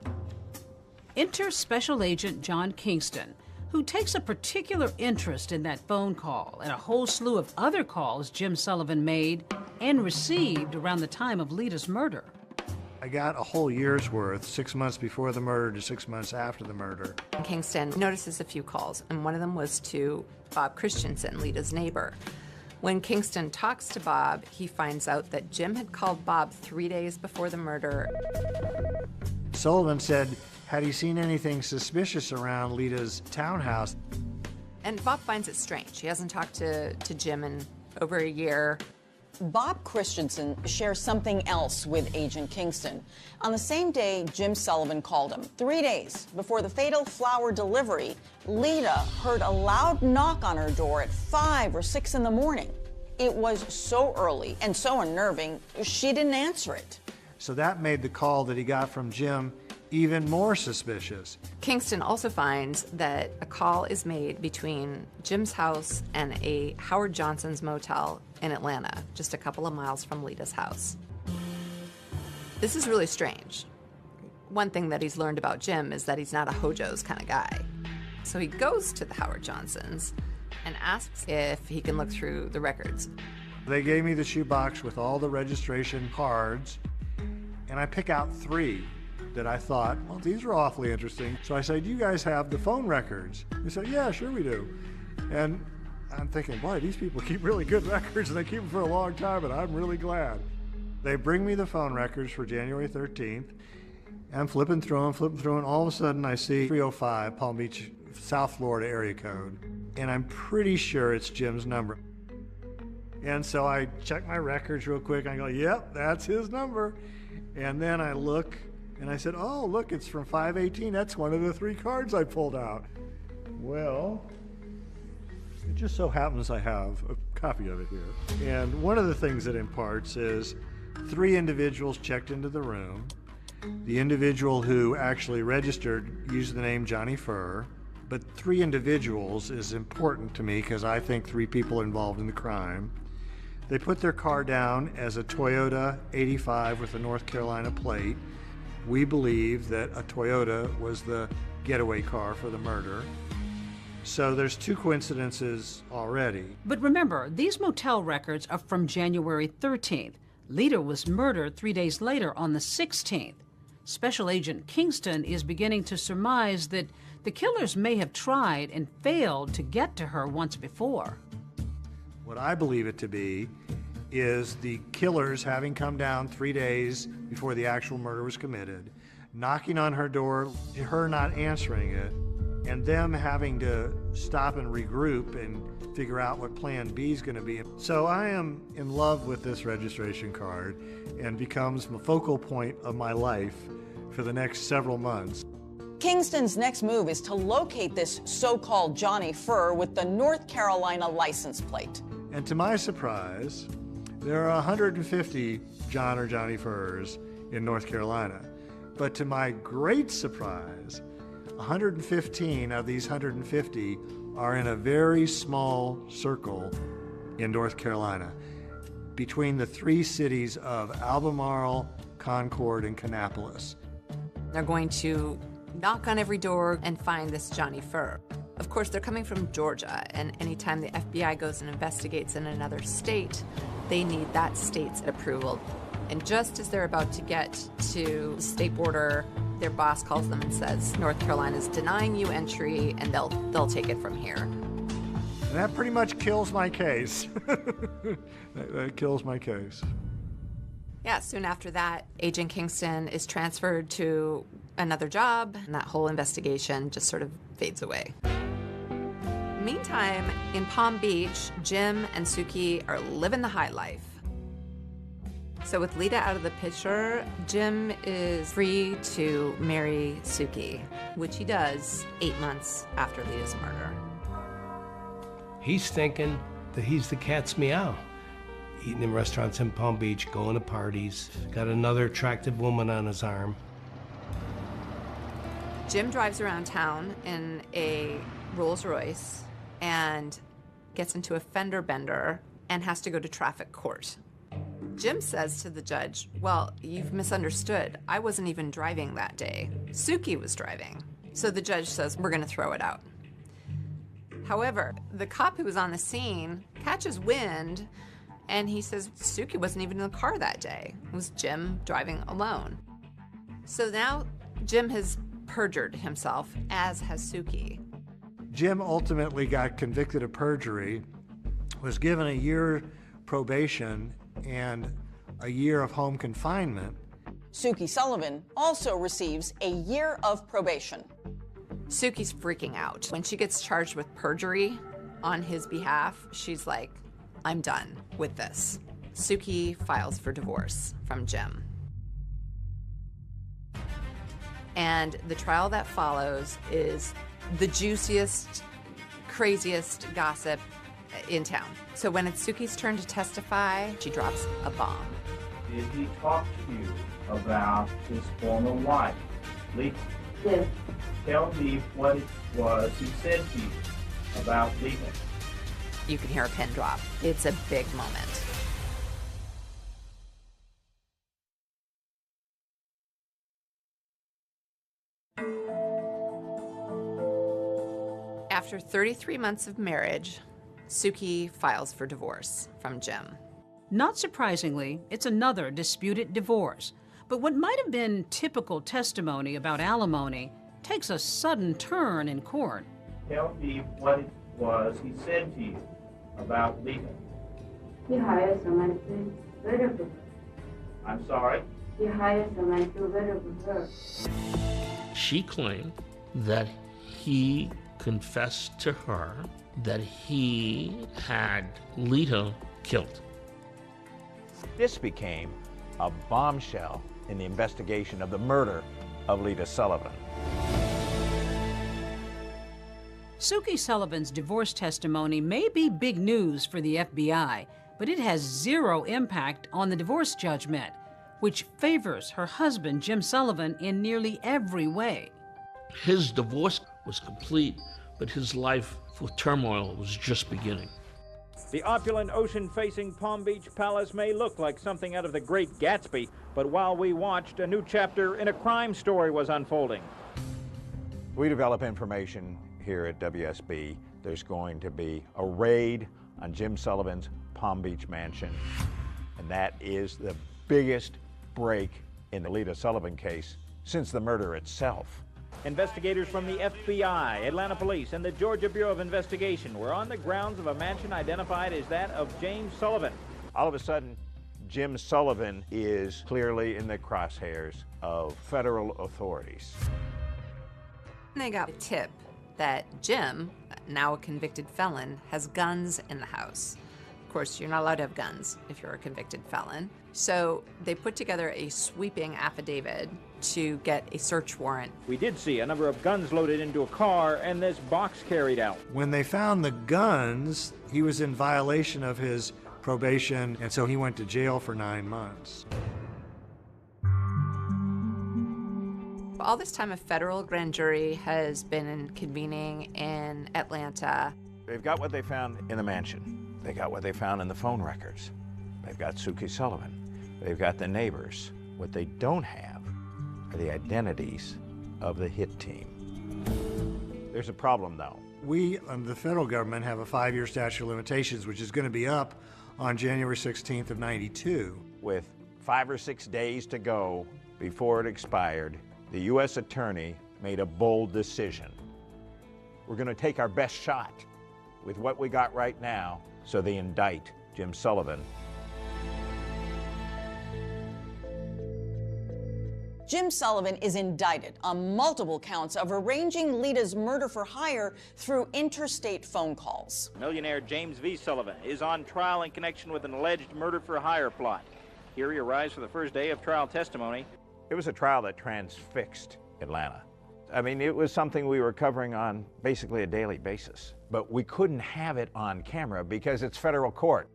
Enter Special Agent John Kingston, who takes a particular interest in that phone call and a whole slew of other calls Jim Sullivan made and received around the time of Lita's murder. I got a whole year's worth, 6 months before the murder to 6 months after the murder. Kingston notices a few calls, and one of them was to Bob Christensen, Lita's neighbor. When Kingston talks to Bob, he finds out that Jim had called Bob 3 days before the murder. Sullivan said, had he seen anything suspicious around Lita's townhouse? And Bob finds it strange. He hasn't talked to Jim in over a year. Bob Christensen shares something else with Agent Kingston. On the same day Jim Sullivan called him, 3 days before the fatal flower delivery, Lita heard a loud knock on her door at 5 or 6 in the morning. It was so early and so unnerving, she didn't answer it. So that made the call that he got from Jim even more suspicious. Kingston also finds that a call is made between Jim's house and a Howard Johnson's motel in Atlanta, just a couple of miles from Lita's house. This is really strange. One thing that he's learned about Jim is that he's not a Hojo's kind of guy. So he goes to the Howard Johnsons and asks if he can look through the records. They gave me the shoebox with all the registration cards, and I pick out 3 that I thought, well, these are awfully interesting. So I said, do you guys have the phone records? They said, yeah, sure we do. And I'm thinking, boy, these people keep really good records, and they keep them for a long time, and I'm really glad. They bring me the phone records for January 13th. I'm flipping through them, and all of a sudden I see 305 Palm Beach, South Florida area code. And I'm pretty sure it's Jim's number. And so I check my records real quick. I go, yep, that's his number. And then I look, and I said, oh, look, it's from 518. That's one of the 3 cards I pulled out. Well, it just so happens I have a copy of it here. And one of the things it imparts is 3 individuals checked into the room. The individual who actually registered used the name Johnny Furr, but 3 individuals is important to me because I think 3 people are involved in the crime. They put their car down as a Toyota 85 with a North Carolina plate. We believe that a Toyota was the getaway car for the murder. So there's two coincidences already. But remember, these motel records are from January 13th. Lita was murdered 3 days later on the 16th. Special Agent Kingston is beginning to surmise that the killers may have tried and failed to get to her once before. What I believe it to be is the killers having come down 3 days before the actual murder was committed, knocking on her door, her not answering it, and them having to stop and regroup and figure out what plan B is going to be. So I am in love with this registration card and becomes the focal point of my life for the next several months. Kingston's next move is to locate this so-called Johnny Fur with the North Carolina license plate. And to my surprise, there are 150 John or Johnny Furs in North Carolina. But to my great surprise, 115 of these 150 are in a very small circle in North Carolina, between the three cities of Albemarle, Concord, and Kannapolis. They're going to knock on every door and find this Johnny Fur. Of course, they're coming from Georgia, and anytime the FBI goes and investigates in another state, they need that state's approval. And just as they're about to get to the state border, their boss calls them and says, North Carolina's denying you entry, and they'll take it from here. And that pretty much kills my case. that kills my case. Yeah, soon after that, Agent Kingston is transferred to another job, and that whole investigation just sort of fades away. Meantime, in Palm Beach, Jim and Suki are living the high life. So with Lita out of the picture, Jim is free to marry Suki, which he does 8 months after Lita's murder. He's thinking that he's the cat's meow. Eating in restaurants in Palm Beach, going to parties, got another attractive woman on his arm. Jim drives around town in a Rolls Royce and gets into a fender bender and has to go to traffic court. Jim says to the judge, well, you've misunderstood. I wasn't even driving that day. Suki was driving. So the judge says, we're going to throw it out. However, the cop who was on the scene catches wind, and he says Suki wasn't even in the car that day. It was Jim driving alone. So now Jim has perjured himself, as has Suki. Jim ultimately got convicted of perjury, was given a year probation and a year of home confinement. Suki Sullivan also receives a year of probation. Suki's freaking out. When she gets charged with perjury on his behalf, she's like, I'm done with this. Suki files for divorce from Jim. And the trial that follows is the juiciest, craziest gossip in town. So when it's Suki's turn to testify, she drops a bomb. Did he talk to you about his former wife, Lita? Yes. Tell me what it was he said to you about Lita. You can hear a pin drop. It's a big moment. After 33 months of marriage, Suki files for divorce from Jim. Not surprisingly, it's another disputed divorce. But what might have been typical testimony about alimony takes a sudden turn in court. Tell me what it was he said to you about Lita. He hired someone to murder her. I'm sorry? He hired someone to murder her. She claimed that he confessed to her that he had Lita killed. This became a bombshell in the investigation of the murder of Lita Sullivan. Suki Sullivan's divorce testimony may be big news for the FBI, but it has zero impact on the divorce judgment, which favors her husband, Jim Sullivan, in nearly every way. His divorce was complete, but his life with turmoil was just beginning. The opulent ocean-facing Palm Beach Palace may look like something out of The Great Gatsby, but while we watched, a new chapter in a crime story was unfolding. We develop information here at WSB. There's going to be a raid on Jim Sullivan's Palm Beach mansion, and that is the biggest break in the Lita Sullivan case since the murder itself. Investigators from the FBI, Atlanta Police, and the Georgia Bureau of Investigation were on the grounds of a mansion identified as that of James Sullivan. All of a sudden, Jim Sullivan is clearly in the crosshairs of federal authorities. They got a tip that Jim, now a convicted felon, has guns in the house. Of course, you're not allowed to have guns if you're a convicted felon. So they put together a sweeping affidavit to get a search warrant. We did see a number of guns loaded into a car and this box carried out. When they found the guns, he was in violation of his probation, and so he went to jail for 9 months. All this time, a federal grand jury has been convening in Atlanta. They've got what they found in the mansion. They got what they found in the phone records. They've got Suki Sullivan. They've got the neighbors. What they don't have are the identities of the hit team. There's a problem, though. We, the federal government, have a 5-year statute of limitations, which is going to be up on January 16th of '92. With 5 or 6 days to go before it expired, the U.S. Attorney made a bold decision. We're going to take our best shot with what we got right now, so they indict Jim Sullivan. Jim Sullivan is indicted on multiple counts of arranging Lita's murder for hire through interstate phone calls. Millionaire James V. Sullivan is on trial in connection with an alleged murder for hire plot. Here he arrives for the first day of trial testimony. It was a trial that transfixed Atlanta. I mean, it was something we were covering on basically a daily basis, but we couldn't have it on camera because it's federal court.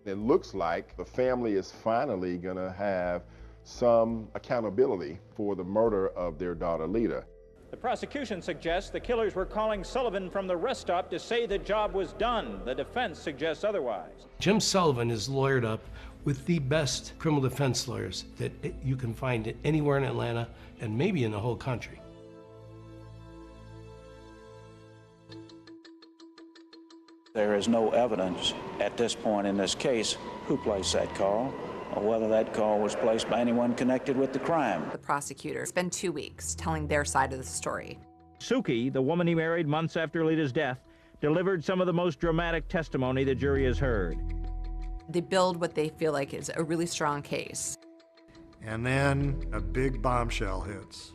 It looks like the family is finally gonna have some accountability for the murder of their daughter, Lita. The prosecution suggests the killers were calling Sullivan from the rest stop to say the job was done. The defense suggests otherwise. Jim Sullivan is lawyered up with the best criminal defense lawyers that you can find anywhere in Atlanta and maybe in the whole country. There is no evidence at this point in this case who placed that call or whether that call was placed by anyone connected with the crime. The prosecutor spent 2 weeks telling their side of the story. Suki, the woman he married months after Lita's death, delivered some of the most dramatic testimony the jury has heard. They build what they feel like is a really strong case. And then a big bombshell hits.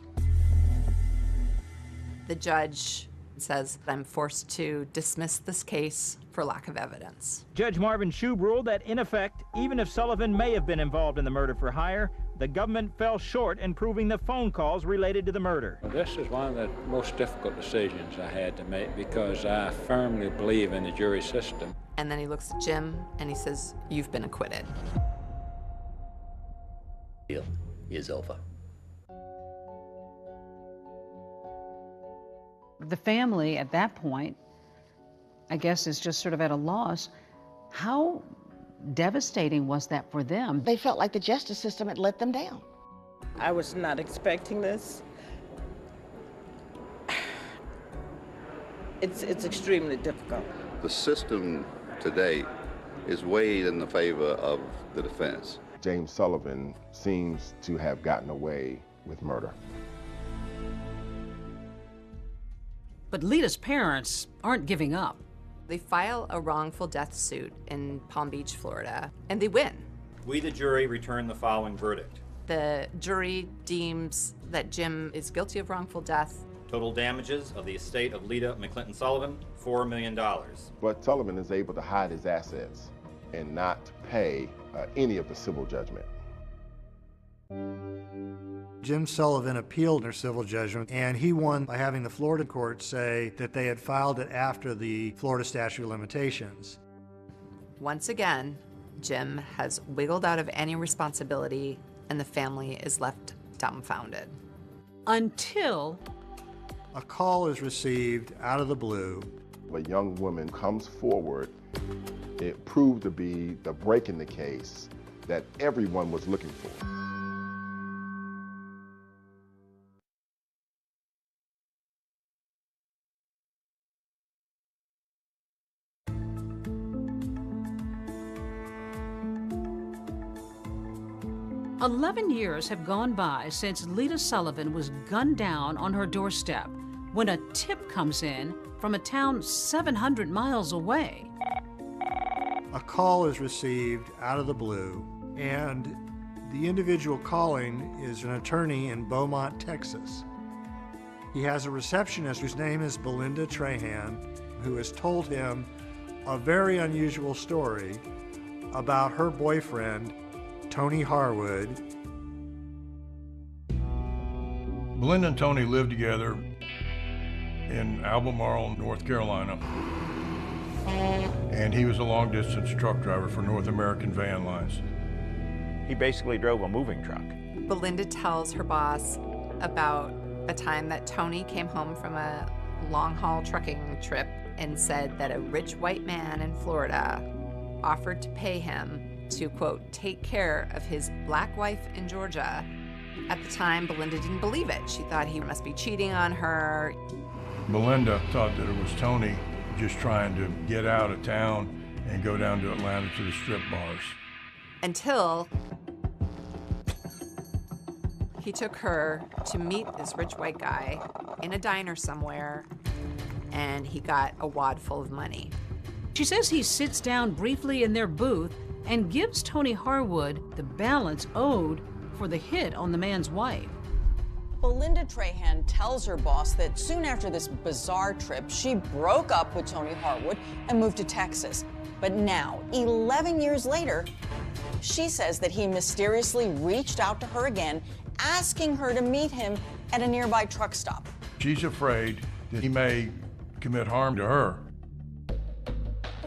The judge says, I'm forced to dismiss this case for lack of evidence. Judge Marvin Shube ruled that, in effect, even if Sullivan may have been involved in the murder for hire, the government fell short in proving the phone calls related to the murder. This is one of the most difficult decisions I had to make because I firmly believe in the jury system. And then he looks at Jim and he says, you've been acquitted. Deal is over. The family at that point, I guess, is just sort of at a loss. How devastating was that for them? They felt like the justice system had let them down. I was not expecting this. It's extremely difficult. The system today is weighed in the favor of the defense. James Sullivan seems to have gotten away with murder. But Lita's parents aren't giving up. They file a wrongful death suit in Palm Beach, Florida, and they win. We, the jury, return the following verdict. The jury deems that Jim is guilty of wrongful death. Total damages of the estate of Lita McClinton Sullivan, $4 million. But Sullivan is able to hide his assets and not pay any of the civil judgment. Jim Sullivan appealed their civil judgment, and he won by having the Florida court say that they had filed it after the Florida statute of limitations. Once again, Jim has wiggled out of any responsibility, and the family is left dumbfounded. Until a call is received out of the blue. A young woman comes forward It proved to be the break in the case that everyone was looking for. "11 years have gone by since Lita Sullivan was gunned down on her doorstep when a tip comes in from a town 700 miles away. A call is received out of the blue, and the individual calling is an attorney in Beaumont, Texas. He has a receptionist whose name is Belinda Trahan, who has told him a very unusual story about her boyfriend, Tony Harwood. Belinda and Tony lived together in Albemarle, North Carolina. And he was a long-distance truck driver for North American Van Lines. He basically drove a moving truck. Belinda tells her boss about a time that Tony came home from a long-haul trucking trip and said that a rich white man in Florida offered to pay him to, quote, take care of his black wife in Georgia. At the time, Belinda didn't believe it. She thought he must be cheating on her. Belinda thought that it was Tony just trying to get out of town and go down to Atlanta to the strip bars. Until he took her to meet this rich white guy in a diner somewhere, and he got a wad full of money. She says he sits down briefly in their booth and gives Tony Harwood the balance owed for the hit on the man's wife. Belinda Trahan tells her boss that soon after this bizarre trip, she broke up with Tony Harwood and moved to Texas. But now, 11 years later, she says that he mysteriously reached out to her again, asking her to meet him at a nearby truck stop. She's afraid that he may commit harm to her.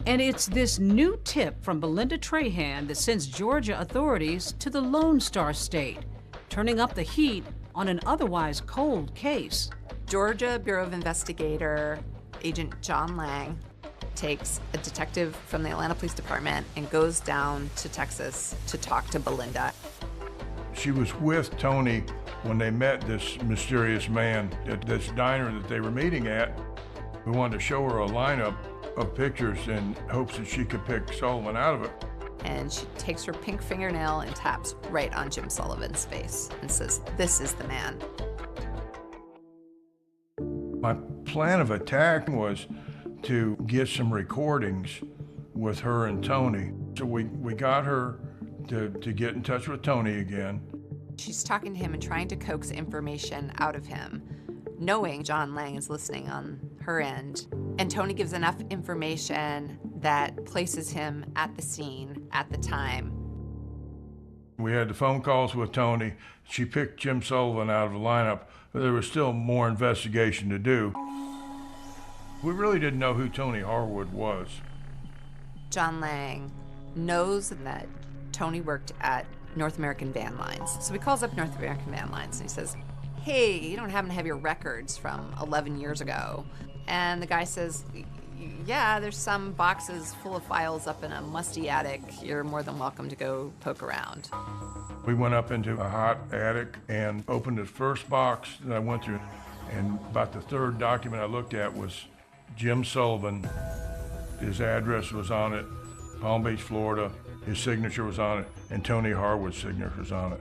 And it's this new tip from Belinda Trahan that sends Georgia authorities to the Lone Star State, turning up the heat on an otherwise cold case. Georgia Bureau of Investigator Agent John Lang takes a detective from the Atlanta Police Department and goes down to Texas to talk to Belinda. She was with Tony when they met this mysterious man at this diner that they were meeting at. We wanted to show her a lineup of pictures in hopes that she could pick Sullivan out of it. And she takes her pink fingernail and taps right on Jim Sullivan's face and says, "This is the man." My plan of attack was to get some recordings with her and Tony. So we got her to get in touch with Tony again. She's talking to him and trying to coax information out of him, knowing John Lang is listening on her end. And Tony gives enough information that places him at the scene at the time. We had the phone calls with Tony. She picked Jim Sullivan out of the lineup, but there was still more investigation to do. We really didn't know who Tony Harwood was. John Lang knows that Tony worked at North American Van Lines. So he calls up North American Van Lines and he says, "Hey, you don't happen to have your records from 11 years ago?" And the guy says, "Yeah, there's some boxes full of files up in a musty attic. You're more than welcome to go poke around." We went up into a hot attic and opened the first box that I went through. And about the third document I looked at was Jim Sullivan. His address was on it, Palm Beach, Florida. His signature was on it, and Tony Harwood's signature was on it.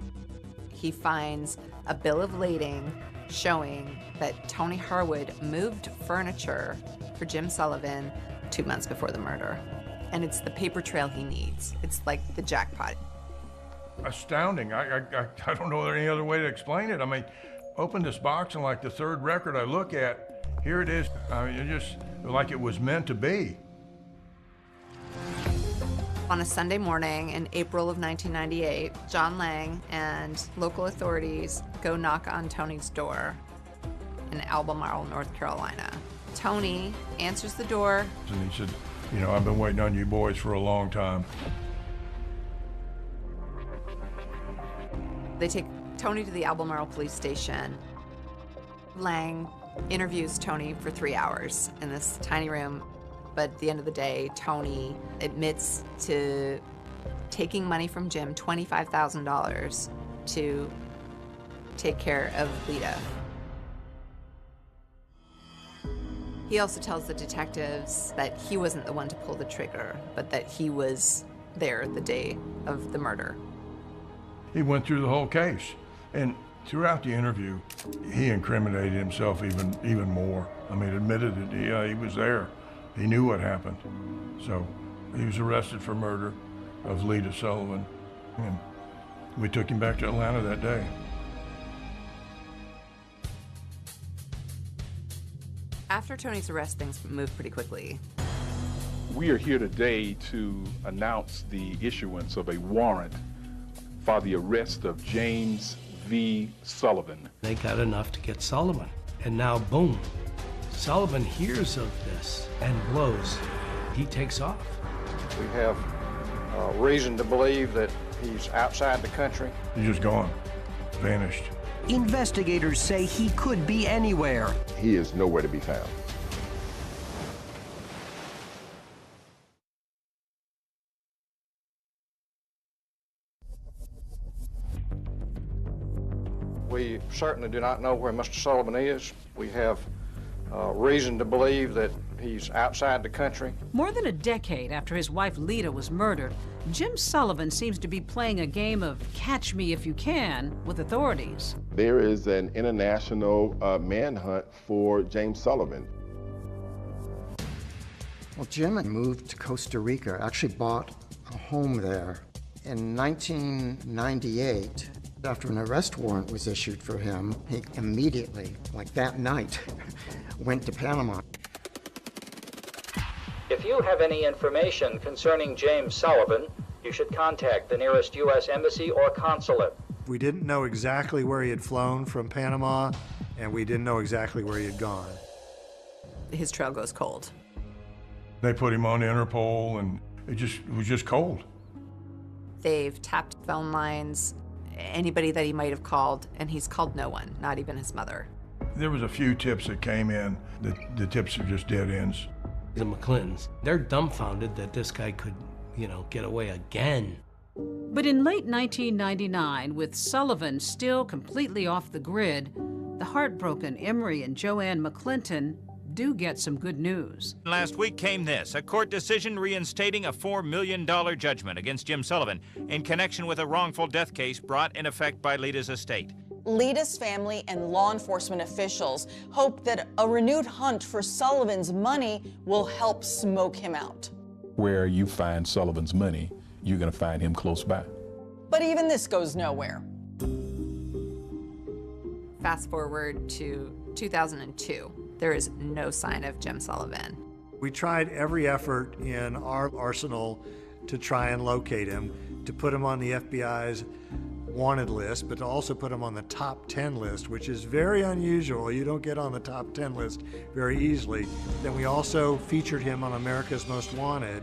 He finds a bill of lading showing that Tony Harwood moved furniture for Jim Sullivan 2 months before the murder. And it's the paper trail he needs. It's like the jackpot. Astounding. I don't know any other way to explain it. I mean, open this box and like the third record I look at, here it is. I mean, it just like it was meant to be. On a Sunday morning in April of 1998, John Lang and local authorities go knock on Tony's door in Albemarle, North Carolina. Tony answers the door. And he said, "You know, I've been waiting on you boys for a long time." They take Tony to the Albemarle police station. Lang interviews Tony for 3 hours in this tiny room, But at the end of the day, Tony admits to taking money from Jim, $25,000, to take care of Lita. He also tells the detectives that he wasn't the one to pull the trigger, but that he was there the day of the murder. He went through the whole case, and throughout the interview, he incriminated himself even more. I mean, admitted that he was there. He knew what happened. So he was arrested for murder of Lita Sullivan, and we took him back to Atlanta that day. After Tony's arrest, things moved pretty quickly. We are here today to announce the issuance of a warrant for the arrest of James V. Sullivan. They got enough to get Sullivan. And now, boom, Sullivan hears of this and blows. He takes off. We have reason to believe that he's outside the country. He's just gone, vanished. Investigators say he could be anywhere. He is nowhere to be found. We certainly do not know where Mr. Sullivan is. We have reason to believe that he's outside the country. More than a decade after his wife Lita was murdered, Jim Sullivan seems to be playing a game of catch me if you can with authorities. There is an international manhunt for James Sullivan. Well, Jim had moved to Costa Rica, actually bought a home there. In 1998, after an arrest warrant was issued for him, he immediately, like that night, went to Panama. If you have any information concerning James Sullivan, you should contact the nearest U.S. Embassy or consulate. We didn't know exactly where he had flown from Panama, and we didn't know exactly where he had gone. His trail goes cold. They put him on Interpol, and it was just cold. They've tapped phone lines, anybody that he might have called, and he's called no one, not even his mother. There was a few tips that came in. The tips are just dead ends. The McClintons, they're dumbfounded that this guy could, get away again. But in late 1999, with Sullivan still completely off the grid, the heartbroken Emery and Joanne McClinton do get some good news. Last week came this, a court decision reinstating a $4 million judgment against Jim Sullivan in connection with a wrongful death case brought in effect by Lita's estate. Lita's family and law enforcement officials hope that a renewed hunt for Sullivan's money will help smoke him out. Where you find Sullivan's money, you're going to find him close by. But even this goes nowhere. Fast forward to 2002. There is no sign of Jim Sullivan. We tried every effort in our arsenal to try and locate him, to put him on the FBI's wanted list, but to also put him on the top 10 list, which is very unusual. You don't get on the top 10 list very easily. Then we also featured him on America's Most Wanted.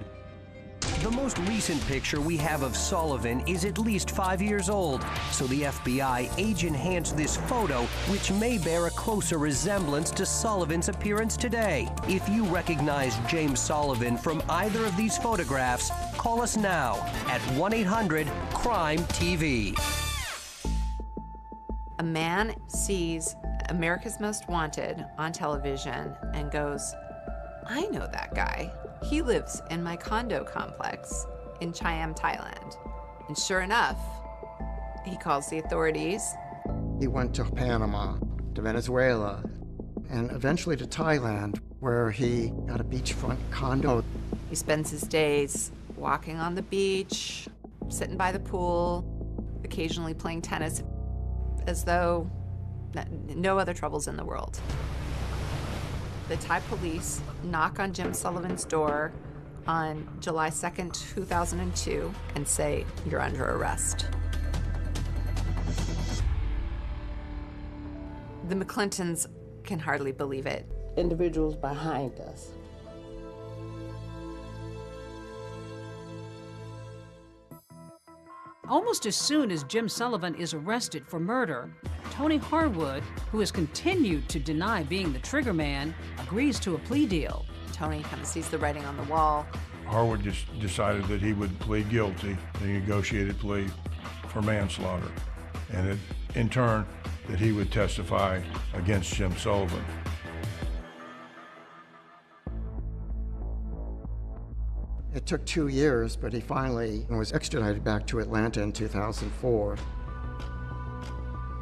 The most recent picture we have of Sullivan is at least 5 years old, so the FBI age-enhanced this photo, which may bear a closer resemblance to Sullivan's appearance today. If you recognize James Sullivan from either of these photographs, call us now at 1-800-CRIME-TV. A man sees America's Most Wanted on television and goes, I know that guy. He lives in my condo complex in Chiang, Thailand. And sure enough, he calls the authorities. He went to Panama, to Venezuela, and eventually to Thailand, where he got a beachfront condo. He spends his days walking on the beach, sitting by the pool, occasionally playing tennis, as though no other troubles in the world. The Thai police knock on Jim Sullivan's door on July 2nd, 2002, and say, you're under arrest. The McClintons can hardly believe it. Individuals behind us. Almost as soon as Jim Sullivan is arrested for murder, Tony Harwood, who has continued to deny being the trigger man, agrees to a plea deal. Tony kind of sees the writing on the wall. Harwood just decided that he would plead guilty, the negotiated plea for manslaughter, and that, in turn, that he would testify against Jim Sullivan. It took 2 years, but he finally was extradited back to Atlanta in 2004.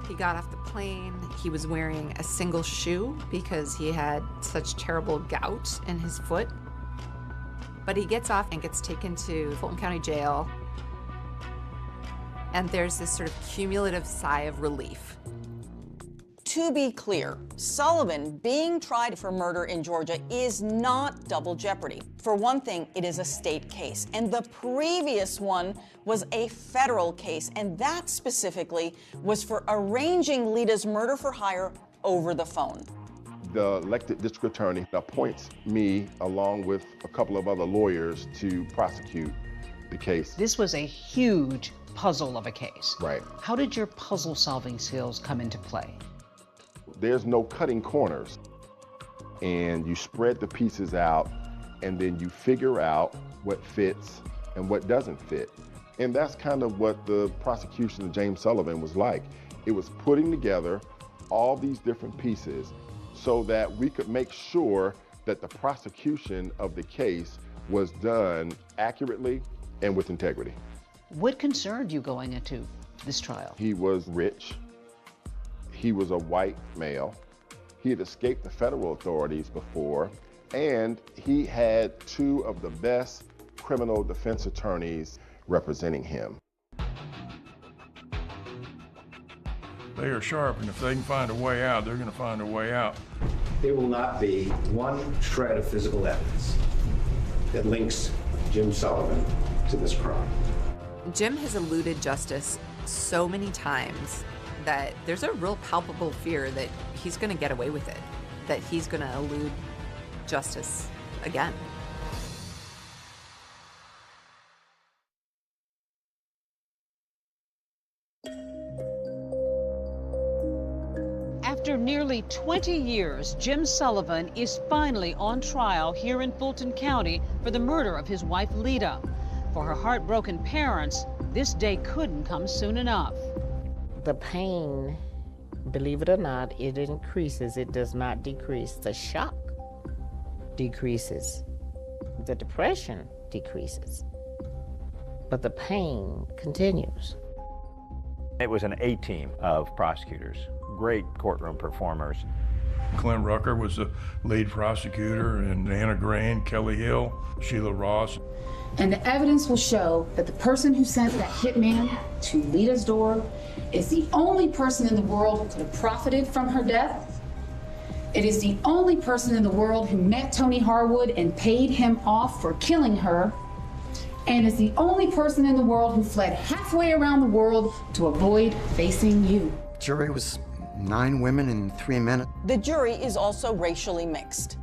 He got off the plane. He was wearing a single shoe because he had such terrible gout in his foot. But he gets off and gets taken to Fulton County Jail. And there's this sort of cumulative sigh of relief. To be clear, Sullivan being tried for murder in Georgia is not double jeopardy. For one thing, it is a state case, and the previous one was a federal case, and that specifically was for arranging Lita's murder for hire over the phone. The elected district attorney appoints me, along with a couple of other lawyers, to prosecute the case. This was a huge puzzle of a case. Right. How did your puzzle-solving skills come into play? There's no cutting corners, and you spread the pieces out, and then you figure out what fits and what doesn't fit. And that's kind of what the prosecution of James Sullivan was like. It was putting together all these different pieces so that we could make sure that the prosecution of the case was done accurately and with integrity. What concerned you going into this trial? He was rich. He was a white male. He had escaped the federal authorities before, and he had two of the best criminal defense attorneys representing him. They are sharp, and if they can find a way out, they're going to find a way out. There will not be one shred of physical evidence that links Jim Sullivan to this crime. Jim has eluded justice so many times that there's a real palpable fear that he's going to get away with it, that he's going to elude justice again. After nearly 20 years, Jim Sullivan is finally on trial here in Fulton County for the murder of his wife, Lita. For her heartbroken parents, this day couldn't come soon enough. The pain, believe it or not, it increases. It does not decrease. The shock decreases. The depression decreases. But the pain continues. It was an A-team of prosecutors, great courtroom performers. Clint Rucker was the lead prosecutor, and Anna Grain, Kelly Hill, Sheila Ross. And the evidence will show that the person who sent that hitman to Lita's door is the only person in the world who could have profited from her death. It is the only person in the world who met Tony Harwood and paid him off for killing her. And is the only person in the world who fled halfway around the world to avoid facing you. Jury was 9 women and 3 men. The jury is also racially mixed.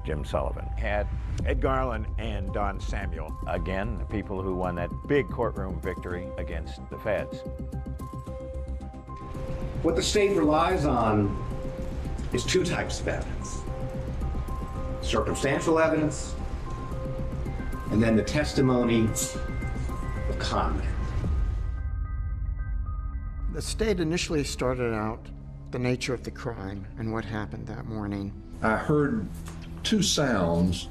Jim Sullivan had Ed Garland and Don Samuel, again, the people who won that big courtroom victory against the feds. What the state relies on is two types of evidence. Circumstantial evidence, and then the testimony of con men. The state initially started out the nature of the crime and what happened that morning. I heard 2 sounds.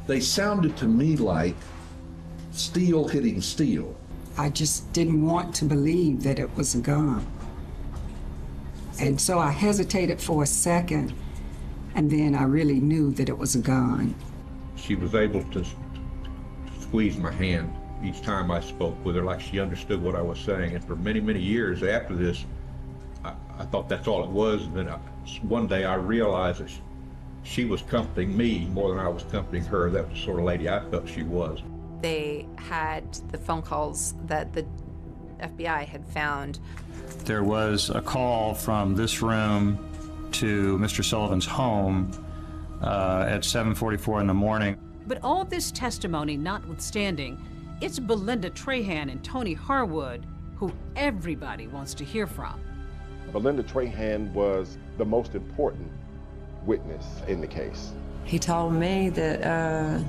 They sounded to me like steel hitting steel. I just didn't want to believe that it was a gun. And so I hesitated for a second, and then I really knew that it was a gun. She was able to squeeze my hand each time I spoke with her, like she understood what I was saying. And for many, many years after this, I thought that's all it was. And then one day I realized that she was comforting me more than I was comforting her. That was the sort of lady I felt she was. They had the phone calls that the FBI had found. There was a call from this room to Mr. Sullivan's home at 7:44 in the morning. But all this testimony notwithstanding, it's Belinda Trahan and Tony Harwood who everybody wants to hear from. Belinda Trahan was the most important witness in the case. He told me that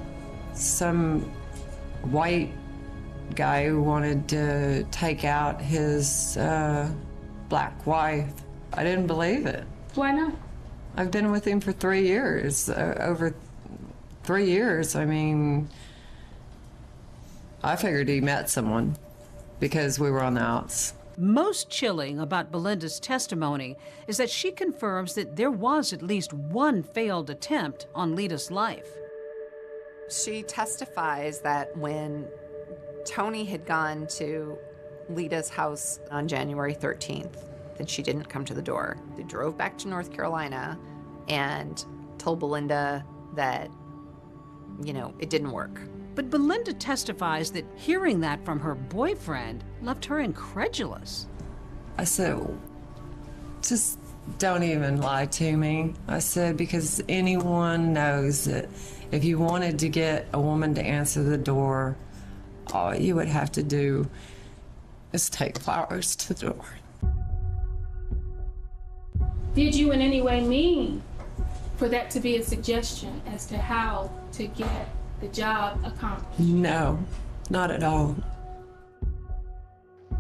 some white guy who wanted to take out his black wife. I didn't believe it. Why not? I've been with him for 3 years, over 3 years. I mean, I figured he met someone because we were on the outs. Most chilling about Belinda's testimony is that she confirms that there was at least one failed attempt on Lita's life. She testifies that when Tony had gone to Lita's house on January 13th, that she didn't come to the door. They drove back to North Carolina and told Belinda that, you know, it didn't work. But Belinda testifies that hearing that from her boyfriend left her incredulous. I said, just don't even lie to me. I said, because anyone knows that if you wanted to get a woman to answer the door, all you would have to do is take flowers to the door. Did you in any way mean for that to be a suggestion as to how to get the job accomplished? No, not at all.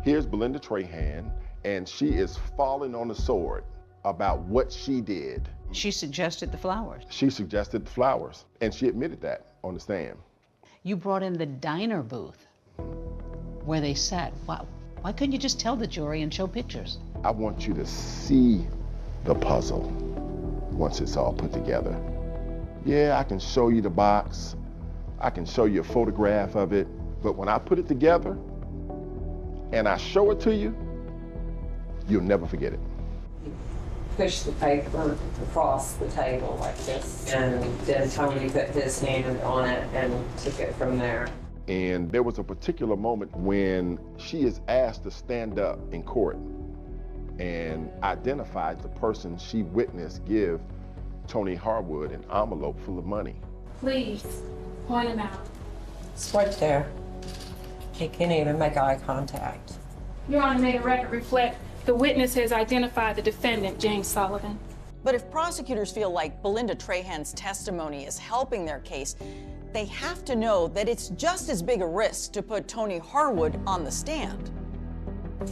Here's Belinda Trahan, and she is falling on the sword about what she did. She suggested the flowers. She suggested the flowers, and she admitted that on the stand. You brought in the diner booth where they sat. Why couldn't you just tell the jury and show pictures? I want you to see the puzzle once it's all put together. Yeah, I can show you the box. I can show you a photograph of it, but when I put it together and I show it to you, you'll never forget it. Push the paper across the table like this, and then Tony put his hand on it and took it from there. And there was a particular moment when she is asked to stand up in court and identify the person she witnessed give Tony Harwood an envelope full of money. Please, point him out. It's right there. He can't even make eye contact. Your Honor, may the record reflect the witness has identified the defendant, James Sullivan. But if prosecutors feel like Belinda Trahan's testimony is helping their case, they have to know that it's just as big a risk to put Tony Harwood on the stand.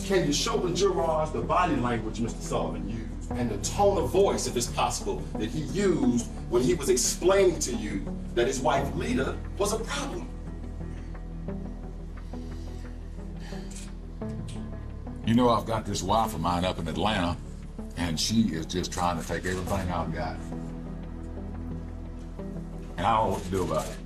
Can you show the jurors the body language Mr. Sullivan used and the tone of voice, if it's possible, that he used when he was explaining to you that his wife Lita was a problem? You know, I've got this wife of mine up in Atlanta, and she is just trying to take everything I've got. And I don't know what to do about it.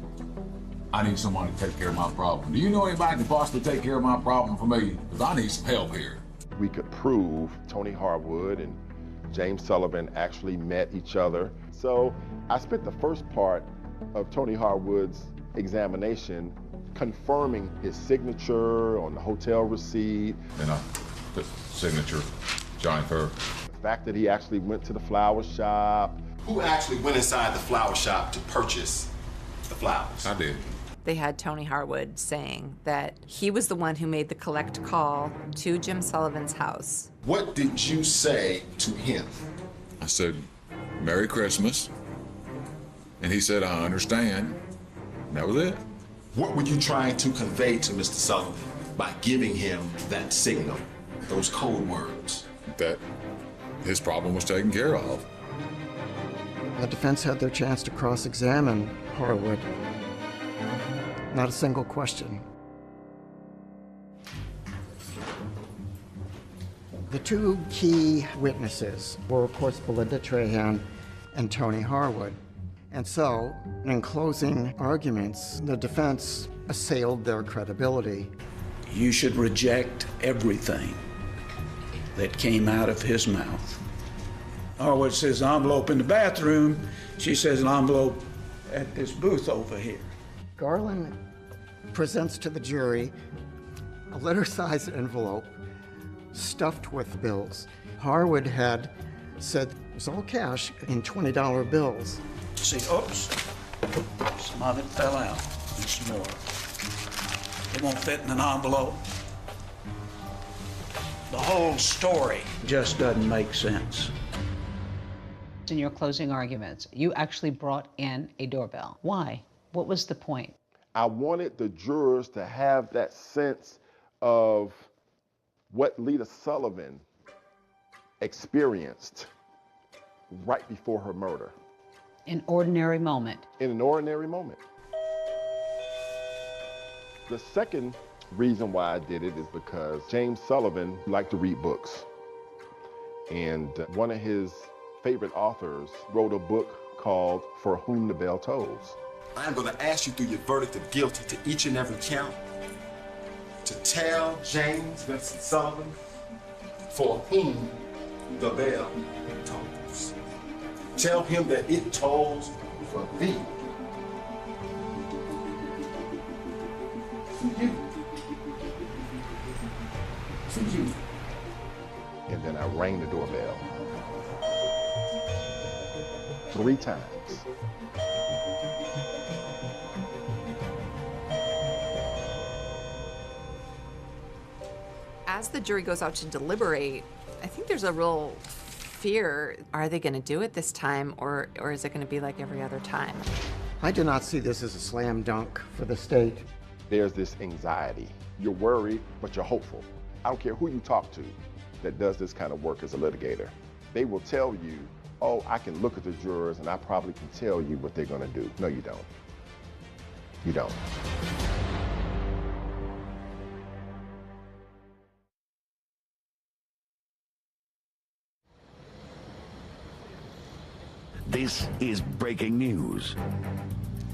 I need someone to take care of my problem. Do you know anybody that can possibly take care of my problem for me? Because I need some help here. We could prove Tony Harwood and James Sullivan actually met each other. So I spent the first part of Tony Harwood's examination confirming his signature on the hotel receipt. And the signature, Johnny Fur. The fact that he actually went to the flower shop. Who actually went inside the flower shop to purchase the flowers? I did. They had Tony Harwood saying that he was the one who made the collect call to Jim Sullivan's house. What did you say to him? I said, Merry Christmas. And he said, I understand. And that was it. What were you trying to convey to Mr. Sullivan by giving him that signal, those code words? That his problem was taken care of. The defense had their chance to cross-examine Harwood. Not a single question. The two key witnesses were, of course, Belinda Trahan and Tony Harwood. And so, in closing arguments, the defense assailed their credibility. You should reject everything that came out of his mouth. Harwood says envelope in the bathroom. She says an envelope at this booth over here. Garland presents to the jury a letter-sized envelope stuffed with bills. Harwood had said it was all cash in $20 bills. See, oops, some of it fell out, and some more. It won't fit in an envelope. The whole story just doesn't make sense. In your closing arguments, you actually brought in a doorbell. Why? What was the point? I wanted the jurors to have that sense of what Lita Sullivan experienced right before her murder. An ordinary moment. In an ordinary moment. The second reason why I did it is because James Sullivan liked to read books. And one of his favorite authors wrote a book called For Whom the Bell Tolls. I am going to ask you through your verdict of guilty to each and every count to tell James Vincent Sullivan for whom the bell tolls. Tell him that it tolls for thee. For you. For you. And then I rang the doorbell 3 times. As the jury goes out to deliberate, I think there's a real fear. Are they going to do it this time, or is it going to be like every other time? I do not see this as a slam dunk for the state. There's this anxiety. You're worried, but you're hopeful. I don't care who you talk to that does this kind of work as a litigator. They will tell you, oh, I can look at the jurors and I probably can tell you what they're going to do. No, you don't. You don't. This is breaking news.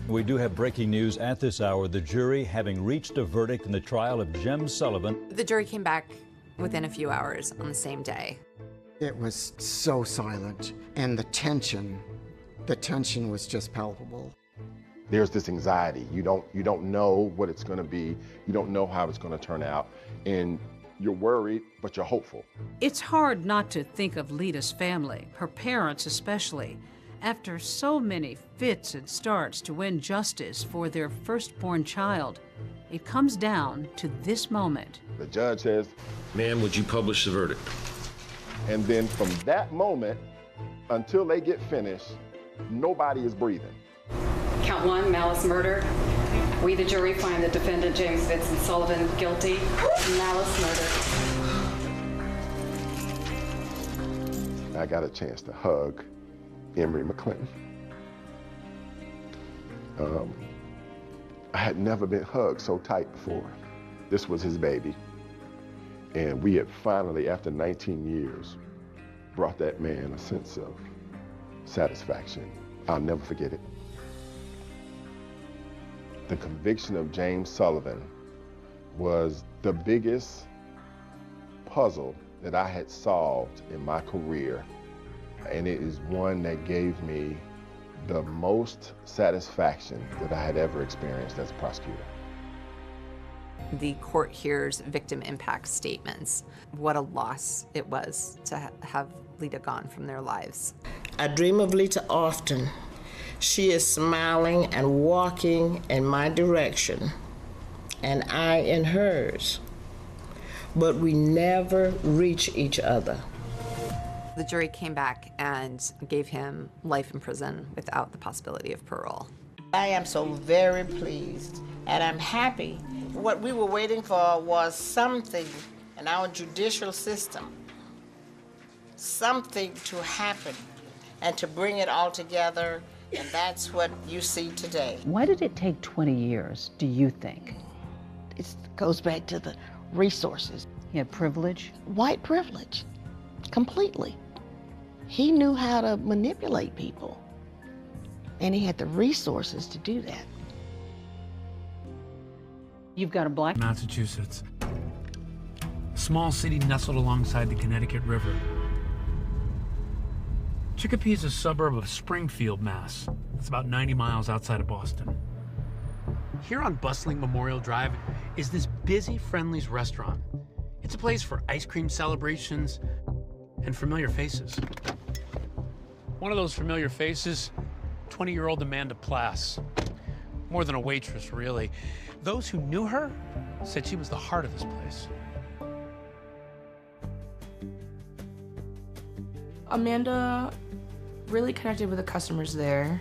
We do have breaking news at this hour. The jury having reached a verdict in the trial of Jim Sullivan. The jury came back within a few hours on the same day. It was so silent, and the tension was just palpable. There's this anxiety. You don't know what it's going to be. You don't know how it's going to turn out. And you're worried, but you're hopeful. It's hard not to think of Lita's family, her parents especially, after so many fits and starts to win justice for their firstborn child. It comes down to this moment. The judge says, "Ma'am, would you publish the verdict?" And then from that moment until they get finished, nobody is breathing. Count 1, malice murder. We, the jury, find the defendant, James Vincent Sullivan, guilty of malice murder. I got a chance to hug Emory McClinton. I had never been hugged so tight before. This was his baby. And we had finally, after 19 years, brought that man a sense of satisfaction. I'll never forget it. The conviction of James Sullivan was the biggest puzzle that I had solved in my career. And it is one that gave me the most satisfaction that I had ever experienced as a prosecutor. The court hears victim impact statements. What a loss it was to have Lita gone from their lives. I dream of Lita often. She is smiling and walking in my direction, and I in hers. But we never reach each other. The jury came back and gave him life in prison without the possibility of parole. I am so very pleased, and I'm happy. What we were waiting for was something in our judicial system, something to happen and to bring it all together, and that's what you see today. Why did it take 20 years, do you think? It goes back to the resources. He had privilege? White privilege, completely. He knew how to manipulate people, and he had the resources to do that. You've got a black... Massachusetts. Small city nestled alongside the Connecticut River. Chicopee is a suburb of Springfield, Mass. It's about 90 miles outside of Boston. Here on bustling Memorial Drive is this busy Friendly's restaurant. It's a place for ice cream celebrations and familiar faces. One of those familiar faces, 20-year-old Amanda Plass. More than a waitress, really. Those who knew her said she was the heart of this place. Amanda really connected with the customers there.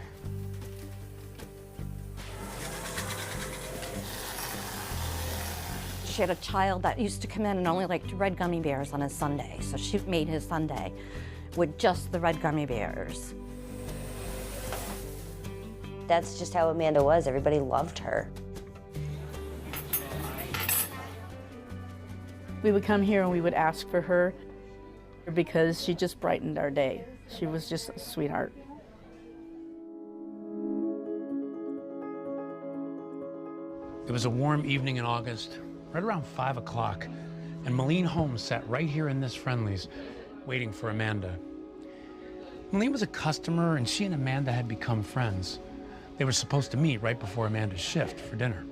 She had a child that used to come in and only liked red gummy bears on his sundae, so she made his sundae with just the red gummy bears. That's just how Amanda was. Everybody loved her. We would come here and we would ask for her because she just brightened our day. She was just a sweetheart. It was a warm evening in August, right around 5 o'clock, and Malene Holmes sat right here in this Friendly's, waiting for Amanda. Malene was a customer, and she and Amanda had become friends. They were supposed to meet right before Amanda's shift for dinner.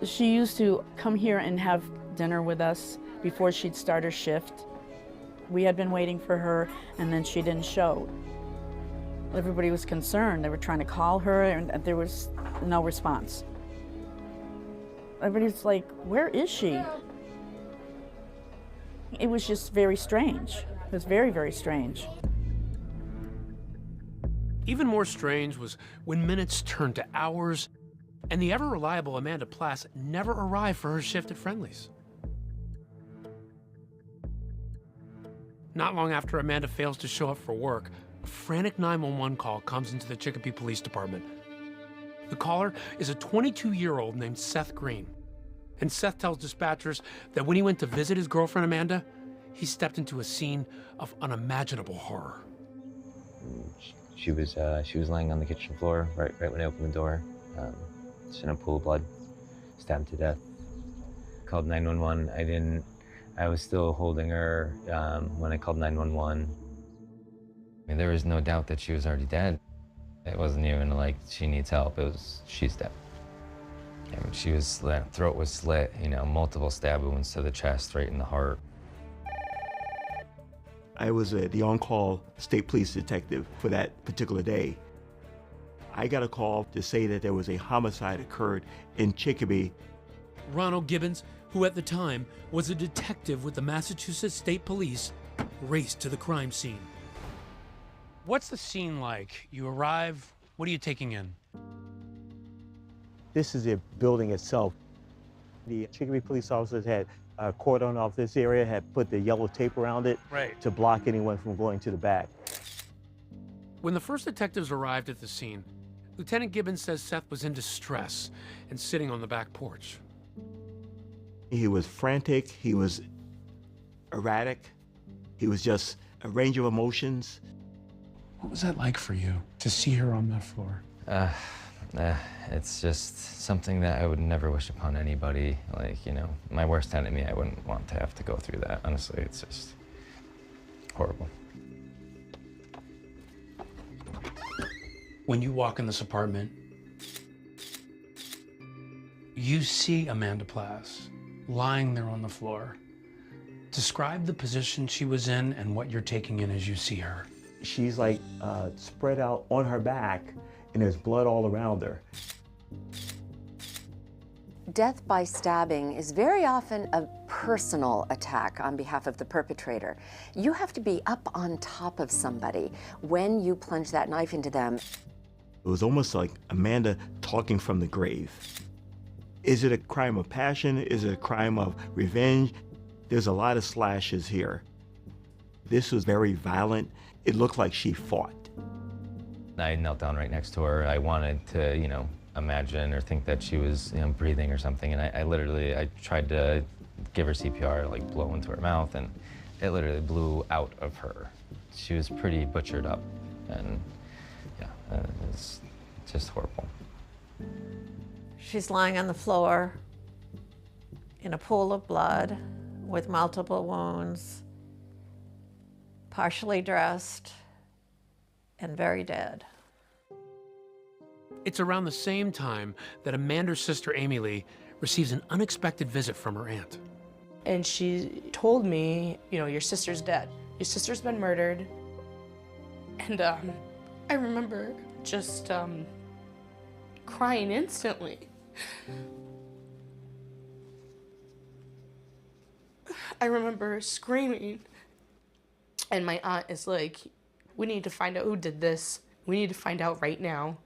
She used to come here and have dinner with us before she'd start her shift. We had been waiting for her, and then she didn't show. Everybody was concerned. They were trying to call her, and there was no response. Everybody's like, where is she? It was just very strange. It was very, very strange. Even more strange was when minutes turned to hours, and the ever-reliable Amanda Plass never arrived for her shift at Friendly's. Not long after Amanda fails to show up for work, a frantic 911 call comes into the Chicopee Police Department. The caller is a 22-year-old named Seth Green. And Seth tells dispatchers that when he went to visit his girlfriend Amanda, he stepped into a scene of unimaginable horror. She was laying on the kitchen floor right when I opened the door. Just in a pool of blood, stabbed to death. Called 911. I was still holding her when I called 911. I mean, there was no doubt that she was already dead. It wasn't even like she needs help. It was, she's dead. I mean, she was, throat was slit, multiple stab wounds to the chest, right in the heart. I was the on-call state police detective for that particular day. I got a call to say that there was a homicide occurred in Chicopee. Ronald Gibbons, who at the time was a detective with the Massachusetts State Police, raced to the crime scene. What's the scene like? You arrive, what are you taking in? This is the building itself. The Chicopee police officers had cordoned off this area, had put the yellow tape around it to block anyone from going to the back. When the first detectives arrived at the scene, Lieutenant Gibbons says Seth was in distress and sitting on the back porch. He was frantic, he was erratic, he was just a range of emotions. What was that like for you, to see her on that floor? It's just something that I would never wish upon anybody. Like, my worst enemy, I wouldn't want to have to go through that. Honestly, it's just horrible. When you walk in this apartment, you see Amanda Plass lying there on the floor. Describe the position she was in and what you're taking in as you see her. She's like spread out on her back, and there's blood all around her. Death by stabbing is very often a personal attack on behalf of the perpetrator. You have to be up on top of somebody when you plunge that knife into them. It was almost like Amanda talking from the grave. Is it a crime of passion? Is it a crime of revenge? There's a lot of slashes here. This was very violent. It looked like she fought. I knelt down right next to her. I wanted to, imagine or think that she was, breathing or something. And I literally tried to give her CPR, like blow into her mouth, and it literally blew out of her. She was pretty butchered up, and yeah, it's just horrible. She's lying on the floor in a pool of blood with multiple wounds, partially dressed, and very dead. It's around the same time that Amanda's sister Amy Lee receives an unexpected visit from her aunt. And she told me, your sister's dead. Your sister's been murdered. And I remember just crying instantly. I remember screaming, and my aunt is like, We need to find out who did this. We need to find out right now.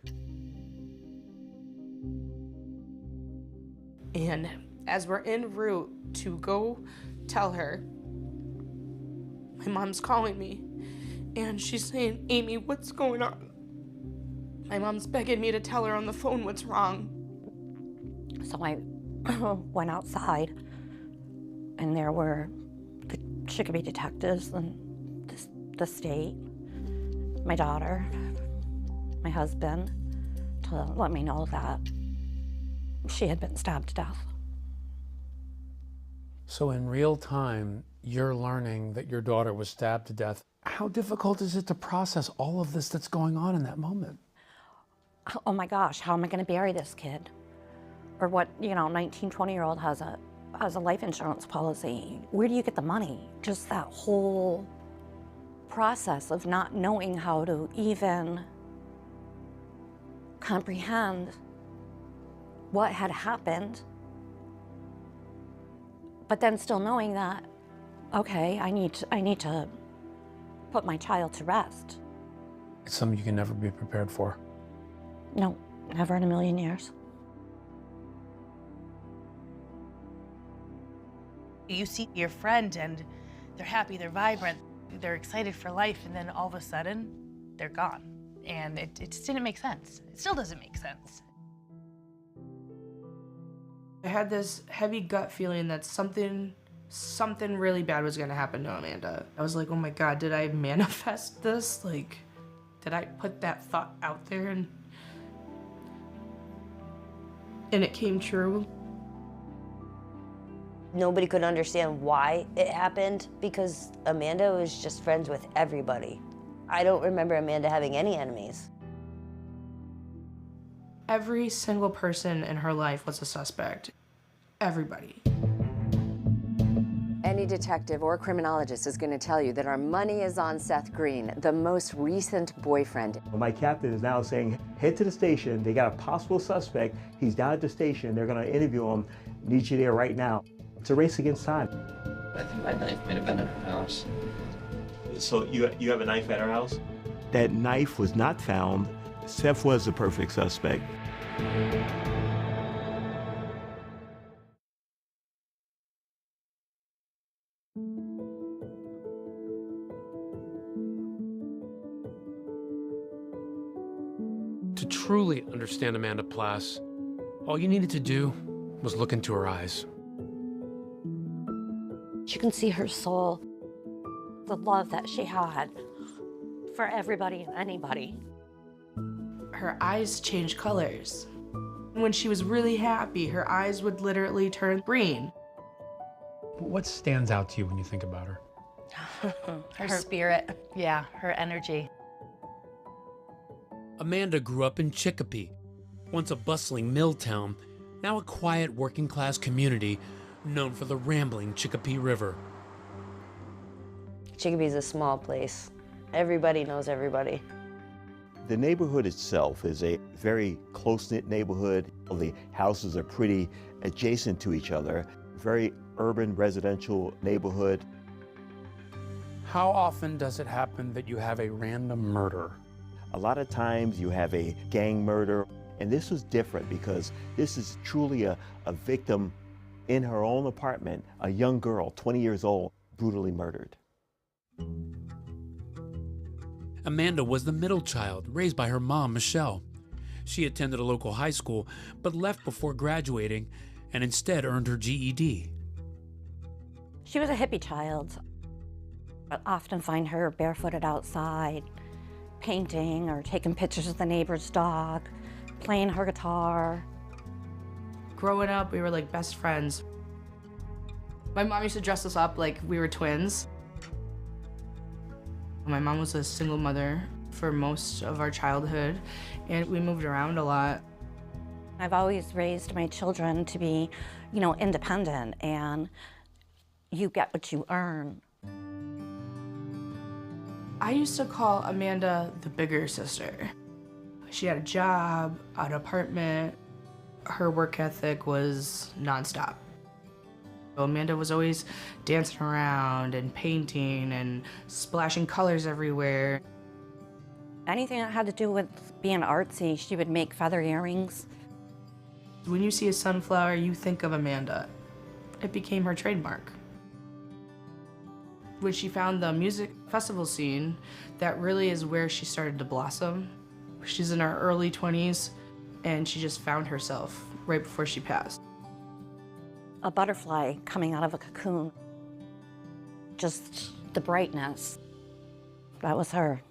And as we're en route to go tell her, my mom's calling me and she's saying, Amy, what's going on? My mom's begging me to tell her on the phone what's wrong. So I went outside, and there were the Chicopee detectives and the state, my daughter, my husband, to let me know that she had been stabbed to death. So in real time, you're learning that your daughter was stabbed to death. How difficult is it to process all of this that's going on in that moment? Oh my gosh, how am I going to bury this kid? Or what, 19, 20-year-old has a life insurance policy. Where do you get the money? Just that whole process of not knowing how to even comprehend what had happened, but then still knowing that, okay, I need to put my child to rest. It's something you can never be prepared for. No, never in a million years. You see your friend and they're happy, they're vibrant, they're excited for life, and then all of a sudden, they're gone. And it just didn't make sense. It still doesn't make sense. I had this heavy gut feeling that something really bad was gonna happen to Amanda. I was like, oh my God, did I manifest this? Like, did I put that thought out there and it came true? Nobody could understand why it happened because Amanda was just friends with everybody. I don't remember Amanda having any enemies. Every single person in her life was a suspect. Everybody. Any detective or criminologist is going to tell you that our money is on Seth Green, the most recent boyfriend. My captain is now saying, head to the station. They got a possible suspect. He's down at the station. They're going to interview him. Need you there right now. It's a race against time. I think my knife might have been at her house. So you have a knife at her house? That knife was not found. Seth was the perfect suspect. To truly understand Amanda Plass, all you needed to do was look into her eyes. You can see her soul, the love that she had for everybody and anybody. Her eyes changed colors. When she was really happy, her eyes would literally turn green. What stands out to you when you think about her? Her spirit, yeah, her energy. Amanda grew up in Chicopee, once a bustling mill town, now a quiet working-class community known for the rambling Chicopee River. Chicopee's a small place. Everybody knows everybody. The neighborhood itself is a very close-knit neighborhood. The houses are pretty adjacent to each other. Very urban residential neighborhood. How often does it happen that you have a random murder? A lot of times you have a gang murder, and this was different because this is truly a victim in her own apartment, a young girl, 20 years old, brutally murdered. Amanda was the middle child, raised by her mom, Michelle. She attended a local high school, but left before graduating and instead earned her GED. She was a hippie child. I often find her barefooted outside, painting or taking pictures of the neighbor's dog, playing her guitar. Growing up, we were like best friends. My mom used to dress us up like we were twins. My mom was a single mother for most of our childhood, and we moved around a lot. I've always raised my children to be, independent, and you get what you earn. I used to call Amanda the bigger sister. She had a job, an apartment. Her work ethic was nonstop. Amanda was always dancing around and painting and splashing colors everywhere. Anything that had to do with being artsy, she would make feather earrings. When you see a sunflower, you think of Amanda. It became her trademark. When she found the music festival scene, that really is where she started to blossom. She's in her early 20s, and she just found herself right before she passed. A butterfly coming out of a cocoon. Just the brightness. That was her.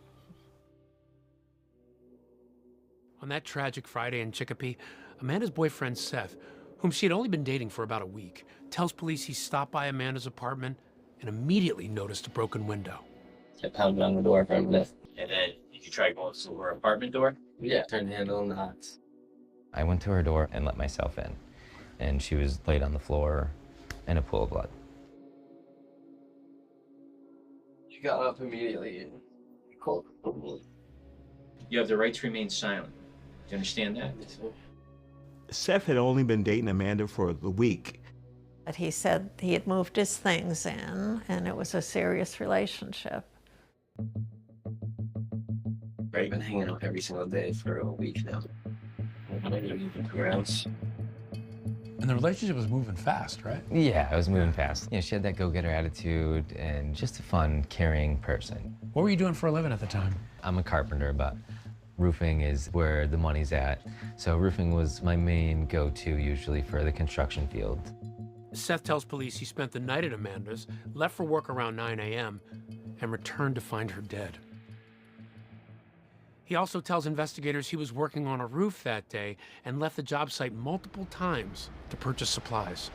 On that tragic Friday in Chicopee, Amanda's boyfriend Seth, whom she had only been dating for about a week, tells police he stopped by Amanda's apartment and immediately noticed a broken window. I pounded on the door for a minute. And then you try going to her apartment door? Yeah, turn the handle and the locks. I went to her door and let myself in, and she was laid on the floor in a pool of blood. She got up immediately and called. You have the right to remain silent. Do you understand that? Seth had only been dating Amanda for the week. But he said he had moved his things in, and it was a serious relationship. I've been hanging out every single day for a week now. I don't even grounds. And the relationship was moving fast, right? Yeah, I was moving fast. You know, she had that go-getter attitude and just a fun, caring person. What were you doing for a living at the time? I'm a carpenter, but roofing is where the money's at. So roofing was my main go-to usually for the construction field. Seth tells police he spent the night at Amanda's, left for work around 9 a.m., and returned to find her dead. He also tells investigators he was working on a roof that day and left the job site multiple times to purchase supplies.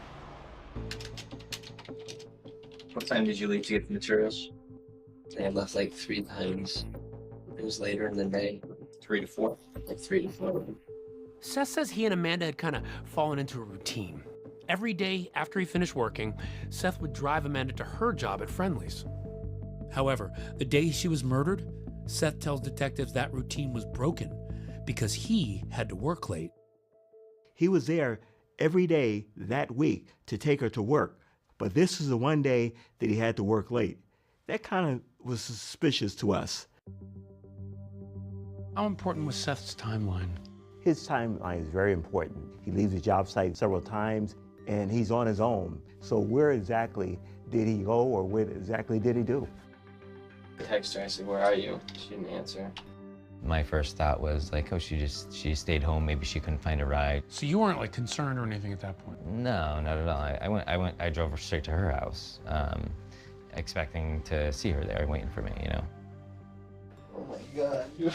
What time did you leave to get the materials? I had left like 3 times. It was later in the day, 3 to 4, like 3 to 4. Seth says he and Amanda had kind of fallen into a routine. Every day after he finished working, Seth would drive Amanda to her job at Friendly's. However, the day she was murdered, Seth tells detectives that routine was broken because he had to work late. He was there every day that week to take her to work, but this is the one day that he had to work late. That kind of was suspicious to us. How important was Seth's timeline? His timeline is very important. He leaves the job site several times, and he's on his own. So where exactly did he go, or what exactly did he do? I texted her, I said, "Where are you?" She didn't answer. My first thought was like, oh, she stayed home. Maybe she couldn't find a ride. So you weren't like concerned or anything at that point? No, not at all. I drove her straight to her house, expecting to see her there, waiting for me, you know. Oh my God, you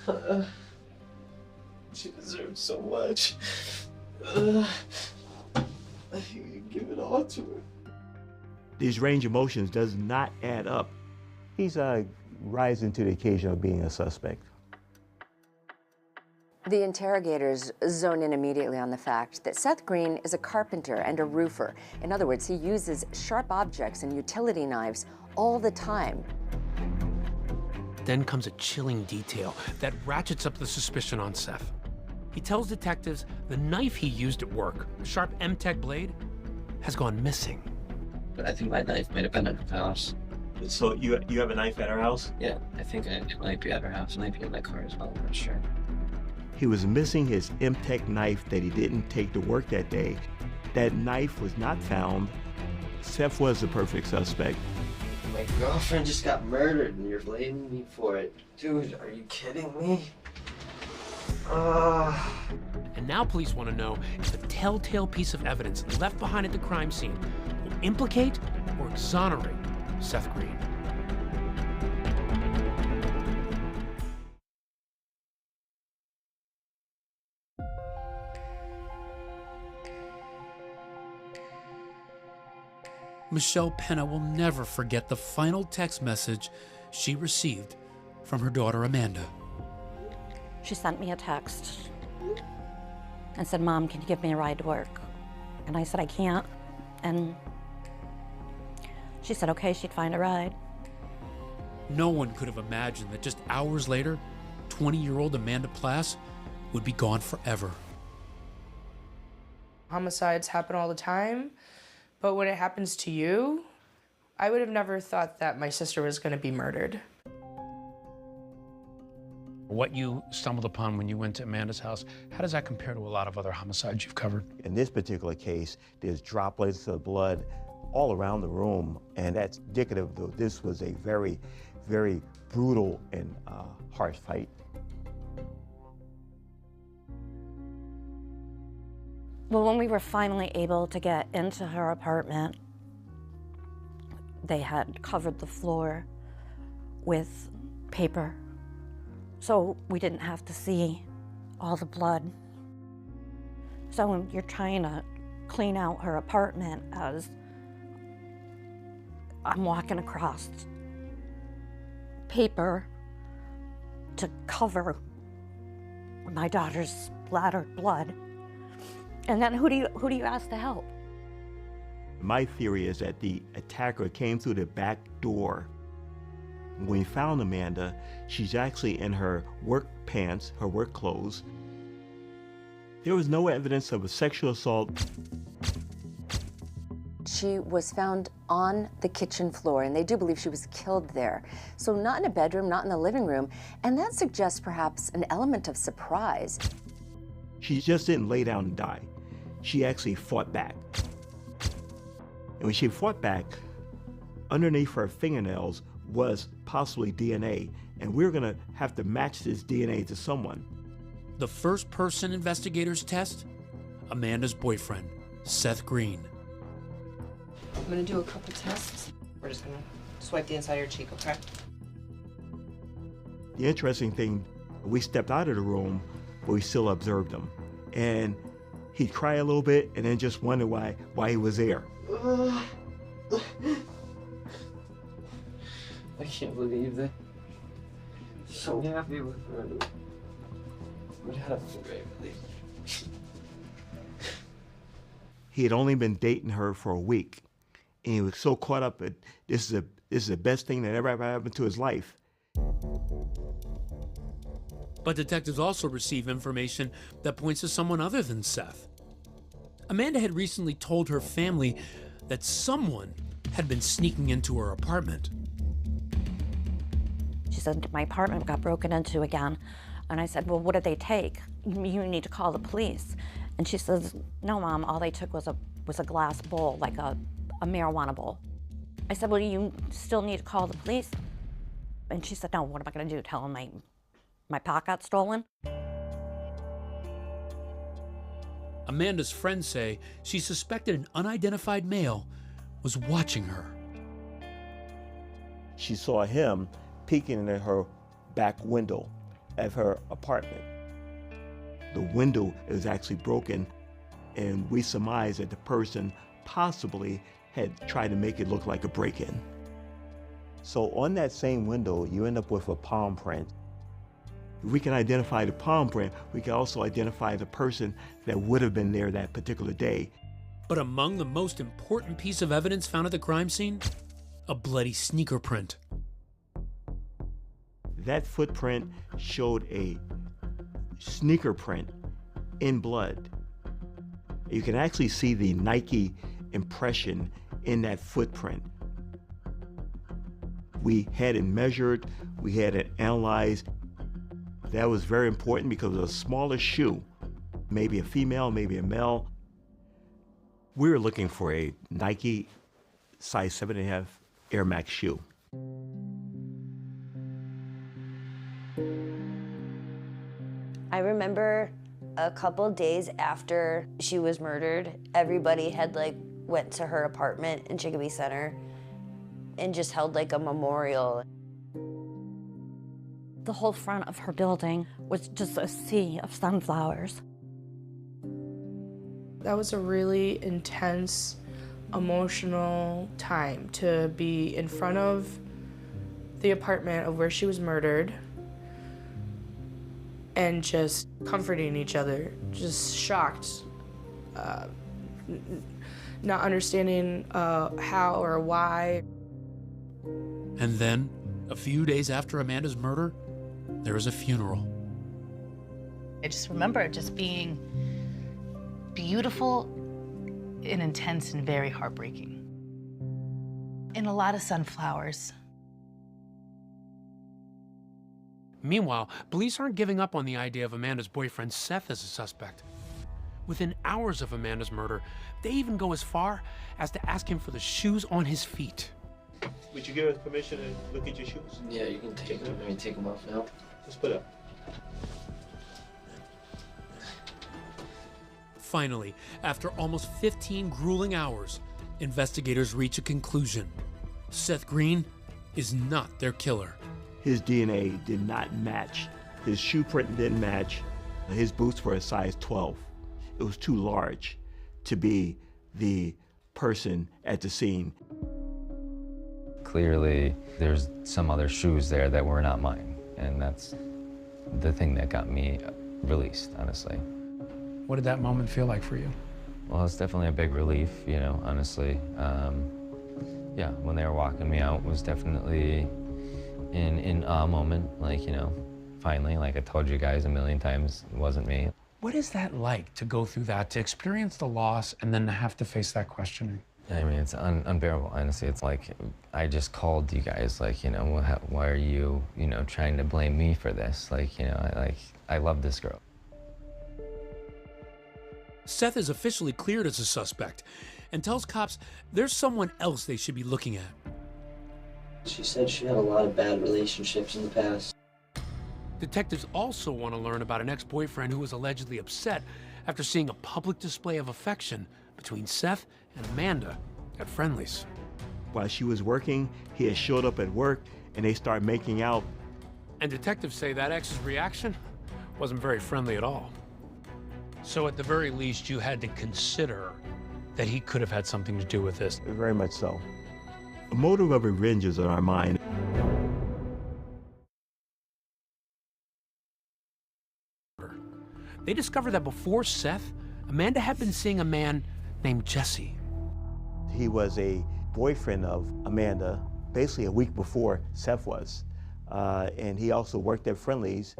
know. She deserves so much. You give it all to her. These range of emotions does not add up. He's rising to the occasion of being a suspect. The interrogators zone in immediately on the fact that Seth Green is a carpenter and a roofer. In other words, he uses sharp objects and utility knives all the time. Then comes a chilling detail that ratchets up the suspicion on Seth. He tells detectives the knife he used at work, a sharp M-Tech blade, has gone missing. But I think my knife might have been at her house. So you have a knife at her house? Yeah, I think it might be at her house. It might be in my car as well, I'm not sure. He was missing his M-Tech knife that he didn't take to work that day. That knife was not found. Seth was the perfect suspect. My girlfriend just got murdered and you're blaming me for it. Dude, are you kidding me? And now police want to know if the telltale piece of evidence left behind at the crime scene will implicate or exonerate Seth Green. Michelle Penna will never forget the final text message she received from her daughter Amanda. She sent me a text and said, "Mom, can you give me a ride to work?" And I said, "I can't." And she said, okay, she'd find a ride. No one could have imagined that just hours later, 20-year-old Amanda Plass would be gone forever. Homicides happen all the time, but when it happens to you, I would have never thought that my sister was going to be murdered. What you stumbled upon when you went to Amanda's house, how does that compare to a lot of other homicides you've covered? In this particular case, there's droplets of blood all around the room, and that's indicative that this was a very, very brutal and harsh fight. Well, when we were finally able to get into her apartment, they had covered the floor with paper, so we didn't have to see all the blood. So when you're trying to clean out her apartment, as I'm walking across paper to cover my daughter's splattered blood, and then who do you ask to help? My theory is that the attacker came through the back door. When we found Amanda, she's actually in her work pants, her work clothes. There was no evidence of a sexual assault. She was found on the kitchen floor, and they do believe she was killed there. So not in a bedroom, not in the living room, and that suggests perhaps an element of surprise. She just didn't lay down and die. She actually fought back. And when she fought back, underneath her fingernails was possibly DNA, and we're gonna have to match this DNA to someone. The first person investigators test? Amanda's boyfriend, Seth Green. I'm gonna do a couple tests. We're just gonna swipe the inside of your cheek, okay? The interesting thing, we stepped out of the room, but we still observed him. And he'd cry a little bit and then just wonder why he was there. I can't believe that. So happy with her. What happened, Gravely? He had only been dating her for a week, and he was so caught up at this is the best thing that ever happened to his life. But detectives also receive information that points to someone other than Seth. Amanda had recently told her family that someone had been sneaking into her apartment. She said, my apartment got broken into again. And I said, well, what did they take? You need to call the police. And she says, no, Mom, all they took was a glass bowl, like a marijuana bowl. I said, well, you still need to call the police. And she said, no, what am I gonna do, tell them my pot got stolen? Amanda's friends say she suspected an unidentified male was watching her. She saw him peeking in her back window of her apartment. The window is actually broken, and we surmise that the person possibly had tried to make it look like a break-in. So on that same window, you end up with a palm print. If we can identify the palm print, we can also identify the person that would have been there that particular day. But among the most important piece of evidence found at the crime scene, a bloody sneaker print. That footprint showed a sneaker print in blood. You can actually see the Nike impression in that footprint. We had it measured, we had it analyzed. That was very important because it was a smaller shoe, maybe a female, maybe a male. We were looking for a Nike size 7.5 Air Max shoe. I remember a couple days after she was murdered, everybody had went to her apartment in Chicopee Center and just held a memorial. The whole front of her building was just a sea of sunflowers. That was a really intense, emotional time to be in front of the apartment of where she was murdered and just comforting each other, just shocked, not understanding how or why. And then, a few days after Amanda's murder, there was a funeral. I just remember it just being beautiful and intense and very heartbreaking. And a lot of sunflowers. Meanwhile, police aren't giving up on the idea of Amanda's boyfriend Seth as a suspect. Within hours of Amanda's murder, they even go as far as to ask him for the shoes on his feet. Would you give us permission to look at your shoes? Yeah, you can take them. Let me take them off now. Just put up. Finally, after almost 15 grueling hours, investigators reach a conclusion. Seth Green is not their killer. His DNA did not match. His shoe print didn't match. His boots were a size 12. It was too large to be the person at the scene. Clearly, there's some other shoes there that were not mine, and that's the thing that got me released, honestly. What did that moment feel like for you? Well, it's definitely a big relief, you know, honestly. Yeah, when they were walking me out was definitely in a moment, like, you know, finally, like I told you guys a million times, it wasn't me. What is that like, to go through that, to experience the loss, and then to have to face that questioning? I mean, it's unbearable, honestly. It's like, I just called you guys, like, you know, why are you, you know, trying to blame me for this? Like, you know, I love this girl. Seth is officially cleared as a suspect and tells cops there's someone else they should be looking at. She said she had a lot of bad relationships in the past. Detectives also want to learn about an ex-boyfriend who was allegedly upset after seeing a public display of affection between Seth and Amanda at Friendly's. While she was working, he had showed up at work and they started making out. And detectives say that ex's reaction wasn't very friendly at all. So at the very least, you had to consider that he could have had something to do with this. Very much so. A motive of revenge is on our mind. They discover that before Seth, Amanda had been seeing a man named Jesse. He was a boyfriend of Amanda basically a week before Seth was. And he also worked at Friendly's.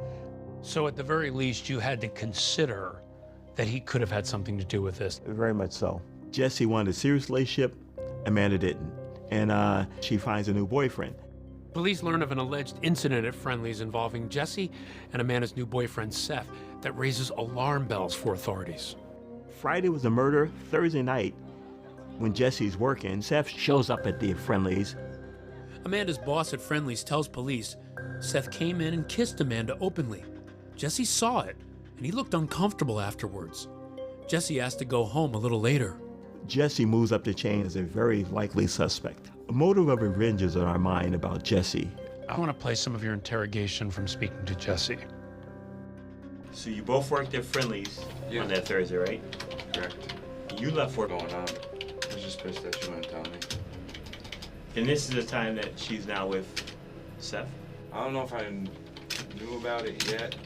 So at the very least, you had to consider that he could have had something to do with this. Very much so. Jesse wanted a serious relationship, Amanda didn't. And she finds a new boyfriend. Police learn of an alleged incident at Friendly's involving Jesse and Amanda's new boyfriend, Seth, that raises alarm bells for authorities. Friday was the murder. Thursday night, when Jesse's working, Seth shows up at the Friendly's. Amanda's boss at Friendly's tells police Seth came in and kissed Amanda openly. Jesse saw it, and he looked uncomfortable afterwards. Jesse asked to go home a little later. Jesse moves up the chain as a very likely suspect. A motive of revenge is on our mind about Jesse. I want to play some of your interrogation from speaking to Jesse. So you both worked at Friendly's on that Thursday, right? Correct. You left work. Going on. I was just pissed that she wouldn't tell me. And this is the time that she's now with Seth? I don't know if I knew about it yet,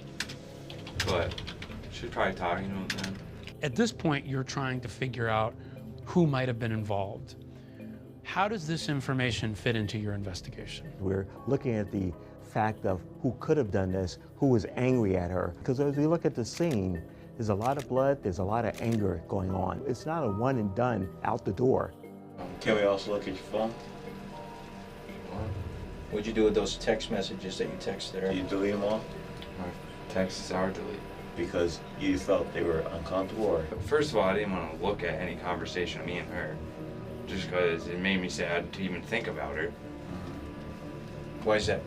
but she'd probably talk, you know what I'm saying? At this point, you're trying to figure out who might have been involved. How does this information fit into your investigation? We're looking at the fact of who could have done this, who was angry at her. Because as we look at the scene, there's a lot of blood, there's a lot of anger going on. It's not a one and done out the door. Can we also look at your phone? What'd you do with those text messages that you texted her? Did you delete them all? My texts are deleted. Because you felt they were uncomfortable, or? First of all, I didn't want to look at any conversation of me and her, just because it made me sad to even think about her. Why is that?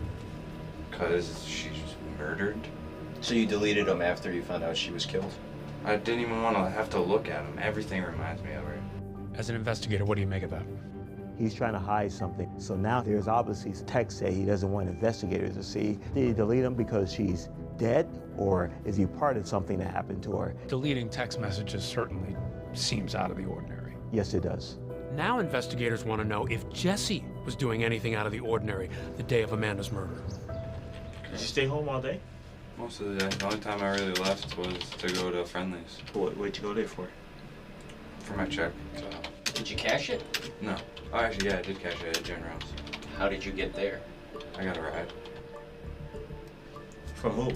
Because she's murdered. So you deleted them after you found out she was killed? I didn't even want to have to look at them. Everything reminds me of her. As an investigator, what do you make of that? He's trying to hide something. So now there's obviously texts that he doesn't want investigators to see. Did he delete them because she's dead, or is he part of something that happened to her? Deleting text messages certainly seems out of the ordinary. Yes, it does. Now investigators want to know if Jesse was doing anything out of the ordinary the day of Amanda's murder. Did you stay home all day? Most of the day. The only time I really left was to go to Friendly's. What'd you go there for? For my check. So. Did you cash it? No. Oh, actually, yeah, I did cash it at General's. How did you get there? I got a ride. From who?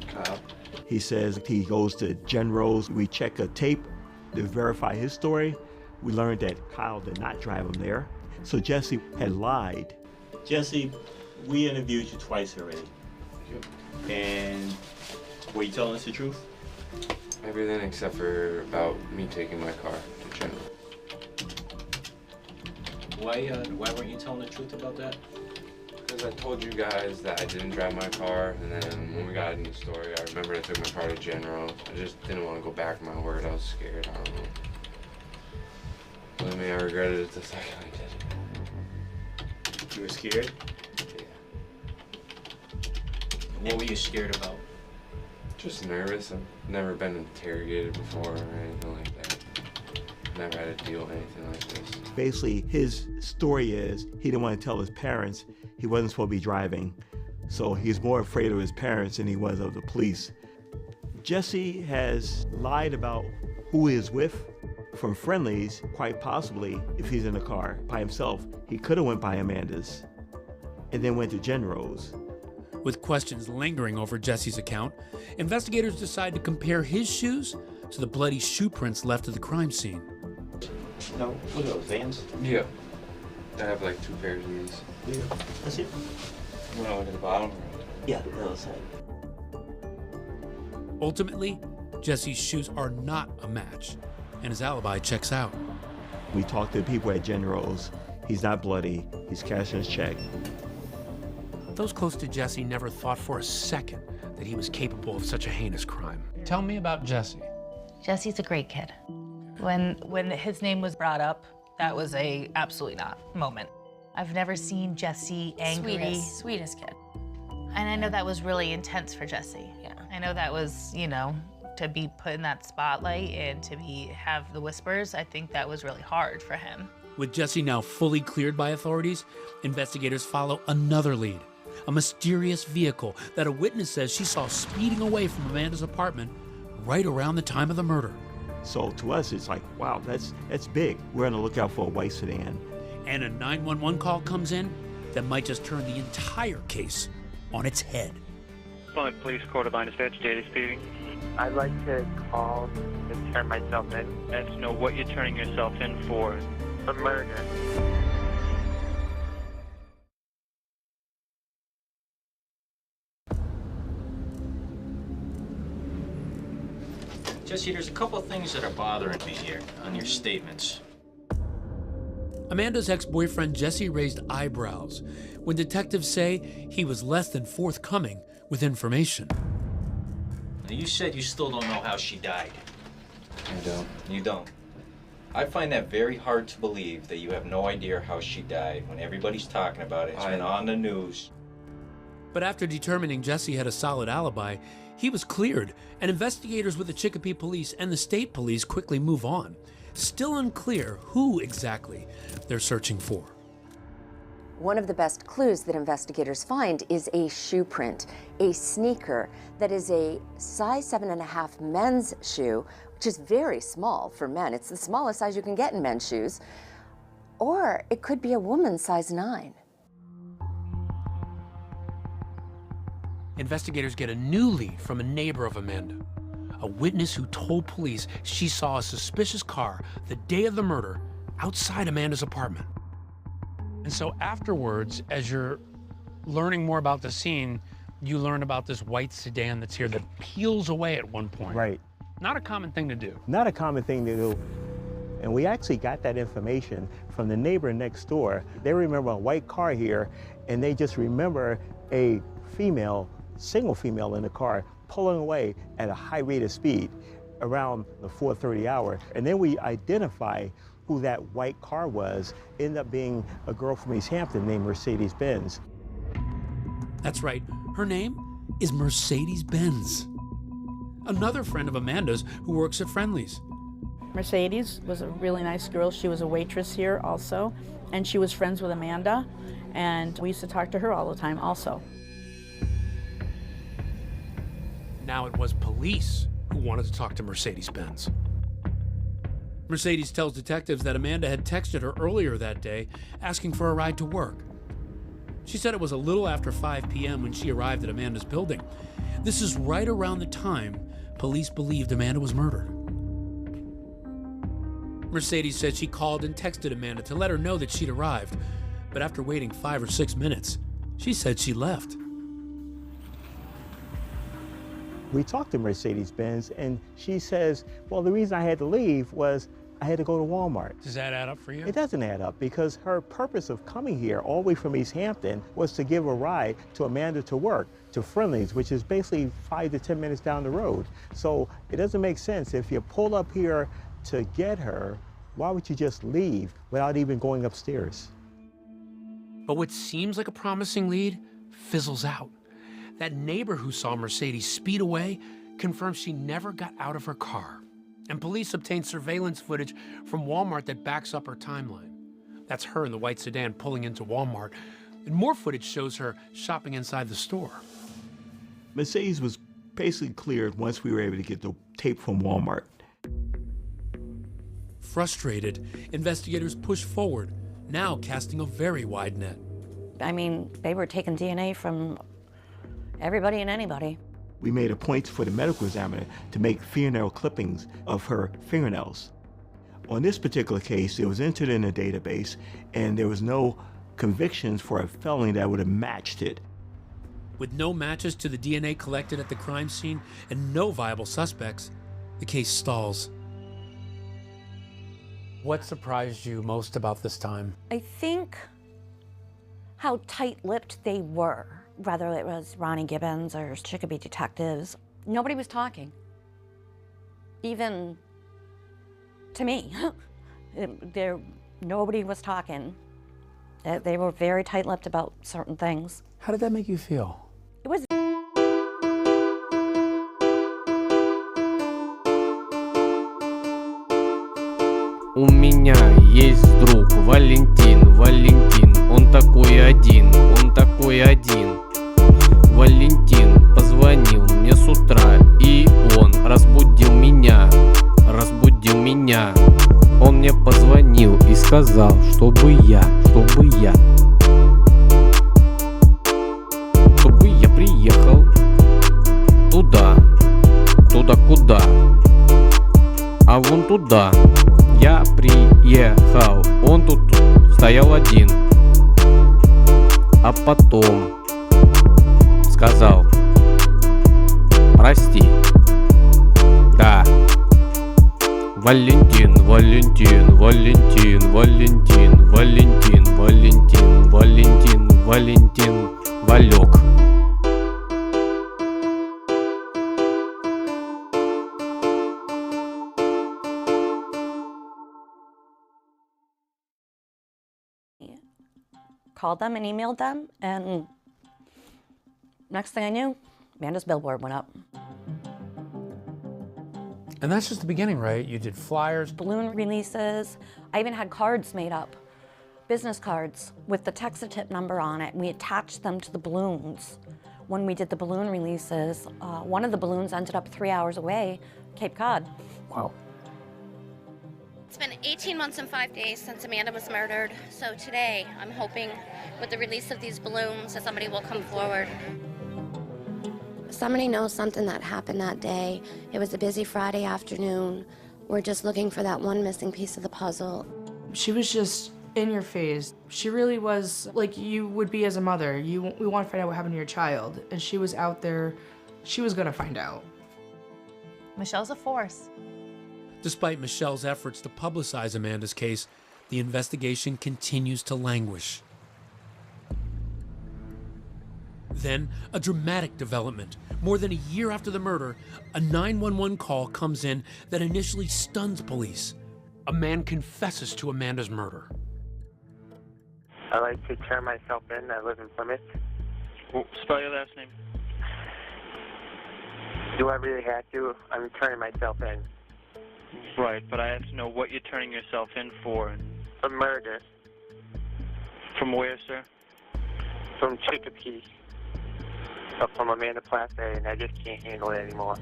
Kyle. He says he goes to General's. We check a tape to verify his story. We learned that Kyle did not drive him there. So Jesse had lied. Jesse, we interviewed you twice already. And were you telling us the truth? Everything except for about me taking my car to General. Why weren't you telling the truth about that? Because I told you guys that I didn't drive my car, and then when we got in the story, I remember I took my car to General. I just didn't want to go back on my word. I was scared. I don't know. Believe me, I regretted it the second I did it. You were scared? What were you scared about? Just nervous. I've never been interrogated before or anything like that. Never had to deal with anything like this. Basically, his story is he didn't want to tell his parents he wasn't supposed to be driving. So he's more afraid of his parents than he was of the police. Jesse has lied about who he is with from Friendly's, quite possibly if he's in a car by himself. He could have went by Amanda's and then went to General's. With questions lingering over Jesse's account, investigators decide to compare his shoes to the bloody shoe prints left at the crime scene. No, what are those, Vans? Yeah. I have like 2 pairs of these. Yeah. That's it. You want to look at the bottom? Yeah, the other side. Ultimately, Jesse's shoes are not a match, and his alibi checks out. We talked to the people at General's. He's not bloody. He's cashing his check. Those close to Jesse never thought for a second that he was capable of such a heinous crime. Tell me about Jesse. Jesse's a great kid. When his name was brought up, that was a absolutely not moment. I've never seen Jesse angry. Sweetest kid. And I know that was really intense for Jesse. Yeah. I know that was, you know, to be put in that spotlight and to have the whispers, I think that was really hard for him. With Jesse now fully cleared by authorities, investigators follow another lead. A mysterious vehicle that a witness says she saw speeding away from Amanda's apartment right around the time of the murder. So to us, it's like, wow, that's big. We're on the lookout for a white sedan. And a 911 call comes in that might just turn the entire case on its head. Fine, police, Court of Understate, Jady speaking. I'd like to call to turn myself in. And to know what you're turning yourself in for. A murder. Jesse, there's a couple of things that are bothering me here on your statements. Amanda's ex-boyfriend Jesse raised eyebrows when detectives say he was less than forthcoming with information. Now, you said you still don't know how she died. I don't. You don't. I find that very hard to believe that you have no idea how she died when everybody's talking about it. It's been on the news. But after determining Jesse had a solid alibi, he was cleared, and investigators with the Chicopee Police and the state police quickly move on. Still unclear who exactly they're searching for. One of the best clues that investigators find is a shoe print, a sneaker that is a size 7.5 men's shoe, which is very small for men. It's the smallest size you can get in men's shoes. Or it could be a woman's size 9. Investigators get a new lead from a neighbor of Amanda, a witness who told police she saw a suspicious car the day of the murder outside Amanda's apartment. And so afterwards, as you're learning more about the scene, you learn about this white sedan that's here that peels away at one point. Right. Not a common thing to do. Not a common thing to do. And we actually got that information from the neighbor next door. They remember a white car here, and they just remember a female, single female in the car pulling away at a high rate of speed around the 4:30 hour. And then we identify who that white car was. Ended up being a girl from East Hampton named Mercedes Benz. That's right, her name is Mercedes Benz. Another friend of Amanda's who works at Friendly's. Mercedes was a really nice girl. She was a waitress here also, and she was friends with Amanda, and we used to talk to her all the time also. Now it was police who wanted to talk to Mercedes Benz. Mercedes tells detectives that Amanda had texted her earlier that day asking for a ride to work. She said it was a little after 5 p.m. when she arrived at Amanda's building. This is right around the time police believed Amanda was murdered. Mercedes said she called and texted Amanda to let her know that she'd arrived, but after waiting 5 or 6 minutes, she said she left. We talked to Mercedes-Benz, and she says, well, the reason I had to leave was I had to go to Walmart. Does that add up for you? It doesn't add up, because her purpose of coming here all the way from East Hampton was to give a ride to Amanda to work, to Friendly's, which is basically 5 to 10 minutes down the road. So it doesn't make sense. If you pull up here to get her, why would you just leave without even going upstairs? But what seems like a promising lead fizzles out. That neighbor who saw Mercedes speed away confirms she never got out of her car. And police obtained surveillance footage from Walmart that backs up her timeline. That's her in the white sedan pulling into Walmart. And more footage shows her shopping inside the store. Mercedes was basically cleared once we were able to get the tape from Walmart. Frustrated, investigators pushed forward, now casting a very wide net. I mean, they were taking DNA from everybody and anybody. We made a point for the medical examiner to make fingernail clippings of her fingernails. On this particular case, it was entered in a database, and there was no convictions for a felony that would have matched it. With no matches to the DNA collected at the crime scene and no viable suspects, the case stalls. What surprised you most about this time? I think how tight-lipped they were, whether it was Ronnie Gibbons or Chicopee detectives. Nobody was talking, even to me. Nobody was talking. They were very tight-lipped about certain things. How did that make you feel? It was У меня есть друг Валентин, он такой один. Валентин позвонил мне с утра, и он разбудил меня. Он мне позвонил и сказал, чтобы я приехал туда куда? А вон туда. Я приехал, он тут стоял один, а потом сказал: прости. Да. Валентин Валек. called them and emailed them, and next thing I knew, Amanda's billboard went up. And that's just the beginning, right? You did flyers, balloon releases. I even had cards made up, business cards with the Texatip number on it. We attached them to the balloons. When we did the balloon releases, one of the balloons ended up 3 hours away, Cape Cod. Wow. It's been 18 months and 5 days since Amanda was murdered. So today, I'm hoping with the release of these balloons that somebody will come forward. Somebody knows something that happened that day. It was a busy Friday afternoon. We're just looking for that one missing piece of the puzzle. She was just in your face. She really was like you would be as a mother. We want to find out what happened to your child. And she was out there. She was gonna find out. Michelle's a force. Despite Michelle's efforts to publicize Amanda's case, the investigation continues to languish. Then, a dramatic development. More than a year after the murder, a 911 call comes in that initially stuns police. A man confesses to Amanda's murder. I like to turn myself in. I live in Plymouth. Well, spell your last name. Do I really have to? I'm turning myself in. Right, but I have to know what you're turning yourself in for. For murder. From where, sir? From Chicopee. From Amanda Plaza, and I just can't handle it anymore.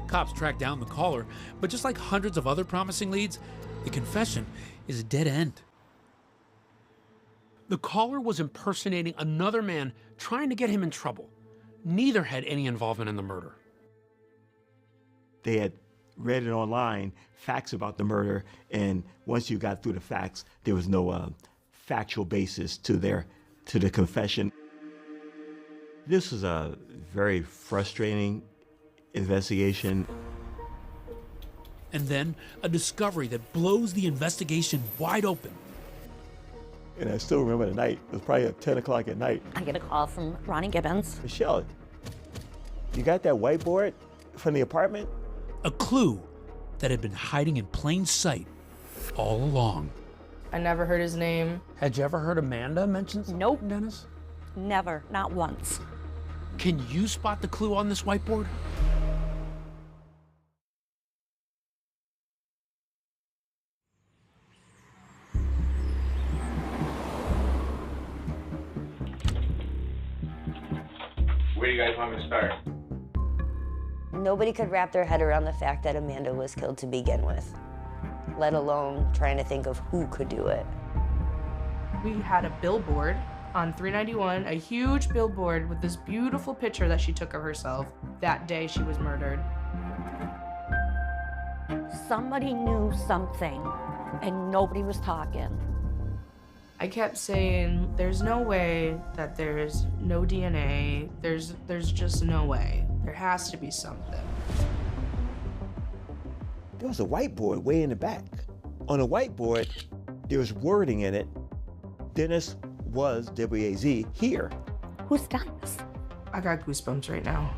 Cops track down the caller, but just like hundreds of other promising leads, the confession is a dead end. The caller was impersonating another man trying to get him in trouble. Neither had any involvement in the murder. They had read it online, facts about the murder, and once you got through the facts, there was no factual basis to the confession. This was a very frustrating investigation. And then a discovery that blows the investigation wide open. And I still remember the night. It was probably at 10 o'clock at night. I get a call from Ronnie Gibbons. Michelle, you got that whiteboard from the apartment? A clue that had been hiding in plain sight all along. I never heard his name. Had you ever heard Amanda mention something, Nope. Dennis? Never, not once. Can you spot the clue on this whiteboard? Where do you guys want me to start? Nobody could wrap their head around the fact that Amanda was killed to begin with, let alone trying to think of who could do it. We had a billboard on 391, a huge billboard with this beautiful picture that she took of herself that day she was murdered. Somebody knew something, and nobody was talking. I kept saying, there's no way that there's no DNA. There's just no way. There has to be something. There was a whiteboard way in the back. On the whiteboard, there was wording in it. Dennis was, W-A-Z, here. Who's done this? I got goosebumps right now.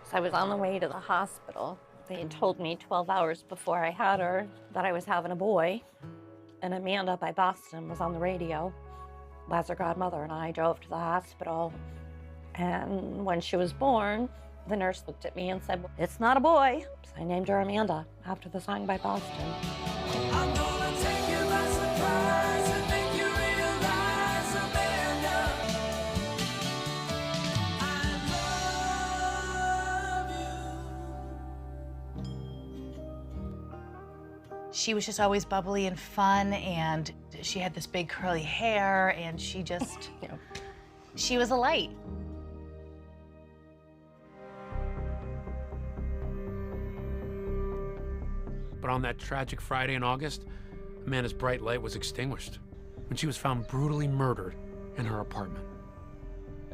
So I was on the way to the hospital. They had told me 12 hours before I had her that I was having a boy. And Amanda by Boston was on the radio. As her godmother and I drove to the hospital. And when she was born, the nurse looked at me and said, "It's not a boy." So I named her Amanda after the song by Boston. I'm gonna take you by surprise and make you realize, Amanda, She was just always bubbly and fun, and she had this big curly hair, and she just, she was a light. But on that tragic Friday in August, Amanda's bright light was extinguished when she was found brutally murdered in her apartment.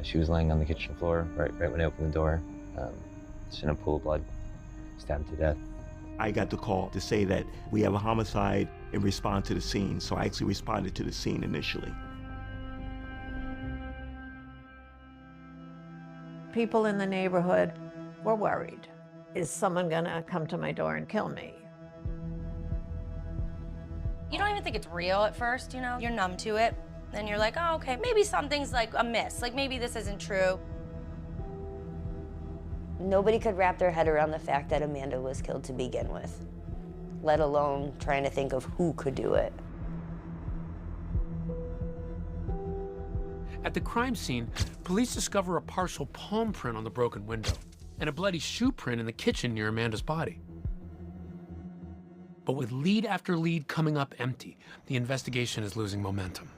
She was laying on the kitchen floor right when I opened the door. Just in a pool of blood, stabbed to death. I got the call to say that we have a homicide and respond to the scene. So I actually responded to the scene initially. People in the neighborhood were worried. Is someone gonna come to my door and kill me? You don't even think it's real at first, you know? You're numb to it. Then you're like, oh, okay, maybe something's like amiss. Like maybe this isn't true. Nobody could wrap their head around the fact that Amanda was killed to begin with, let alone trying to think of who could do it. At the crime scene, police discover a partial palm print on the broken window and a bloody shoe print in the kitchen near Amanda's body. But with lead after lead coming up empty, the investigation is losing momentum.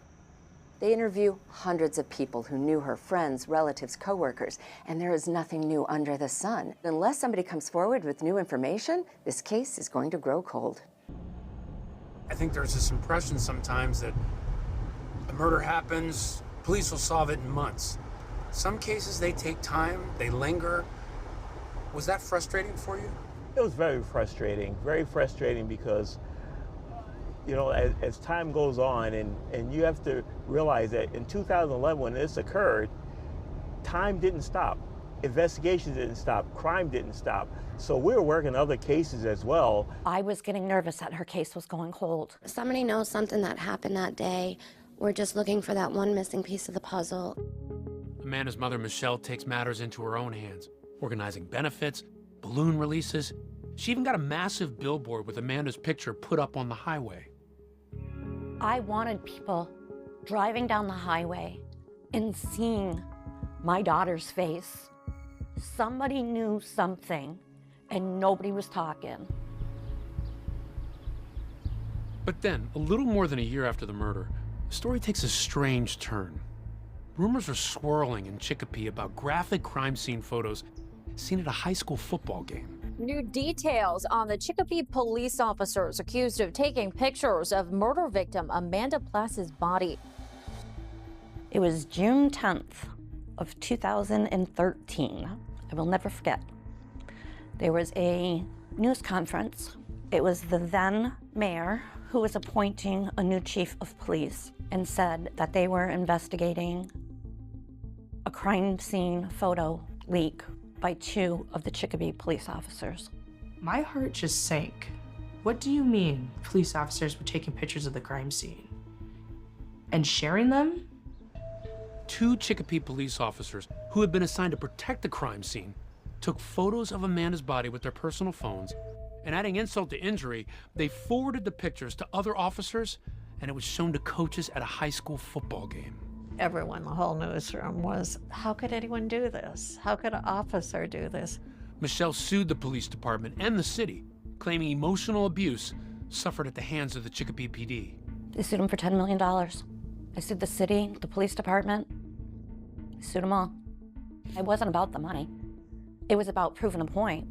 They interview hundreds of people who knew her, friends, relatives, coworkers, and there is nothing new under the sun. Unless somebody comes forward with new information, this case is going to grow cold. I think there's this impression sometimes that a murder happens, police will solve it in months. Some cases, they take time, they linger. Was that frustrating for you? It was very frustrating because, you know, as time goes on, and you have to realize that in 2011, when this occurred, time didn't stop. Investigations didn't stop. Crime didn't stop. So we were working other cases as well. I was getting nervous that her case was going cold. Somebody knows something that happened that day. We're just looking for that one missing piece of the puzzle. Amanda's mother, Michelle, takes matters into her own hands, organizing benefits, balloon releases. She even got a massive billboard with Amanda's picture put up on the highway. I wanted people driving down the highway and seeing my daughter's face. Somebody knew something, and nobody was talking. But then, a little more than a year after the murder, the story takes a strange turn. Rumors are swirling in Chicopee about graphic crime scene photos seen at a high school football game. New details on the Chicopee police officers accused of taking pictures of murder victim Amanda Plass's body. It was June 10th of 2013. I will never forget. There was a news conference. It was the then mayor who was appointing a new chief of police and said that they were investigating a crime scene photo leak by 2 of the Chicopee police officers. My heart just sank. What do you mean police officers were taking pictures of the crime scene and sharing them? 2 Chicopee police officers who had been assigned to protect the crime scene took photos of Amanda's body with their personal phones, and adding insult to injury, they forwarded the pictures to other officers, and it was shown to coaches at a high school football game. Everyone, the whole newsroom was, how could anyone do this? How could an officer do this? Michelle sued the police department and the city, claiming emotional abuse suffered at the hands of the Chicopee PD. They sued him for $10 million. I sued the city, the police department. I sued them all. It wasn't about the money. It was about proving a point.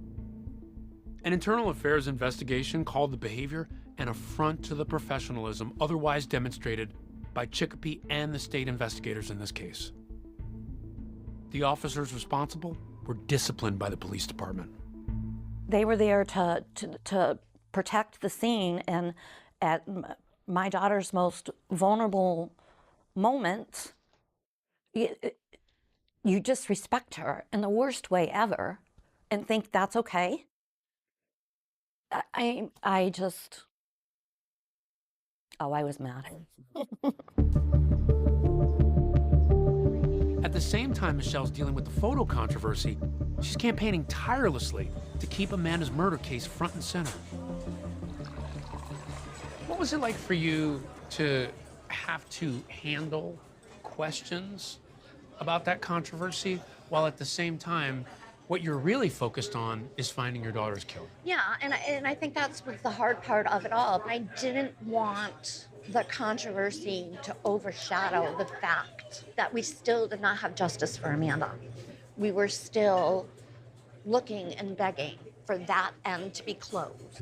An internal affairs investigation called the behavior an affront to the professionalism otherwise demonstrated by Chicopee and the state investigators in this case. The officers responsible were disciplined by the police department. They were there to protect the scene, and at my daughter's most vulnerable moments, you disrespect her in the worst way ever and think that's okay. I just, I was mad. At the same time Michelle's dealing with the photo controversy, she's campaigning tirelessly to keep Amanda's murder case front and center. What was it like for you to have to handle questions about that controversy, while at the same time, what you're really focused on is finding your daughter's killer? Yeah, and I think that's what's the hard part of it all. I didn't want the controversy to overshadow the fact that we still did not have justice for Amanda. We were still looking and begging for that end to be closed.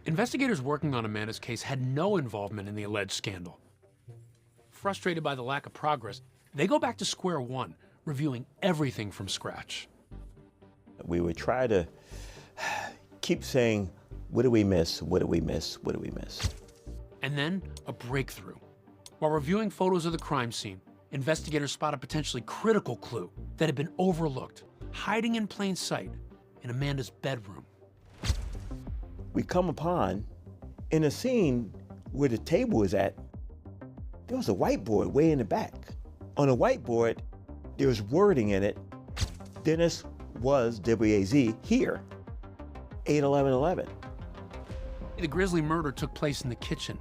Investigators working on Amanda's case had no involvement in the alleged scandal. Frustrated by the lack of progress, they go back to square one, reviewing everything from scratch. We would try to keep saying, what do we miss? What do we miss? What do we miss? And then a breakthrough. While reviewing photos of the crime scene, investigators spot a potentially critical clue that had been overlooked, hiding in plain sight in Amanda's bedroom. We come upon, in a scene where the table is at, there was a whiteboard way in the back. On a whiteboard, there was wording in it, Dennis was, W-A-Z, here, 8/11/11. The grisly murder took place in the kitchen,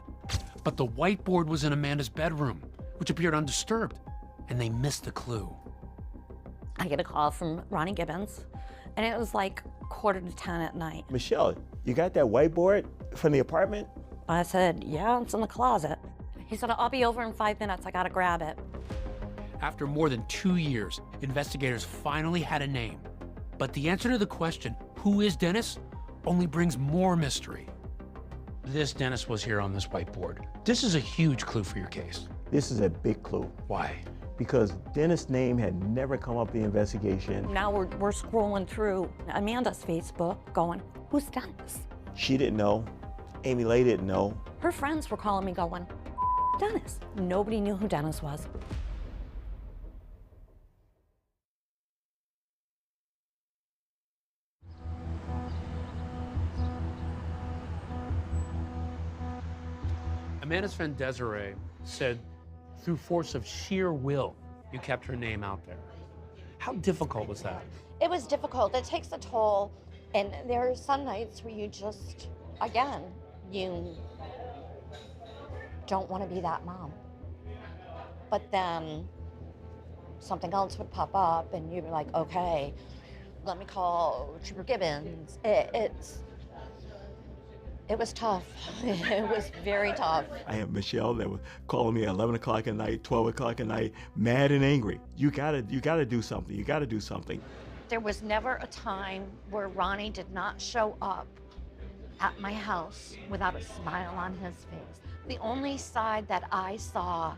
but the whiteboard was in Amanda's bedroom, which appeared undisturbed, and they missed the clue. I get a call from Ronnie Gibbons, and it was like 9:45 at night. Michelle, you got that whiteboard from the apartment? I said, yeah, it's in the closet. He said, I'll be over in 5 minutes, I gotta grab it. After more than 2 years, investigators finally had a name. But the answer to the question, who is Dennis, only brings more mystery. This Dennis was here on this whiteboard. This is a huge clue for your case. This is a big clue. Why? Because Dennis' name had never come up in the investigation. Now we're scrolling through Amanda's Facebook going, who's Dennis? She didn't know. Amy Lay didn't know. Her friends were calling me going, Dennis. Nobody knew who Dennis was. Amanda's friend Desiree said, through force of sheer will, you kept her name out there. How difficult was that? It was difficult. It takes a toll. And there are some nights where you just, again, you don't want to be that mom. But then something else would pop up and you'd be like, okay, It was tough. It was very tough. I had Michelle that was calling me at 11 o'clock at night, 12 o'clock at night, mad and angry. You gotta do something. You gotta do something. There was never a time where Ronnie did not show up at my house without a smile on his face. The only side that I saw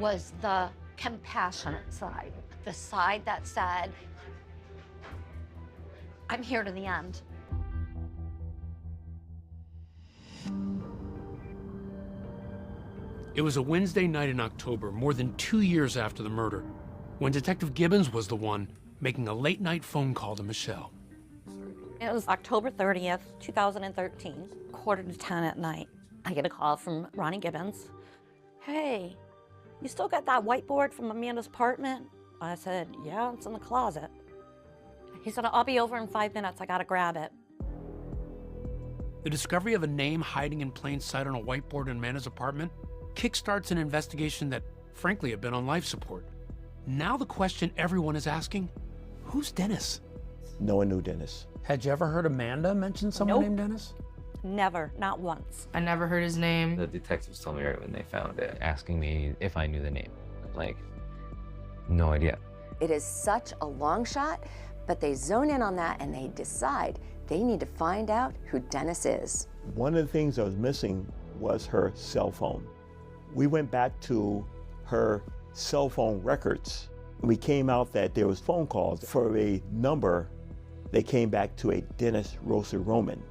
was the compassionate side, the side that said, I'm here to the end. It was a Wednesday night in October, more than 2 years after the murder, when Detective Gibbons was the one making a late-night phone call to Michelle. It was October 30th, 2013, 9:45 at night. I get a call from Ronnie Gibbons. Hey, you still got that whiteboard from Amanda's apartment? I said, yeah, it's in the closet. He said, I'll be over in 5 minutes, I gotta grab it. The discovery of a name hiding in plain sight on a whiteboard in Amanda's apartment kickstarts an investigation that, frankly, had been on life support. Now the question everyone is asking, who's Dennis? No one knew Dennis. Had you ever heard Amanda mention someone Nope. named Dennis? Never, not once. I never heard his name. The detectives told me right when they found it, asking me if I knew the name. I'm like, no idea. It is such a long shot, but they zone in on that and they decide they need to find out who Dennis is. One of the things that was missing was her cell phone. We went back to her cell phone records. We came out that there was phone calls for a number. They came back to a Dennis Rosa Roman.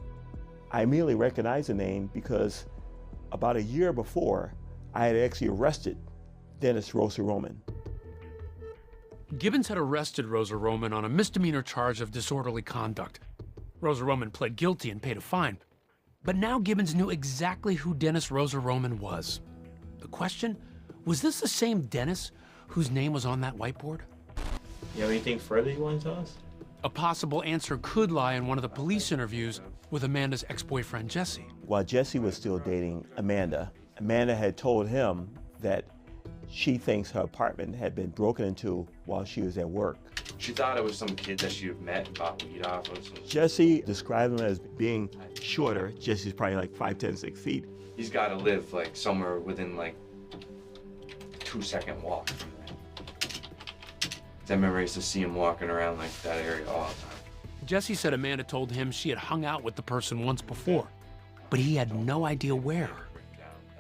I immediately recognized the name because about a year before, I had actually arrested Dennis Rosa Roman. Gibbons had arrested Rosa Roman on a misdemeanor charge of disorderly conduct. Rosa Roman pled guilty and paid a fine. But now Gibbons knew exactly who Dennis Rosa Roman was. The question, was this the same Dennis whose name was on that whiteboard? You have anything further you want to tell us? A possible answer could lie in one of the police interviews with Amanda's ex-boyfriend, Jesse. While Jesse was still dating Amanda, Amanda had told him that she thinks her apartment had been broken into while she was at work. She thought it was some kid that she had met and bought weed off of. Jesse described him as being shorter. Jesse's probably like 5'10", 6 feet. He's got to live like somewhere within like 2-second walk from there. I remember I used to see him walking around like that area all the time. Jesse said Amanda told him she had hung out with the person once before, but he had no idea where.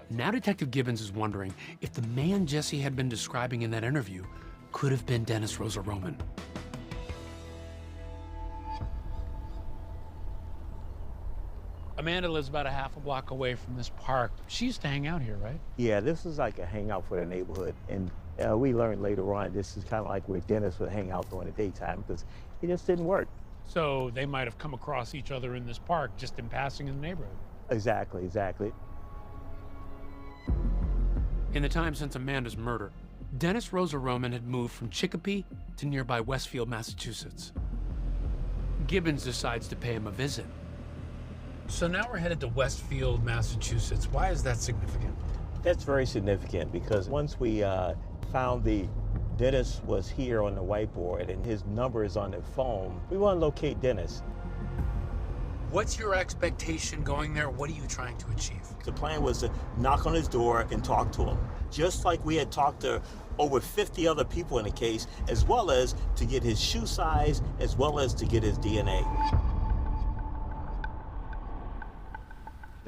Now Detective Gibbons is wondering if the man Jesse had been describing in that interview could have been Dennis Rosa Roman. Amanda lives about a half a block away from this park. She used to hang out here, right? Yeah, this is like a hangout for the neighborhood. And we learned later on, this is kind of like where Dennis would hang out during the daytime because it just didn't work. So they might have come across each other in this park just in passing in the neighborhood. Exactly, exactly. In the time since Amanda's murder, Dennis Rosa Roman had moved from Chicopee to nearby Westfield, Massachusetts. Gibbons decides to pay him a visit. So now we're headed to Westfield, Massachusetts. Why is that significant? That's very significant because once we found Dennis was here on the whiteboard and his number is on the phone, we want to locate Dennis. What's your expectation going there? What are you trying to achieve? The plan was to knock on his door and talk to him, just like we had talked to over 50 other people in the case, as well as to get his shoe size, as well as to get his DNA.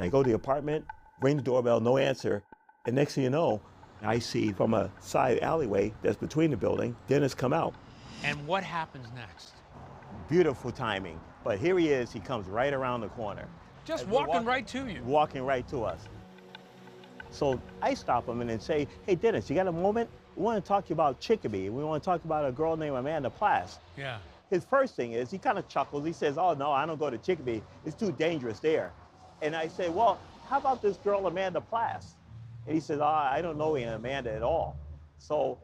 I go to the apartment, ring the doorbell, no answer, and next thing you know, I see from a side alleyway that's between the building, Dennis come out. And what happens next? Beautiful timing, but here he is, he comes right around the corner. Just walking right to you. Walking right to us. So I stop him and then say, hey Dennis, you got a moment? We want to talk to you about Chicopee. We want to talk about a girl named Amanda Plass. Yeah. His first thing is, he kind of chuckles, he says, oh no, I don't go to Chicopee, it's too dangerous there. And I say, well, how about this girl Amanda Plass? And he says, I don't know Amanda at all. So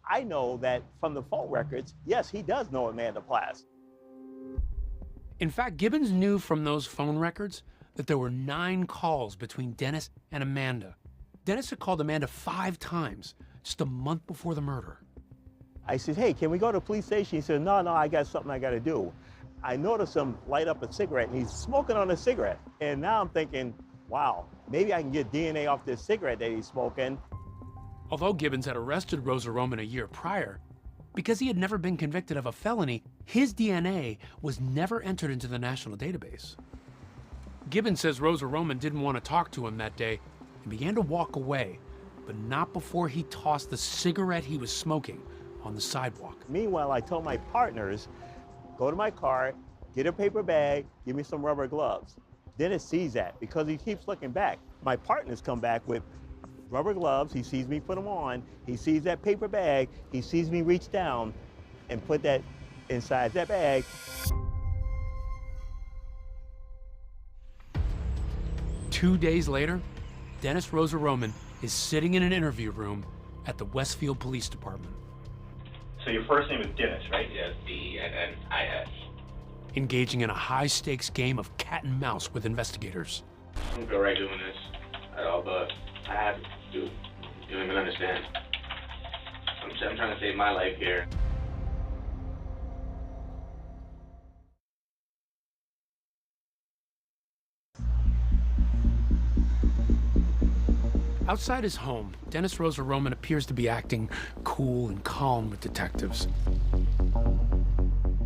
I know that from the phone records, yes, he does know Amanda Plass. In fact, Gibbons knew from those phone records that there were 9 calls between Dennis and Amanda. Dennis had called Amanda 5 times, just a month before the murder. I said, hey, can we go to the police station? He said, no, I got something I got to do. I noticed him light up a cigarette, and he's smoking on a cigarette. And now I'm thinking, wow, maybe I can get DNA off this cigarette that he's smoking. Although Gibbons had arrested Rosa Roman a year prior, because he had never been convicted of a felony, his DNA was never entered into the national database. Gibbons says Rosa Roman didn't want to talk to him that day and began to walk away, but not before he tossed the cigarette he was smoking on the sidewalk. Meanwhile, I told my partners, go to my car, get a paper bag, give me some rubber gloves. Dennis sees that because he keeps looking back. My partners come back with rubber gloves. He sees me put them on. He sees that paper bag. He sees me reach down and put that inside that bag. Two days later, Dennis Rosa Roman is sitting in an interview room at the Westfield Police Department. So your first name is Dennis, right? Yes, D-E-N-N-I-S. Engaging in a high-stakes game of cat and mouse with investigators. I don't feel right doing this at all, but I have to do it. You don't even understand. I'm trying to save my life here. Outside his home, Dennis Rosa Roman appears to be acting cool and calm with detectives,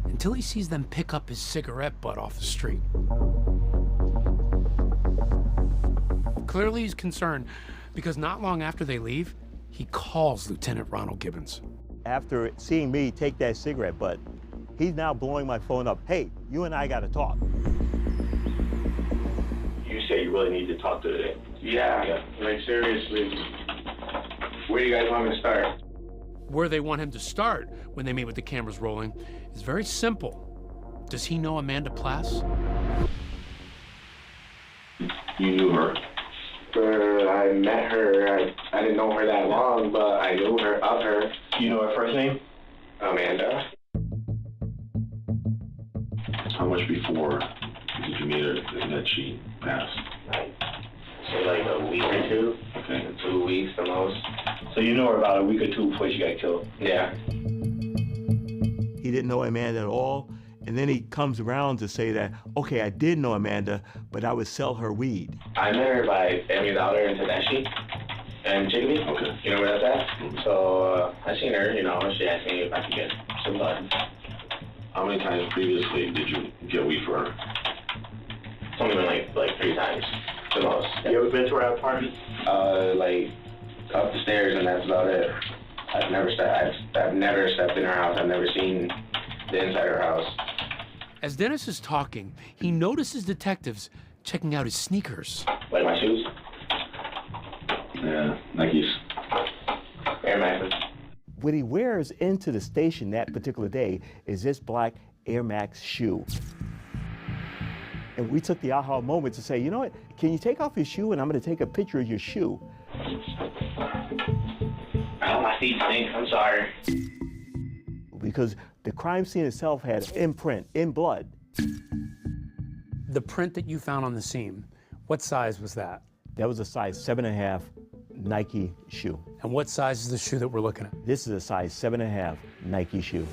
until he sees them pick up his cigarette butt off the street. Clearly he's concerned, because not long after they leave, he calls Lieutenant Ronald Gibbons. After seeing me take that cigarette butt, he's now blowing my phone up. Hey, you and I gotta talk. You say you really need to talk to the... Yeah, like seriously. Where do you guys want me to start? Where they want him to start when they meet with the cameras rolling is very simple. Does he know Amanda Plass? You knew her? I met her. I didn't know her that long, but I knew her of her. You know her first name? Amanda. How much before did you meet her that she passed? Say like a week or two. Okay. 2 weeks the most. So you know her about a week or two before she got killed? Yeah. He didn't know Amanda at all. And then he comes around to say that, okay, I did know Amanda, but I would sell her weed. I met her by Family Dollar in Tedeschi and Chicopee. Okay. You know where that's at? So I seen her, you know, and she asked me if I could get some bud. How many times previously did you get weed for her? It's only been like 3 times, the most. You ever been to her apartment? Like up the stairs, and that's about it. I've never stepped in her house. I've never seen the inside of her house. As Dennis is talking, he notices detectives checking out his sneakers. Like my shoes? Yeah, Nikes. Air Maxes. What he wears into the station that particular day is this black Air Max shoe. And we took the aha moment to say, you know what, can you take off your shoe and I'm gonna take a picture of your shoe. Oh, my feet stink, I'm sorry. Because the crime scene itself had an imprint in blood. The print that you found on the scene, what size was that? That was a size 7.5 Nike shoe. And what size is the shoe that we're looking at? This is a size 7.5 Nike shoe.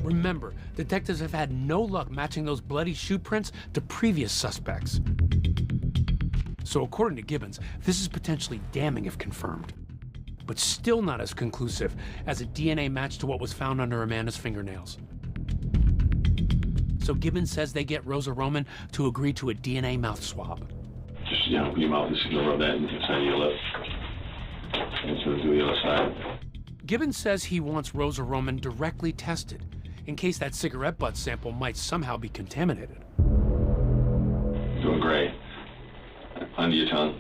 Remember, detectives have had no luck matching those bloody shoe prints to previous suspects. So according to Gibbons, this is potentially damning if confirmed, but still not as conclusive as a DNA match to what was found under Amanda's fingernails. So Gibbons says they get Rosa Roman to agree to a DNA mouth swab. Just, you know, open your mouth, just gonna rub that inside your lip. And so do the other side. Gibbons says he wants Rosa Roman directly tested in case that cigarette butt sample might somehow be contaminated. Doing great. Under your tongue.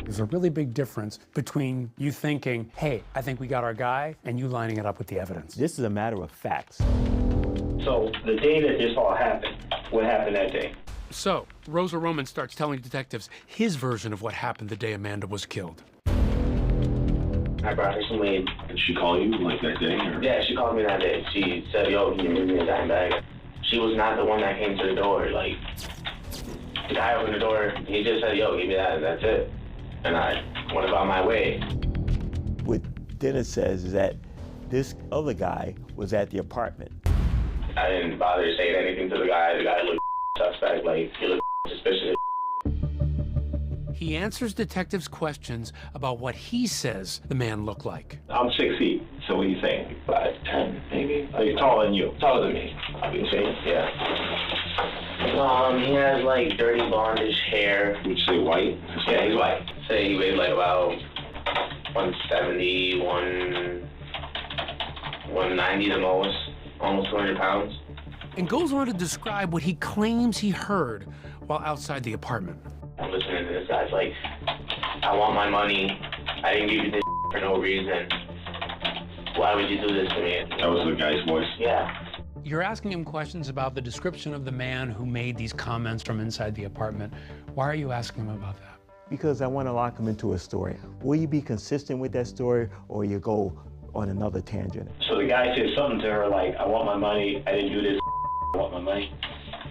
There's a really big difference between you thinking, hey, I think we got our guy, and you lining it up with the evidence. This is a matter of facts. So the day that this all happened, what happened that day? So, Rosa Roman starts telling detectives his version of what happened the day Amanda was killed. I brought her some weed. Did she call you like that day? Or? Yeah, she called me that day. She said, yo, can you move me a dime bag? She was not the one that came to the door. Like, the guy opened the door, he just said, yo, give me that, and that's it. And I went about my way. What Dennis says is that this other guy was at the apartment. I didn't bother saying anything to the guy. The guy looked suspect, like, he looked suspicious. He answers detectives' questions about what he says the man looked like. I'm 6 feet, so what do you think? 5'10", maybe. He's taller than you. Taller than me, obviously, yeah. He has, like, dirty blondish hair. Would you say white? Yeah, he's white. Say he weighs, like, about 170, 190 the most, almost 200 pounds. And goes on to describe what he claims he heard while outside the apartment. I'm listening to this guy's like, I want my money. I didn't give you this for no reason. Why would you do this to me? That was the guy's voice? Yeah. You're asking him questions about the description of the man who made these comments from inside the apartment. Why are you asking him about that? Because I want to lock him into a story. Will you be consistent with that story, or you go on another tangent? So the guy said something to her like, I want my money, I didn't do this, I want my money.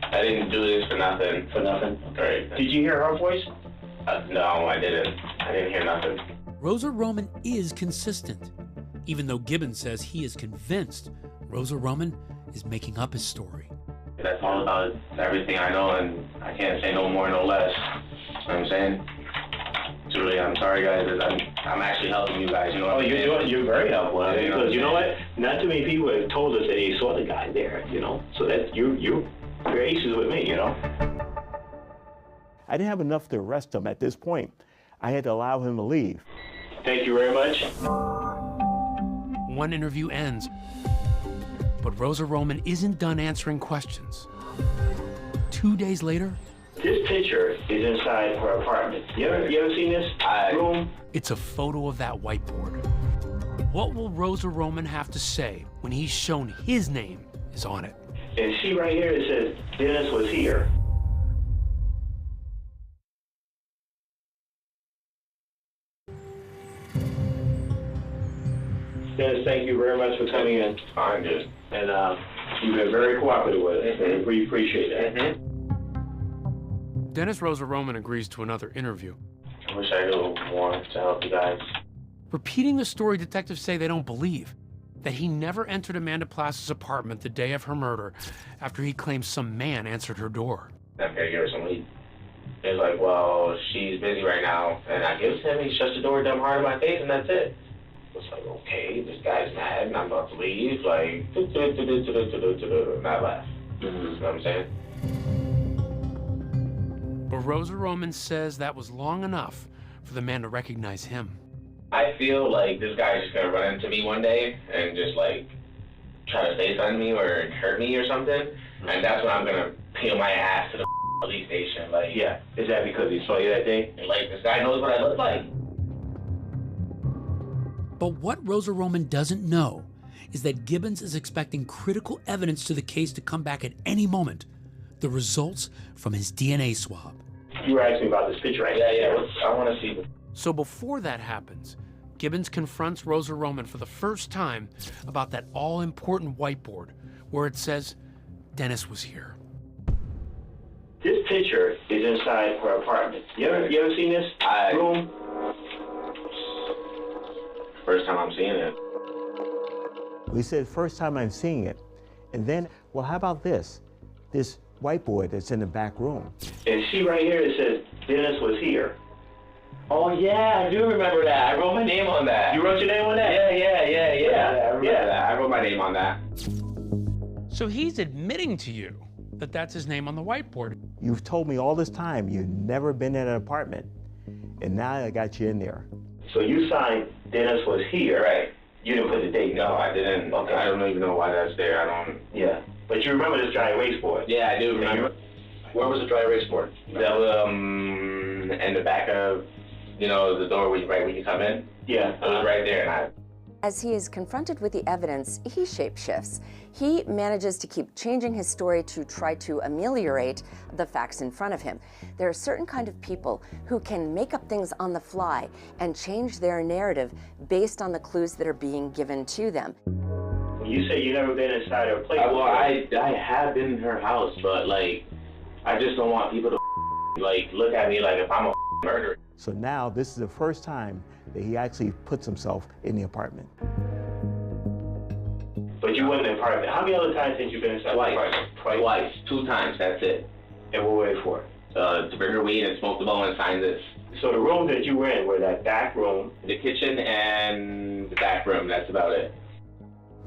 I didn't do this for nothing. For nothing? Right. Did you hear her voice? No, I didn't. I didn't hear nothing. Rosa Roman is consistent, even though Gibbons says he is convinced Rosa Roman is making up his story. That's all about everything I know, and I can't say no more, no less. You know what I'm saying? Truly, I'm sorry, guys. I'm actually helping you guys. You know what I'm saying? You're very helpful. Yeah, because you know what? Not too many people have told us that they saw the guy there, you know? So that you're aces with me, you know? I didn't have enough to arrest him at this point. I had to allow him to leave. Thank you very much. One interview ends, but Rosa Roman isn't done answering questions. 2 days later, This picture is inside her apartment. You ever seen this room? It's a photo of that whiteboard. What will Rosa Roman have to say when he's shown his name is on it? And see right here, it says Dennis was here. Dennis, thank you very much for coming in. Fine, dude. And you've been very cooperative with us. Mm-hmm. We appreciate that. Mm-hmm. Dennis Rosa Roman agrees to another interview. I wish I knew more to help you guys. Repeating the story detectives say they don't believe, that he never entered Amanda Plass's apartment the day of her murder after he claims some man answered her door. I'm here to give her some weed. He's like, well, she's busy right now. And I give it to him, he shuts the door dumb hard in my face, and that's it. It's like, okay, this guy's mad, and I'm about to leave. Like, and I left. You know what I'm saying? But Rosa Roman says that was long enough for the man to recognize him. I feel like this guy's just gonna run into me one day and just like try to say something to me or hurt me or something, and that's when I'm gonna peel my ass to the police station. Like, Yeah. Is that because he saw you that day? like this guy knows what I look like. But what Rosa Roman doesn't know is that Gibbons is expecting critical evidence to the case to come back at any moment. The results from his DNA swab. You were asking about this picture, right? Yeah. I want to see. So before that happens, Gibbons confronts Rosa Roman for the first time about that all-important whiteboard where it says, Dennis was here. This picture is inside her apartment. You ever seen this room? First time I'm seeing it. We said, first time I'm seeing it. And then, well, how about this? This whiteboard that's in the back room. And see right here, it says Dennis was here. Oh yeah, I do remember that. I wrote my name on that. You wrote your name on that? Yeah. I remember that. I wrote my name on that. So he's admitting to you that that's his name on the whiteboard. You've told me all this time you've never been in an apartment, and now I got you in there. So you signed Dennis was here. Right. You didn't put the date. No, I didn't. Okay. I don't even know why that's there. I don't. Yeah. But you remember this dry erase board? Yeah, I do remember. Where was the dry erase board? That was in the back of, the door right when you come in. Yeah. It was right there, and As he is confronted with the evidence, he shapeshifts. He manages to keep changing his story to try to ameliorate the facts in front of him. There are certain kind of people who can make up things on the fly and change their narrative based on the clues that are being given to them. You say you never been inside her place. Well, I have been in her house, but like, I just don't want people to look at me like if I'm a murderer. So now this is the first time that he actually puts himself in the apartment. But you went in the apartment. How many other times have you been inside the apartment? Twice. 2 times, that's it. And what were they for? To bring her weed and smoke the bone and sign this. So the rooms that you were in were that back room, the kitchen, and the back room. That's about it.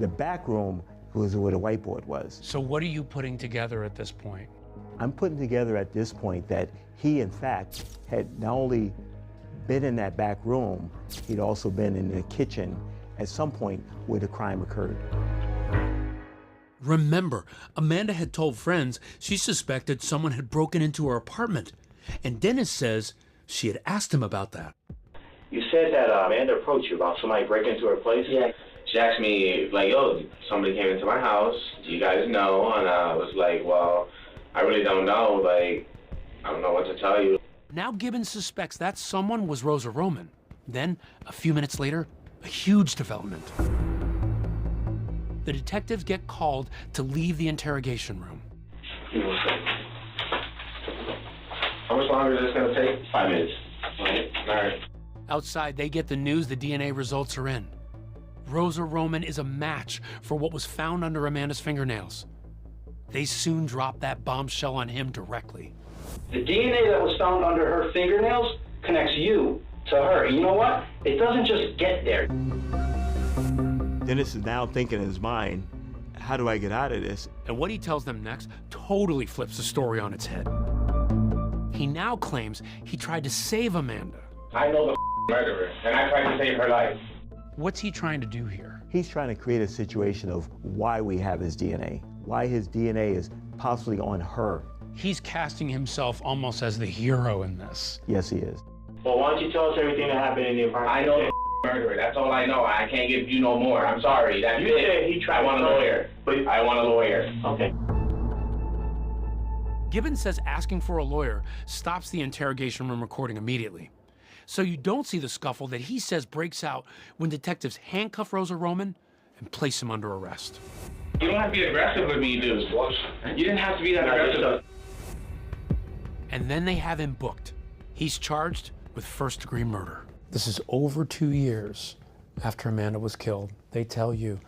The back room was where the whiteboard was. So what are you putting together at this point? I'm putting together at this point that he, in fact, had not only been in that back room, he'd also been in the kitchen at some point where the crime occurred. Remember, Amanda had told friends she suspected someone had broken into her apartment, and Dennis says she had asked him about that. You said that Amanda approached you about somebody breaking into her place? Yeah. She asked me, like, yo, somebody came into my house. Do you guys know? And I was like, well, I really don't know. Like, I don't know what to tell you. Now Gibbons suspects that someone was Rosa Roman. Then, a few minutes later, a huge development. The detectives get called to leave the interrogation room. How much longer is this going to take? 5 minutes. All right. Outside, they get the news the DNA results are in. Rosa Roman is a match for what was found under Amanda's fingernails. They soon drop that bombshell on him directly. The DNA that was found under her fingernails connects you to her. You know what? It doesn't just get there. Dennis is now thinking in his mind, how do I get out of this? And what he tells them next totally flips the story on its head. He now claims he tried to save Amanda. I know the murderer, and I tried to save her life. What's he trying to do here? He's trying to create a situation of why we have his DNA, why his DNA is possibly on her. He's casting himself almost as the hero in this. Yes, he is. Well, why don't you tell us everything that happened in the apartment? I know the murderer. That's all I know. I can't give you no more. I'm sorry. That's You it. said he tried. I want a lawyer. But I want a lawyer. okay. Gibbons says asking for a lawyer stops the interrogation room recording immediately. So you don't see the scuffle that he says breaks out when detectives handcuff Rosa Roman and place him under arrest. You don't have to be aggressive with me, dude. You didn't have to be that aggressive. And then they have him booked. He's charged with first-degree murder. This is over 2 years after Amanda was killed. They tell you,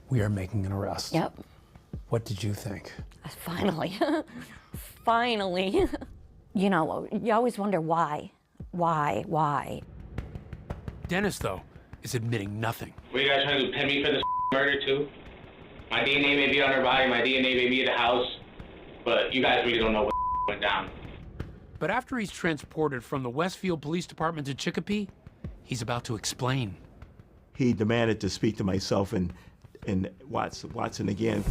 we are making an arrest. Yep. What did you think? Finally. Finally. You know, you always wonder why. Why? Dennis, though, is admitting nothing. What are you guys trying to pin me for this murder, too? My DNA may be on her body, my DNA may be at the house, but you guys really don't know what went down. But after he's transported from the Westfield Police Department to Chicopee, he's about to explain. He demanded to speak to myself and Watson again.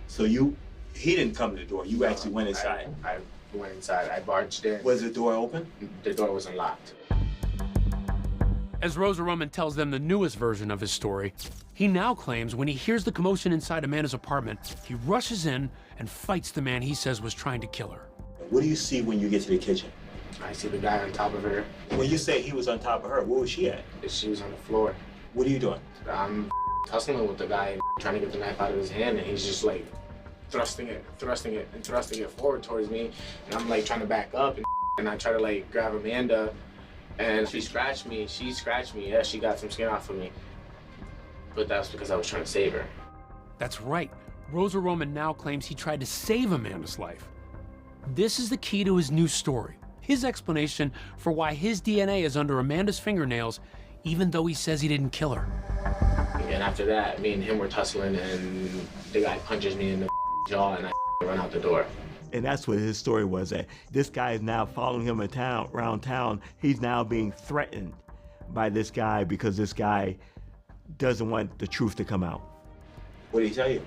So he didn't come to the door, you actually went inside. I went inside, I barged in. Was the door open? The door was unlocked. As Rosa Roman tells them the newest version of his story, he now claims when he hears the commotion inside Amanda's apartment, he rushes in and fights the man he says was trying to kill her. What do you see when you get to the kitchen? I see the guy on top of her. When you say he was on top of her, where was she at? She was on the floor. What are you doing? I'm tussling with the guy, trying to get the knife out of his hand, and he's just like thrusting it forward towards me, and I'm like trying to back up, and I try to like grab Amanda, and she scratched me. Yeah, she got some skin off of me, but that's because I was trying to save her. That's right. Rosa Roman now claims he tried to save Amanda's life. This is the key to his new story. His explanation for why his DNA is under Amanda's fingernails, even though he says he didn't kill her. And after that, me and him were tussling, and the guy punches me in the jaw, and I run out the door. And that's what his story was, that this guy is now following him around town. He's now being threatened by this guy because this guy doesn't want the truth to come out. What did he tell you?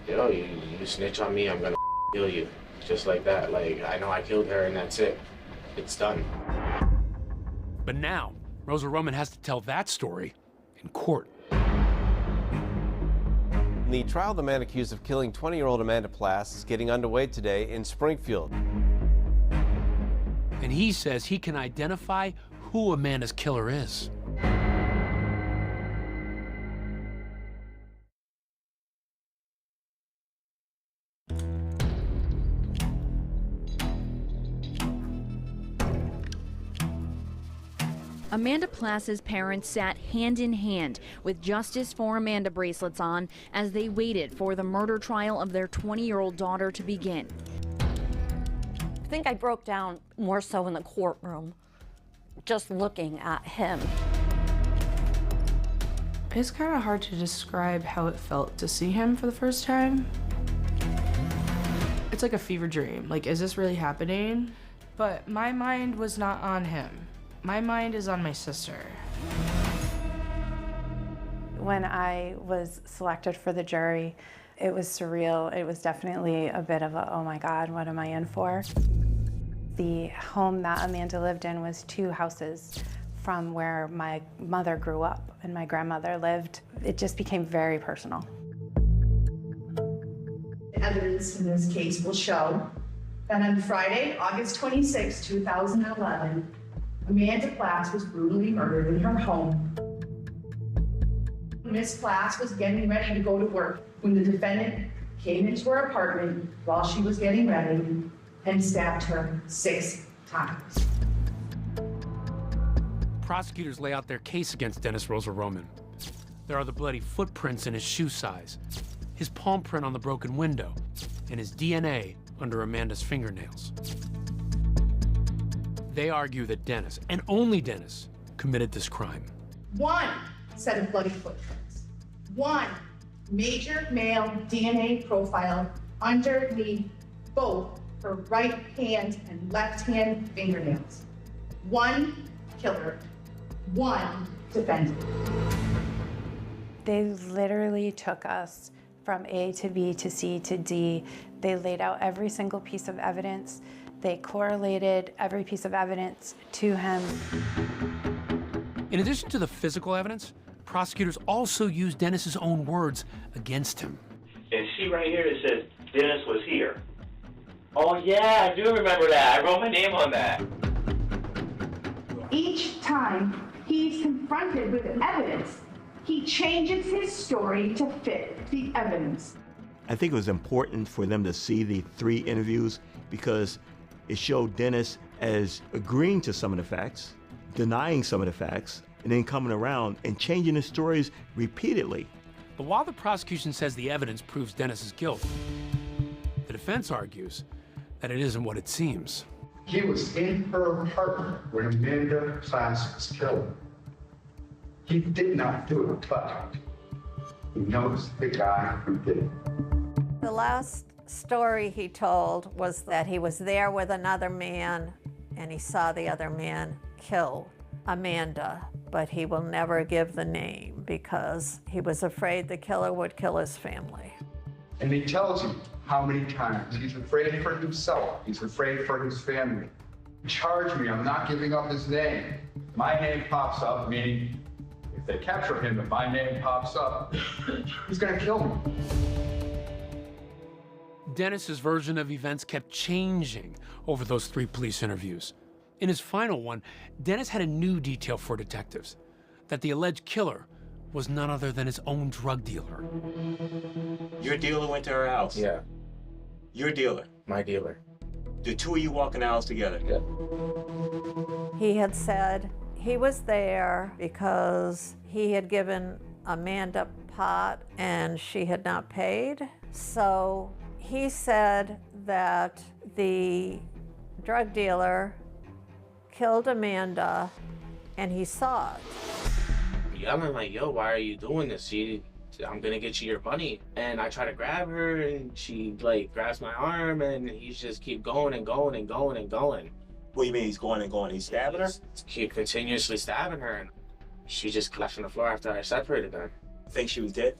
Yo, you snitch on me, I'm gonna kill you. Just like that. Like, I know I killed her, and that's it. It's done. But now, Rosa Roman has to tell that story in court. The trial of the man accused of killing 20-year-old Amanda Plass is getting underway today in Springfield. And he says he can identify who Amanda's killer is. Amanda Plass's parents sat hand in hand with Justice for Amanda bracelets on as they waited for the murder trial of their 20-year-old daughter to begin. I think I broke down more so in the courtroom, just looking at him. It's kind of hard to describe how it felt to see him for the first time. It's like a fever dream. Like, is this really happening? But my mind was not on him. My mind is on my sister. When I was selected for the jury, it was surreal. It was definitely a bit of a, oh my God, what am I in for? The home that Amanda lived in was 2 houses from where my mother grew up and my grandmother lived. It just became very personal. The evidence in this case will show that on Friday, August 26, 2011, Amanda Plass was brutally murdered in her home. Miss Plass was getting ready to go to work when the defendant came into her apartment while she was getting ready and stabbed her 6 times. Prosecutors lay out their case against Dennis Rosa Roman. There are the bloody footprints in his shoe size, his palm print on the broken window, and his DNA under Amanda's fingernails. They argue that Dennis, and only Dennis, committed this crime. 1 set of bloody footprints. 1 major male DNA profile underneath both her right hand and left hand fingernails. 1 killer, 1 defendant. They literally took us from A to B to C to D. They laid out every single piece of evidence. They correlated every piece of evidence to him. In addition to the physical evidence, prosecutors also used Dennis's own words against him. And see right here, it says Dennis was here. Oh yeah, I do remember that. I wrote my name on that. Each time he's confronted with evidence, he changes his story to fit the evidence. I think it was important for them to see the 3 interviews because it showed Dennis as agreeing to some of the facts, denying some of the facts, and then coming around and changing his stories repeatedly. But while the prosecution says the evidence proves Dennis's guilt, the defense argues that it isn't what it seems. He was in her apartment when Amanda Plass was killed. He did not do it, but he knows the guy who did it. The last story he told was that he was there with another man and he saw the other man kill Amanda, but he will never give the name because he was afraid the killer would kill his family. And he tells you how many times he's afraid for himself, he's afraid for his family. Charge me, I'm not giving up his name. My name pops up, meaning if they capture him, if my name pops up, he's gonna kill me. Dennis's version of events kept changing over those 3 police interviews. In his final one, Dennis had a new detail for detectives, that the alleged killer was none other than his own drug dealer. Your dealer went to her house? Yeah. Your dealer? My dealer. The 2 of you walk in the house together? Yeah. He had said he was there because he had given Amanda pot and she had not paid. So he said that the drug dealer killed Amanda and he saw it. Yelling like, yo, why are you doing this? I'm gonna get you your money. And I try to grab her and she like grabs my arm and he's just keep going and going and going and going. What do you mean he's going and going? He's stabbing her? Keep continuously stabbing her and she just collapsed on the floor after I separated her. Think she was dead?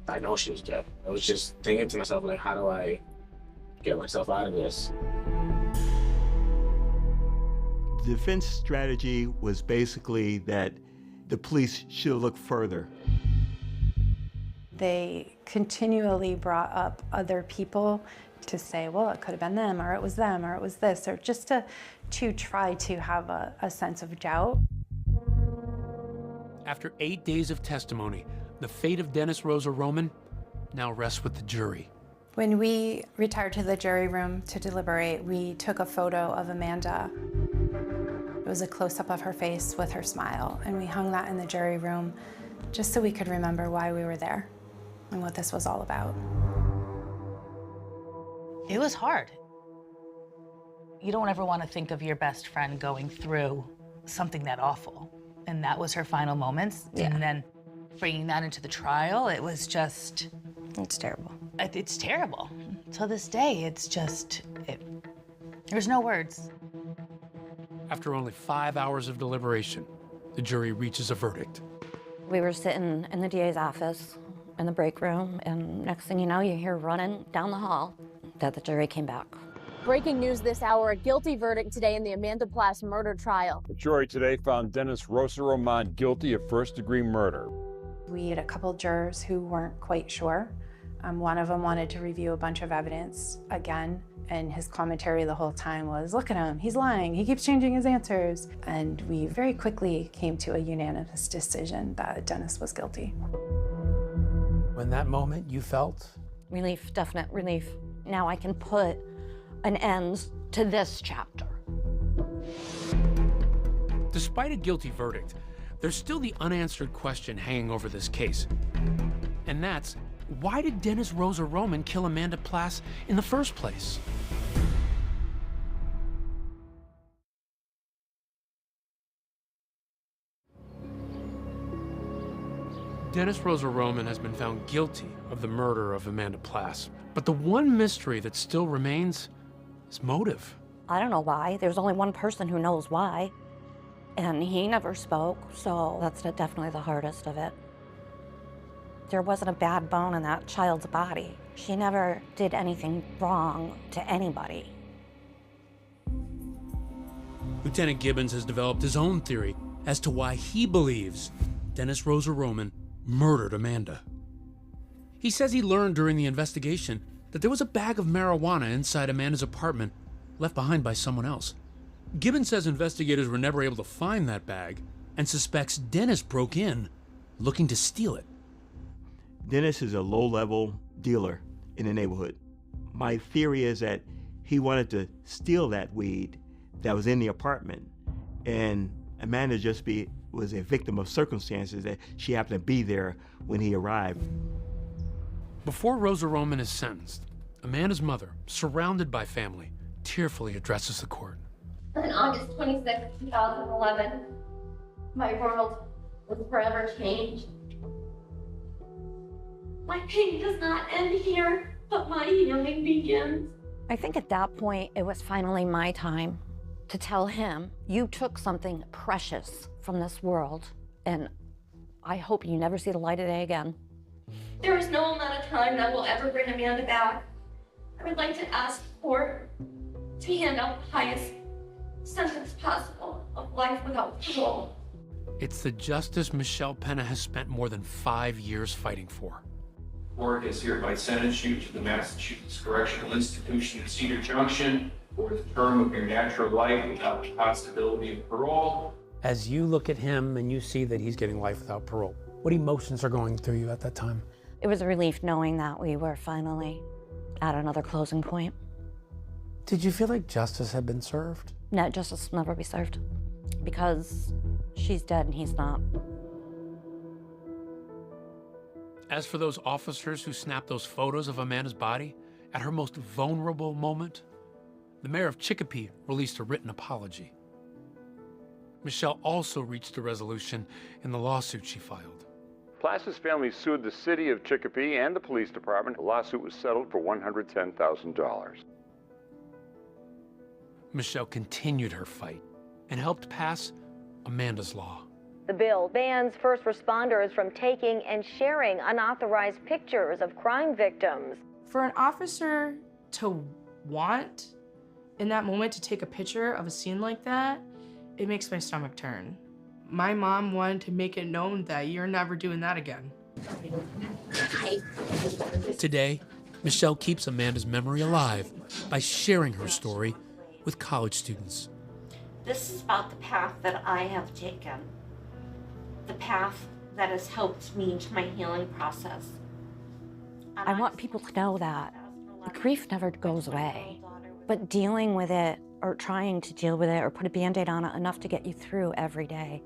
I know she was dead. I was just thinking to myself like, how do I get myself out of this? The defense strategy was basically that the police should have looked further. They continually brought up other people to say, well, it could have been them, or it was them, or it was this, or just to try to have a sense of doubt. After 8 days of testimony, the fate of Dennis Rosa Roman now rests with the jury. When we retired to the jury room to deliberate, we took a photo of Amanda. It was a close-up of her face with her smile, and we hung that in the jury room just so we could remember why we were there and what this was all about. It was hard. You don't ever want to think of your best friend going through something that awful. And that was her final moments. Yeah. And then bringing that into the trial, it was just... It's terrible. It's terrible. To this day, it's just... there's no words. After only 5 hours of deliberation, the jury reaches a verdict. We were sitting in the DA's office in the break room, and next thing you know, you hear running down the hall that the jury came back. Breaking news this hour, a guilty verdict today in the Amanda Plass murder trial. The jury today found Dennis Rosa-Roman guilty of first-degree murder. We had a couple jurors who weren't quite sure. One of them wanted to review a bunch of evidence again, and his commentary the whole time was, look at him, he's lying, he keeps changing his answers. And we very quickly came to a unanimous decision that Dennis was guilty. When that moment you felt? Relief, definite relief. Now I can put an end to this chapter. Despite a guilty verdict, there's still the unanswered question hanging over this case. And that's, why did Dennis Rosa-Roman kill Amanda Plass in the first place? Dennis Rosa-Roman has been found guilty of the murder of Amanda Plass. But the one mystery that still remains is motive. I don't know why. There's only one person who knows why. And he never spoke, so that's definitely the hardest of it. There wasn't a bad bone in that child's body. She never did anything wrong to anybody. Lieutenant Gibbons has developed his own theory as to why he believes Dennis Rosa-Roman murdered Amanda. He says he learned during the investigation that there was a bag of marijuana inside Amanda's apartment left behind by someone else. Gibbons says investigators were never able to find that bag and suspects Dennis broke in looking to steal it. Dennis is a low-level dealer in the neighborhood. My theory is that he wanted to steal that weed that was in the apartment, and Amanda was a victim of circumstances that she happened to be there when he arrived. Before Rosa-Roman is sentenced, Amanda's mother, surrounded by family, tearfully addresses the court. On August 26, 2011, my world was forever changed. My pain does not end here, but my healing begins. I think at that point, it was finally my time to tell him, you took something precious from this world, and I hope you never see the light of day again. There is no amount of time that will ever bring Amanda back. I would like to ask the court to hand out the highest sentence possible of life without parole. It's the justice Michelle Pena has spent more than 5 years fighting for. Court is hereby sentence you to the Massachusetts Correctional Institution in Cedar Junction for the term of your natural life without the possibility of parole. As you look at him and you see that he's getting life without parole, what emotions are going through you at that time? It was a relief knowing that we were finally at another closing point. Did you feel like justice had been served? No, justice will never be served because she's dead and he's not. As for those officers who snapped those photos of Amanda's body at her most vulnerable moment, the mayor of Chicopee released a written apology. Michelle also reached a resolution in the lawsuit she filed. Plass's family sued the city of Chicopee and the police department. The lawsuit was settled for $110,000. Michelle continued her fight and helped pass Amanda's Law. The bill bans first responders from taking and sharing unauthorized pictures of crime victims. For an officer to want, in that moment, to take a picture of a scene like that, it makes my stomach turn. My mom wanted to make it known that you're never doing that again. Today, Michelle keeps Amanda's memory alive by sharing her story with college students. This is about the path that I have taken, the path that has helped me to my healing process. I want people to know that the grief never goes away, but dealing with it or trying to deal with it or put a Band-Aid on it enough to get you through every day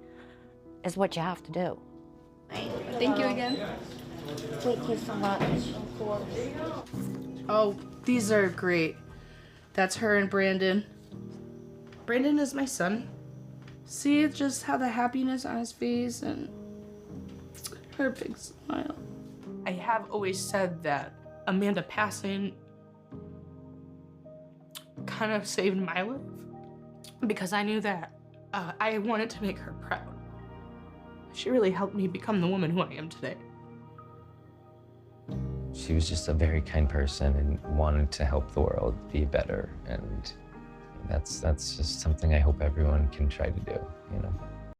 is what you have to do. Thank you again. Thank you so much. Oh, these are great. That's her and Brandon. Brandon is my son. See just how the happiness on his face and her big smile. I have always said that Amanda passing kind of saved my life because I knew that I wanted to make her proud. She really helped me become the woman who I am today. She was just a very kind person and wanted to help the world be better, and that's just something I hope everyone can try to do, you know.